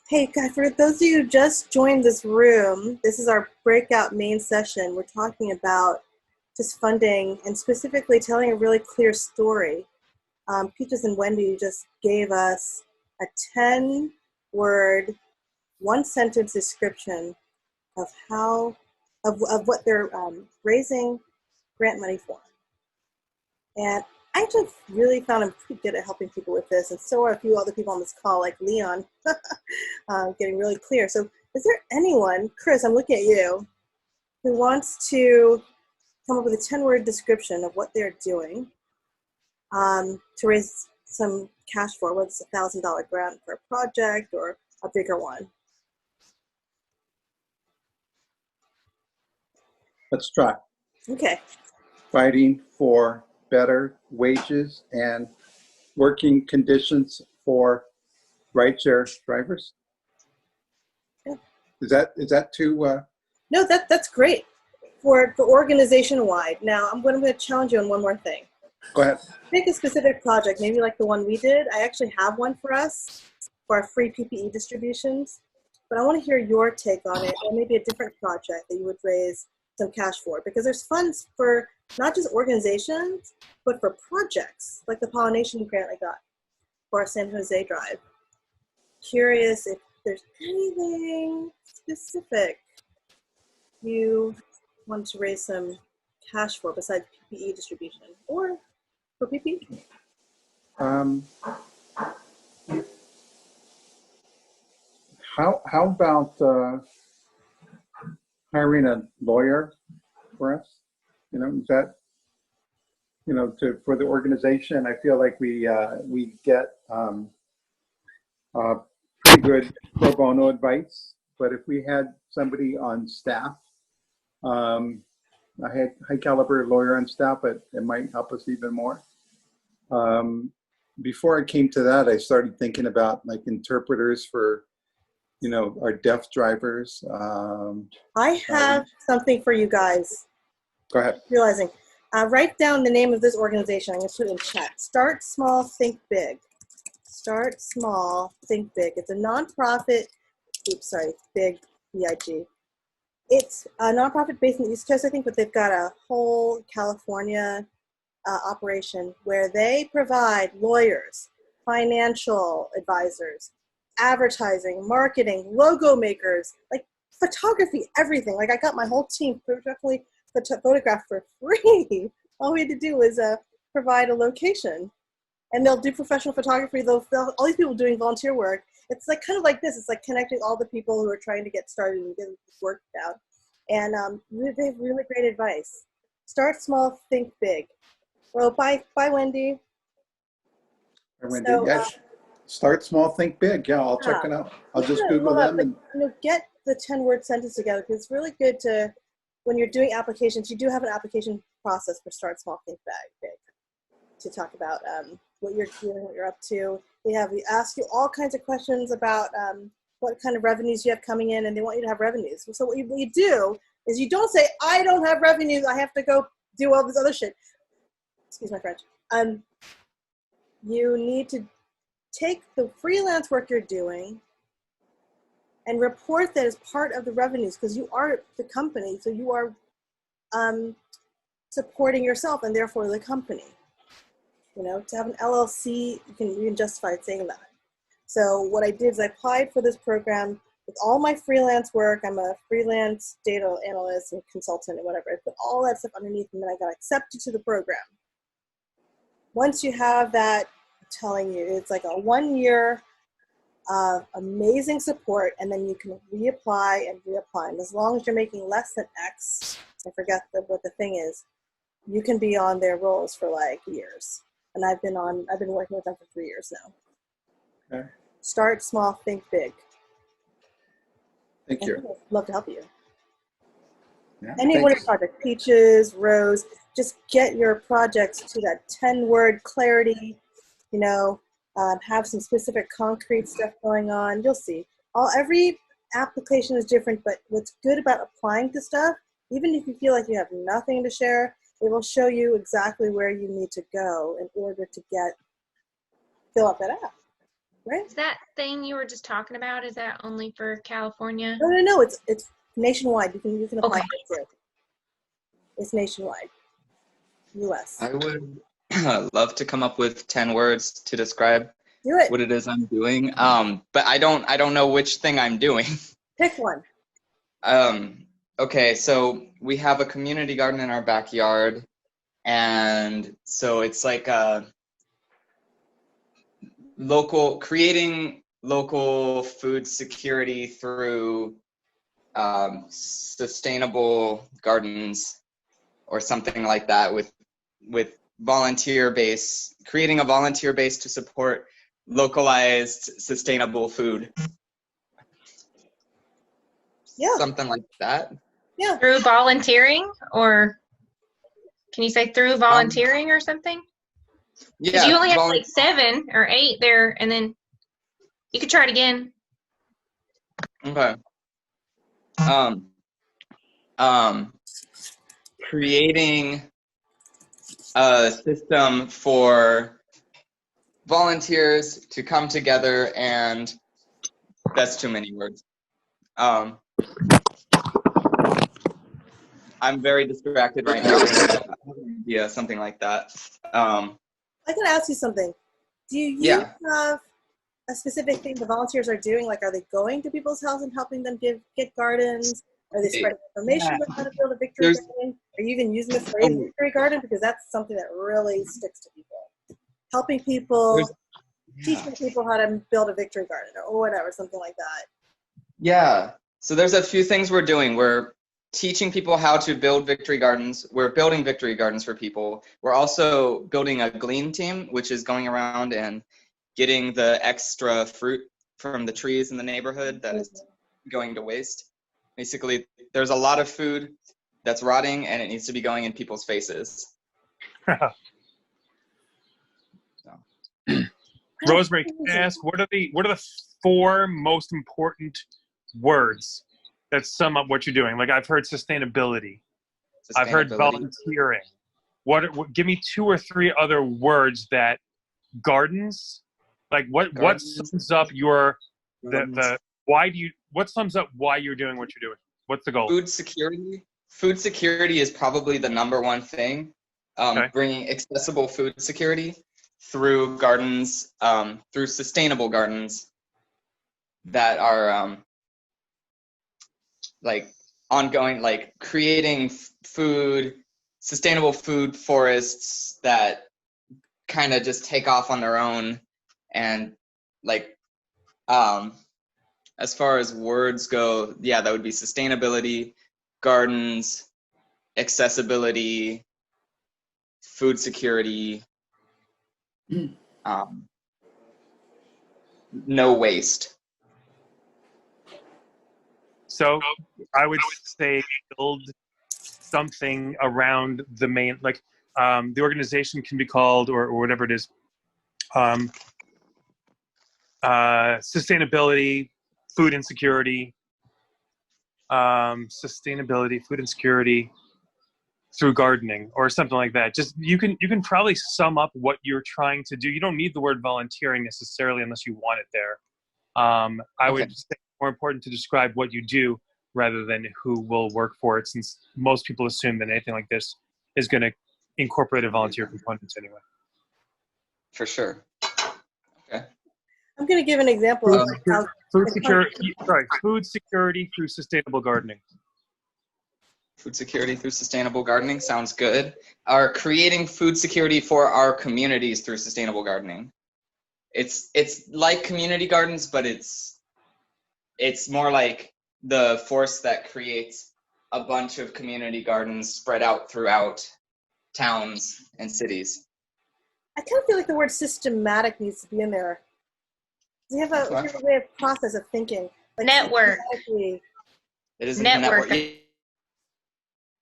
S1: Hey, guys, for those of you who just joined this room, this is our breakout main session. We're talking about just funding and specifically telling a really clear story. Peaches and Wendy just gave us a 10-word, one-sentence description of what they're raising grant money for. And I just really found I'm pretty good at helping people with this, and so are a few other people on this call, like Leon, getting really clear. So is there anyone, Chris, I'm looking at you, who wants to come up with a 10-word description of what they're doing to raise some cash for, whether it's $1,000 grant for a project or a bigger one?
S7: Let's try.
S1: Okay.
S7: Fighting for better wages and working conditions for rideshare drivers.
S1: Yeah.
S7: Is that too?
S1: No, that's great for organization wide. Now I'm going to challenge you on one more thing.
S7: Go ahead.
S1: Pick a specific project, maybe like the one we did. I actually have one for us for our free PPE distributions, but I want to hear your take on it, or maybe a different project that you would raise some cash for, because there's funds for not just organizations, but for projects like the pollination grant I got for our San Jose drive. Curious if there's anything specific you want to raise some cash for besides PPE distribution, or for PPE.
S7: How about hiring a lawyer for us? Is that for the organization? I feel like we get pretty good pro bono advice, but if we had somebody on staff, I had high caliber lawyer on staff, but it might help us even more. Before I came to that, I started thinking about like interpreters for, our deaf drivers.
S1: I have something for you guys.
S7: Go ahead.
S1: Realizing, write down the name of this organization. I'm going to put it in chat. Start small, think big. Start small, think big. It's a nonprofit. Oops, sorry, big, B-I-G. It's a nonprofit based in the East Coast, I think, but they've got a whole California operation where they provide lawyers, financial advisors, advertising, marketing, logo makers, like photography, everything. Like I got my whole team professionally photographed for free. All we had to do was provide a location, and they'll do professional photography. They'll all these people doing volunteer work. It's like kind of like this. It's like connecting all the people who are trying to get started and get this work out. And they have really great advice. Start small, think big. Well, bye, Wendy.
S7: Wendy,
S1: So,
S7: yes. Start small, think big. Yeah, I'll check it out. I'll just Google them and
S1: get the 10-word sentence together, because it's really good to, when you're doing applications, you do have an application process for Start Small, Think Big to talk about what you're doing, what you're up to. We ask you all kinds of questions about what kind of revenues you have coming in, and they want you to have revenues. So what you do is you don't say, I don't have revenues, I have to go do all this other shit. Excuse my French. You need to take the freelance work you're doing and report that as part of the revenues, because you are the company, so you are supporting yourself and therefore the company. You know, to have an LLC, you can justify saying that. So what I did is I applied for this program with all my freelance work. I'm a freelance data analyst and consultant and whatever. I put all that stuff underneath, and then I got accepted to the program. Once you have that, I'm telling you, it's like a 1 year of amazing support, and then you can reapply and reapply. And as long as you're making less than X, I forget what the thing is, you can be on their rolls for like years. And I've been working with them for 3 years now.
S7: Okay.
S1: Start small, think big.
S7: Thank you.
S1: I'd love to help you.
S7: Yeah,
S1: Anyone who's project, Peaches, Rose, just get your projects to that 10-word clarity, you know, have some specific concrete stuff going on. You'll see. Every application is different, but what's good about applying to stuff, even if you feel like you have nothing to share, it will show you exactly where you need to go in order to fill out that app, right?
S6: Is that thing you were just talking about, is that only for California?
S1: No, it's nationwide. You can apply
S6: Okay.
S1: for it too. It's nationwide, U.S.
S3: I would love to come up with 10 words to describe
S1: Do it.
S3: what it is I'm doing. But I don't know which thing I'm doing.
S1: Pick one.
S3: Okay, so we have a community garden in our backyard, and so it's like creating local food security through sustainable gardens or something like that, with volunteer base, creating a volunteer base to support localized sustainable food.
S1: Yeah.
S3: Something like that.
S1: Yeah.
S6: Through volunteering, or can you say through volunteering or something?
S3: Yeah.
S6: You only have like 7 or 8 there, and then you could try it again.
S3: Okay. Creating a system for volunteers to come together, and that's too many words. I'm very distracted right now. Yeah, something like that.
S1: I can ask you something. Do you have a specific thing the volunteers are doing? Like, are they going to people's house and helping them get gardens? Are they spreading information about how to build a victory garden? Are you even using the phrase victory garden? Because that's something that really sticks to people. Helping people, teaching people how to build a victory garden or whatever, something like that.
S3: Yeah. So there's a few things we're doing. We're teaching people how to build victory gardens. We're building victory gardens for people. We're also building a glean team, which is going around and getting the extra fruit from the trees in the neighborhood that is going to waste. Basically, there's a lot of food that's rotting, and it needs to be going in people's faces.
S2: Rosemary, can I ask, what are the 4 most important words that sum up what you're doing? Like, I've heard sustainability. I've heard volunteering. Give me 2 or 3 other words that gardens, like what sums up what sums up why you're doing what you're doing? What's the goal?
S3: Food security. Food security is probably the #1 thing. bringing accessible food security through gardens, through sustainable gardens that are like ongoing, like creating food, sustainable food forests that kind of just take off on their own. And like, as far as words go, yeah, that would be sustainability, gardens, accessibility, food security, no waste.
S2: So I would say build something around the main, like the organization can be called, or whatever it is, sustainability, food insecurity, sustainability, food insecurity through gardening or something like that. Just you can probably sum up what you're trying to do. You don't need the word volunteering necessarily unless you want it there. I would say it's more important to describe what you do rather than who will work for it, since most people assume that anything like this is going to incorporate a volunteer component anyway.
S3: For sure. Okay.
S1: I'm going to give an example of how
S2: food security through sustainable gardening.
S3: Food security through sustainable gardening sounds good. Are creating food security for our communities through sustainable gardening. It's like community gardens, but it's more like the force that creates a bunch of community gardens spread out throughout towns and cities.
S1: I kind of feel like the word systematic needs to be in there. We have a way of process of thinking. Like
S6: network.
S3: It is
S6: network.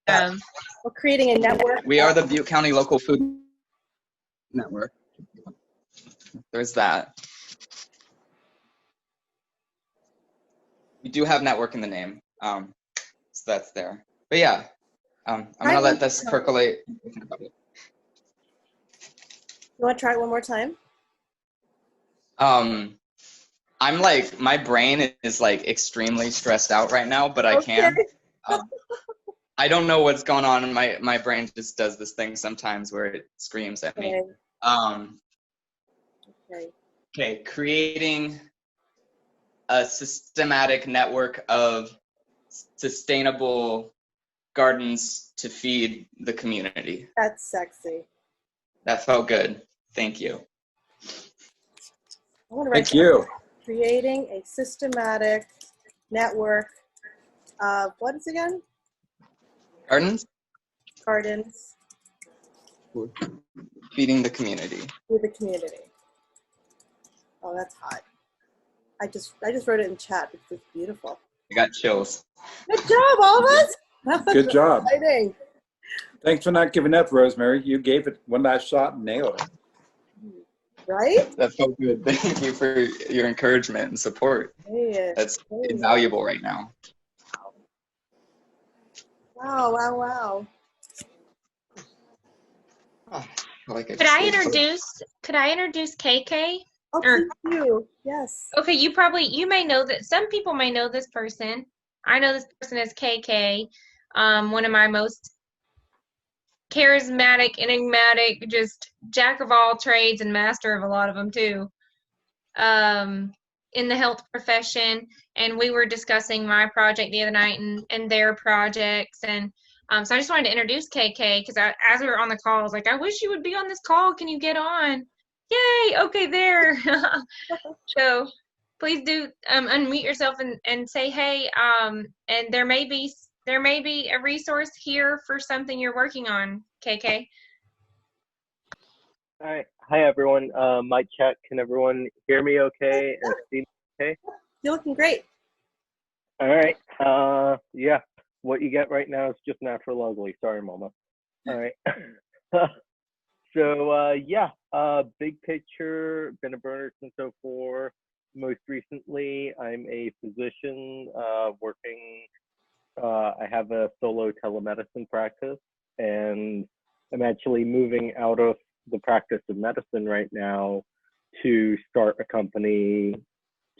S1: We're creating a network.
S3: We are the Butte County Local Food Network. There's that. We do have network in the name, so that's there. But yeah, I'm gonna let this percolate.
S1: You want to try it one more time?
S3: I'm like, my brain is like extremely stressed out right now, but I can. I don't know what's going on, and my brain just does this thing sometimes where it screams at me. Okay, creating a systematic network of sustainable gardens to feed the community.
S1: That's sexy.
S3: That felt good. Thank you.
S7: Thank you.
S1: Creating a systematic network of what is it again?
S3: Gardens?
S1: Gardens.
S3: Feeding the community.
S1: Feed the community. Oh, that's hot. I just wrote it in chat because it's beautiful.
S3: I got chills.
S1: Good job, all of us.
S7: Good job.
S1: Exciting.
S7: Thanks for not giving up, Rosemary. You gave it one last shot and nailed it.
S1: Right?
S3: That felt good. Thank you for your encouragement and support.
S1: Yeah.
S3: That's invaluable right now.
S1: Wow, wow, wow.
S3: Oh,
S6: Could I introduce KK?
S1: Oh, thank you. Yes.
S6: Okay, you may know that some people may know this person. I know this person as KK, one of my most charismatic, enigmatic, just jack of all trades and master of a lot of them too, in the health profession. And we were discussing my project the other night and their projects. And so I just wanted to introduce KK because as we were on the call, I was like, I wish you would be on this call. Can you get on? Yay, okay, there. So please do unmute yourself and say hey. And there may be a resource here for something you're working on, KK.
S12: All right. Hi, everyone. Mic check. Can everyone hear me okay and see me okay?
S1: You're looking great.
S12: All right. Yeah, what you get right now is just natural ugly. Sorry, Mama. All right. So, yeah, big picture, been a burner since 2004. Most recently, I'm a physician working. I have a solo telemedicine practice, and I'm actually moving out of the practice of medicine right now to start a company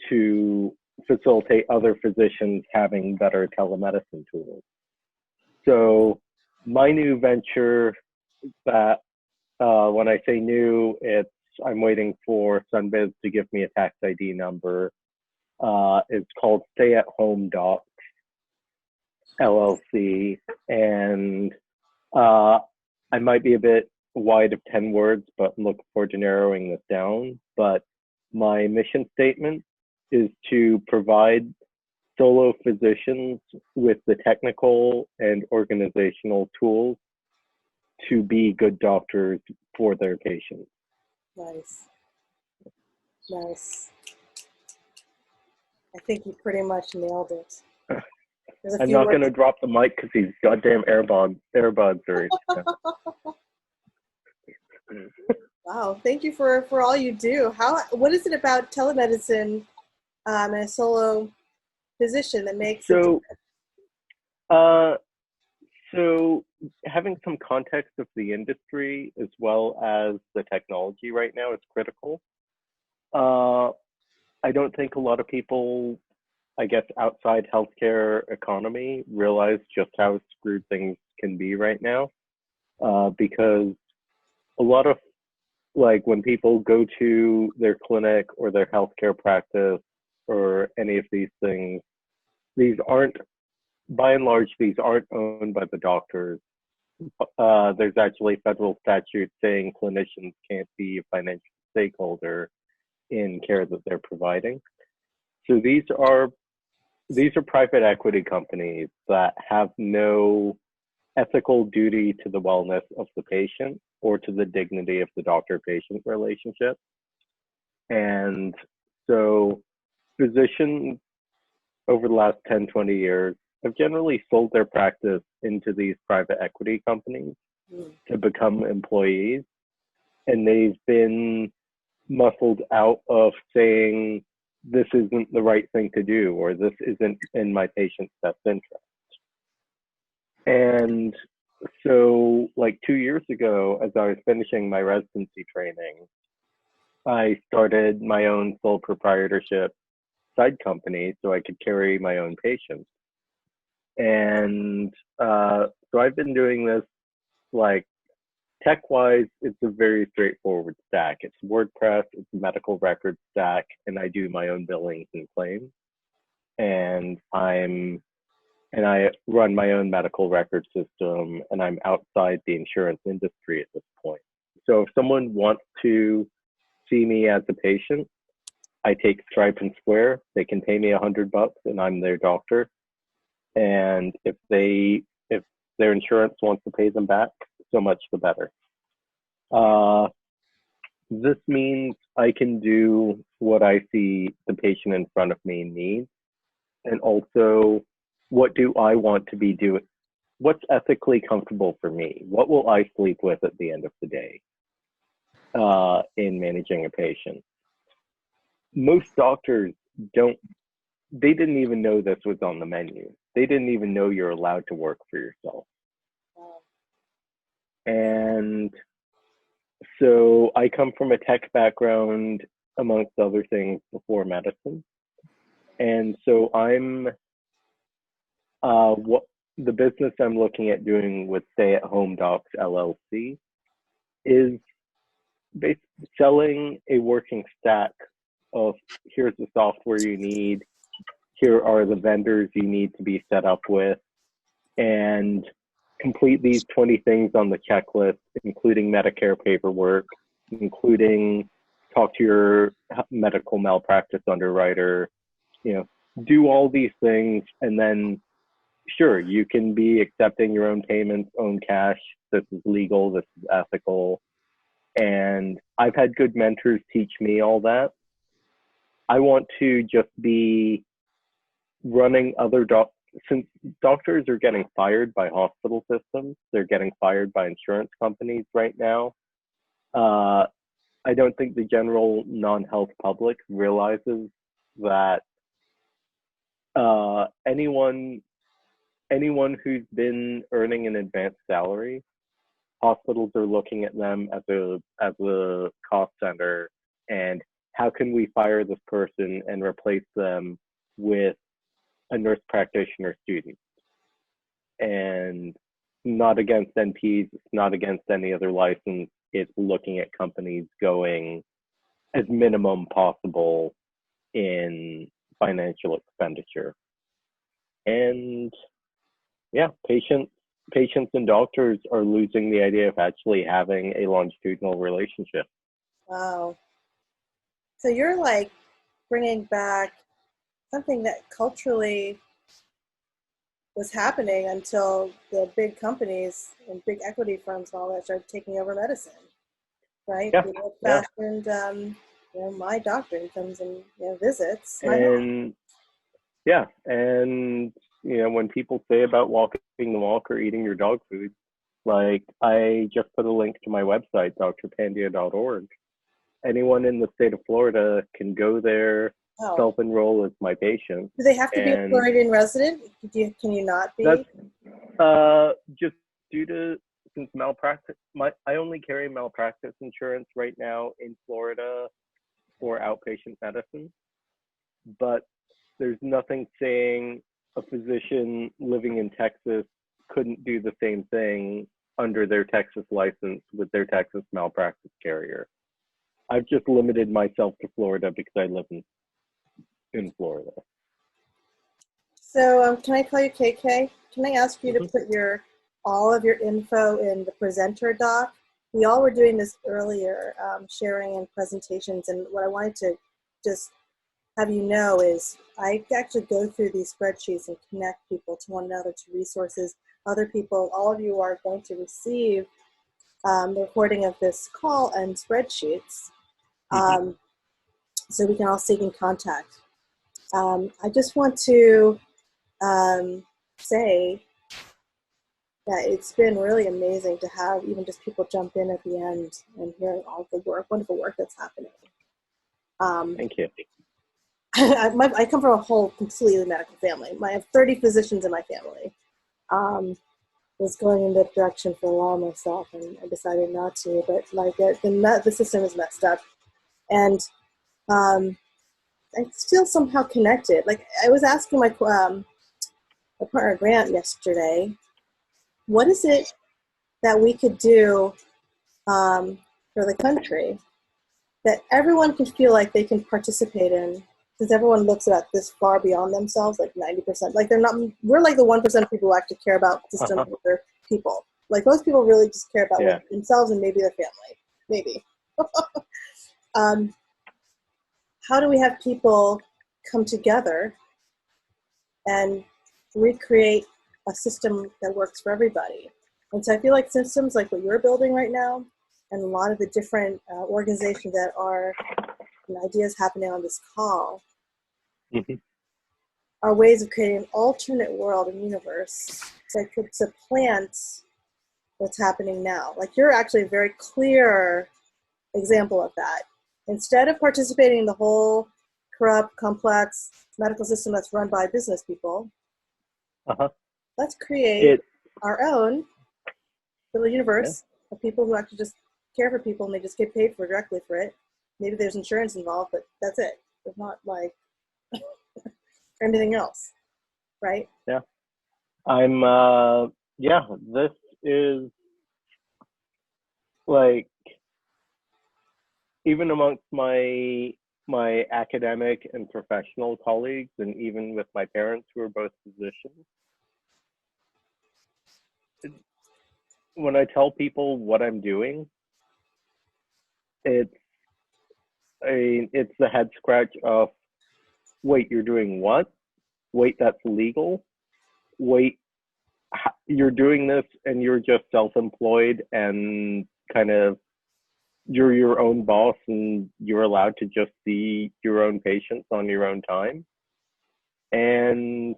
S12: to facilitate other physicians having better telemedicine tools. So my new venture that when I say new, I'm waiting for Sunbiz to give me a tax ID number. It's called Stay at Home Docs LLC, and I might be a bit wide of 10 words, but I'm looking forward to narrowing this down. But my mission statement is to provide solo physicians with the technical and organizational tools to be good doctors for their patients.
S1: Nice. Nice. I think you pretty much nailed it.
S12: I'm not going to drop the mic because these goddamn earbuds are.
S1: Wow, thank you for all you do. What is it about telemedicine and a solo physician that makes it different?
S12: So having some context of the industry as well as the technology right now is critical. I don't think a lot of people, I guess, outside healthcare economy realize just how screwed things can be right now. Because a lot of, like, when people go to their clinic or their healthcare practice or any of these things, by and large, these aren't owned by the doctors. There's actually federal statute saying clinicians can't be a financial stakeholder in care that they're providing. So these are private equity companies that have no ethical duty to the wellness of the patient or to the dignity of the doctor-patient relationship. And so physicians over the last 10, 20 years have generally sold their practice into these private equity companies to become employees. And they've been muscled out of saying, this isn't the right thing to do, or this isn't in my patient's best interest. And so, like 2 years ago, as I was finishing my residency training, I started my own sole proprietorship side company so I could carry my own patients. And so I've been doing this, like, tech-wise, it's a very straightforward stack. It's WordPress, it's a medical record stack, and I do my own billings and claims. And I run my own medical record system, and I'm outside the insurance industry at this point. So if someone wants to see me as a patient, I take Stripe and Square. They can pay me $100 and I'm their doctor. And if their insurance wants to pay them back, so much the better. This means I can do what I see the patient in front of me needs. And also, what do I want to be doing? What's ethically comfortable for me? What will I sleep with at the end of the day in managing a patient? Most doctors they didn't even know this was on the menu. They didn't even know you're allowed to work for yourself. And so I come from a tech background, amongst other things, before medicine. And so what the business I'm looking at doing with Stay at Home Docs LLC is basically selling a working stack of, here's the software you need, here are the vendors you need to be set up with, and complete these 20 things on the checklist, including Medicare paperwork, including talk to your medical malpractice underwriter, do all these things, and then sure, you can be accepting your own payments, own cash. This is legal, this is ethical. And I've had good mentors teach me all that. I want to just be running other since doctors are getting fired by hospital systems, they're getting fired by insurance companies right now. I don't think the general non-health public realizes that anyone who's been earning an advanced salary, hospitals are looking at them as a cost center, and how can we fire this person and replace them with a nurse practitioner student? And not against NPs, it's not against any other license. It's looking at companies going as minimum possible in financial expenditure. And yeah, patients and doctors are losing the idea of actually having a longitudinal relationship.
S1: Wow. So you're like bringing back something that culturally was happening until the big companies and big equity firms and all that started taking over medicine, right?
S12: Yeah,
S1: The old-fashioned, my doctor who comes and visits.
S12: And yeah, and when people say about walking the walk or eating your dog food, like I just put a link to my website, drpandia.org. Anyone in the state of Florida can go there, self-enroll as my patient.
S1: Do they have to be a Floridian resident? Can you not be?
S12: That's just due to, since malpractice, I only carry malpractice insurance right now in Florida for outpatient medicine, but there's nothing saying a physician living in Texas couldn't do the same thing under their Texas license with their Texas malpractice carrier. I've just limited myself to Florida because I live in Florida.
S1: So can I call you KK? Can I ask you to put all of your info in the presenter doc? We all were doing this earlier, sharing and presentations, and what I wanted to just have you know is I actually go through these spreadsheets and connect people to one another, to resources. Other people, all of you are going to receive the recording of this call and spreadsheets, so we can all stay in contact. I just want to say that it's been really amazing to have even just people jump in at the end and hearing all the wonderful work that's happening.
S12: Thank you.
S1: I come from a whole completely medical family. I have 30 physicians in my family. Was going in that direction for a while myself, and I decided not to. But like the system is messed up, and I feel somehow connected. Like I was asking my partner Grant yesterday, what is it that we could do for the country that everyone can feel like they can participate in, since everyone looks at this far beyond themselves, like 90%. Like we're like the 1% of people who actually care about systems with their people. Like most people really just care about themselves and maybe their family, maybe. How do we have people come together and recreate a system that works for everybody? And so I feel like systems like what you're building right now, and a lot of the different organizations that are ideas happening on this call, are ways of creating an alternate world and universe that could supplant what's happening now. Like you're actually a very clear example of that. Instead of participating in the whole corrupt, complex medical system that's run by business people, let's create our own little universe of people who actually just care for people and they just get paid for directly for it. Maybe there's insurance involved, but that's it. There's not like anything else, right?
S12: Yeah. This is like, even amongst my academic and professional colleagues, and even with my parents who are both physicians, when I tell people what I'm doing, it's the head scratch of, wait, you're doing what? Wait, that's legal? Wait, you're doing this and you're just self-employed and kind of, you're your own boss and you're allowed to just see your own patients on your own time? And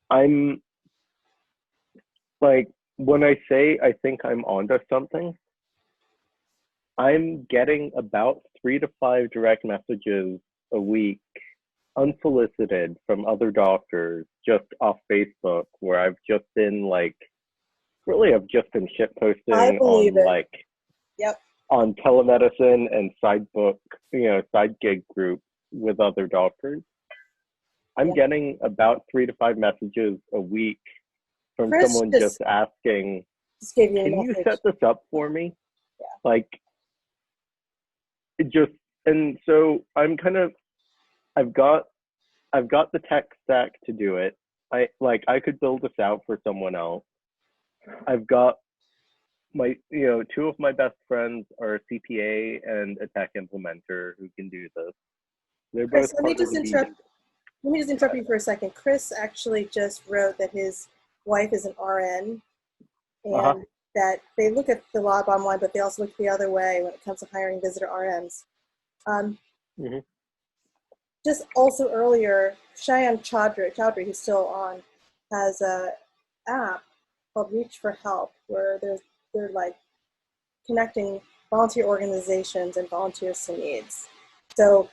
S12: I'm like, when I say I think I'm onto something, I'm getting about 3 to 5 direct messages a week, unsolicited, from other doctors just off Facebook, where I've just been like, really, I've just been shit posting on on telemedicine and side gig groups with other doctors. I'm getting about 3 to 5 messages a week from
S1: Chris
S12: someone
S1: just
S12: just asking,
S1: gave you a
S12: can you
S1: message.
S12: set this up for me?
S1: Yeah.
S12: Like, it just, and so I'm kind of, I've got the tech stack to do it. I could build this out for someone else. I've got my, two of my best friends are a CPA and a tech implementer who can do this. They're
S1: Chris,
S12: both part of the
S1: let me just interrupt you for a second. Chris actually just wrote that his wife is an RN, and that they look at the law bottom line, but they also look the other way when it comes to hiring visitor RNs. Just also earlier, Cheyenne Chaudhry, who's still on, has a app called Reach for Help, where they're like connecting volunteer organizations and volunteers to needs. So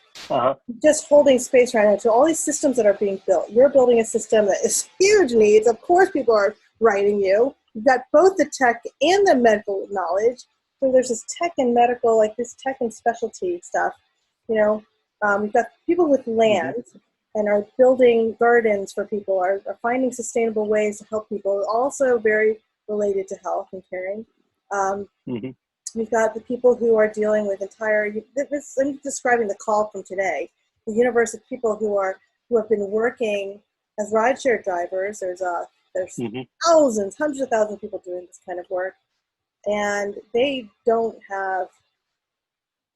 S1: just holding space right now to all these systems that are being built. You're building a system that is huge needs. Of course, people are writing you. You've got both the tech and the medical knowledge. So there's this tech and medical, like this tech and specialty stuff. We've got people with land and are building gardens for people, are finding sustainable ways to help people, also very related to health and caring. We've got the people who are dealing with I'm describing the call from today, the universe of people who have been working as rideshare drivers. There's thousands, hundreds of thousands of people doing this kind of work, and they don't have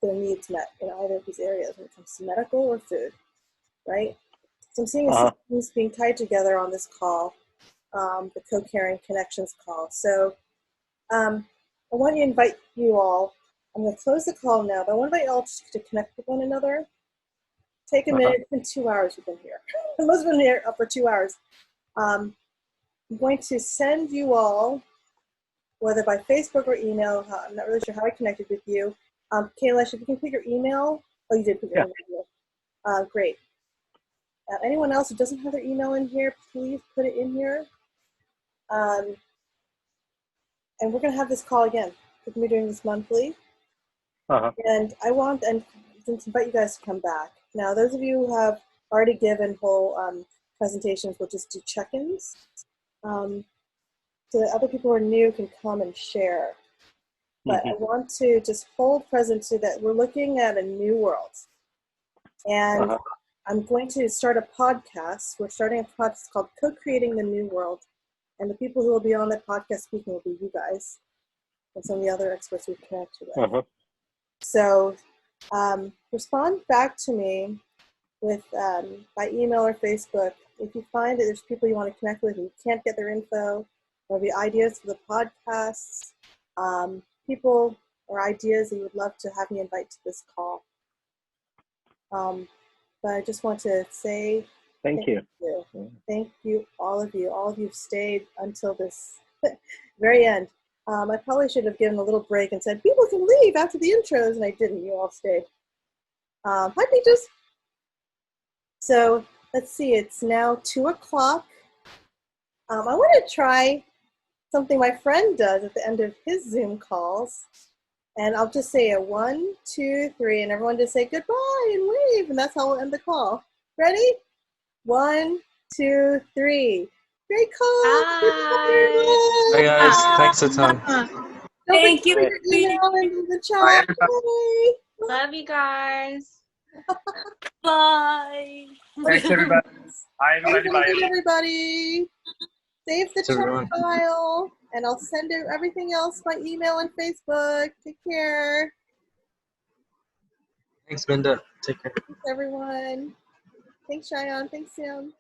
S1: their needs met in either of these areas when it comes to medical or food, right? So I'm seeing systems being tied together on this call, the Co-Caring Connections call. So I want to invite you all. I'm going to close the call now, but I want to invite you all to connect with one another. Take a minute. It's been 2 hours we've been here. Most have been here for 2 hours. I'm going to send you all, whether by Facebook or email, I'm not really sure how I connected with you. Kailash, if you can put your email. Oh, you did put your email. Great. Anyone else who doesn't have their email in here, please put it in here. And we're going to have this call again. We're going to be doing this monthly. And I want to invite you guys to come back. Now, those of you who have already given whole presentations, we'll just do check-ins. So that other people who are new can come and share. But I want to just hold present to that we're looking at a new world. And I'm going to start a podcast. We're starting a podcast called Co-Creating the New World. And the people who will be on that podcast speaking will be you guys and some of the other experts we've connected with. So respond back to me with by email or Facebook. If you find that there's people you want to connect with and you can't get their info, or the ideas for the podcasts, people or ideas that you would love to have me invite to this call. But I just want to say thank you. Thank you, all of you. All of you have stayed until this very end. I probably should have given a little break and said, people can leave after the intros, and I didn't. You all stayed. Hi, Peaches. So let's see. It's now 2 o'clock. I want to try something my friend does at the end of his Zoom calls. And I'll just say a 1, 2, 3, and everyone just say goodbye and wave, and that's how we'll end the call. Ready? 1, 2, 3. Great call.
S5: Bye, guys. Thanks a ton.
S11: Thank you.
S1: Email in the chat. Bye.
S6: Love you guys.
S11: Bye.
S13: Thanks, everybody. Bye, everybody.
S1: Thanks, everybody. Save the
S5: Thanks,
S1: chat
S5: everyone.
S1: file, and I'll send everything else by email and Facebook. Take care.
S5: Thanks, Linda. Take care.
S1: Thanks, everyone. Thanks, Cheyenne. Thanks, Sam.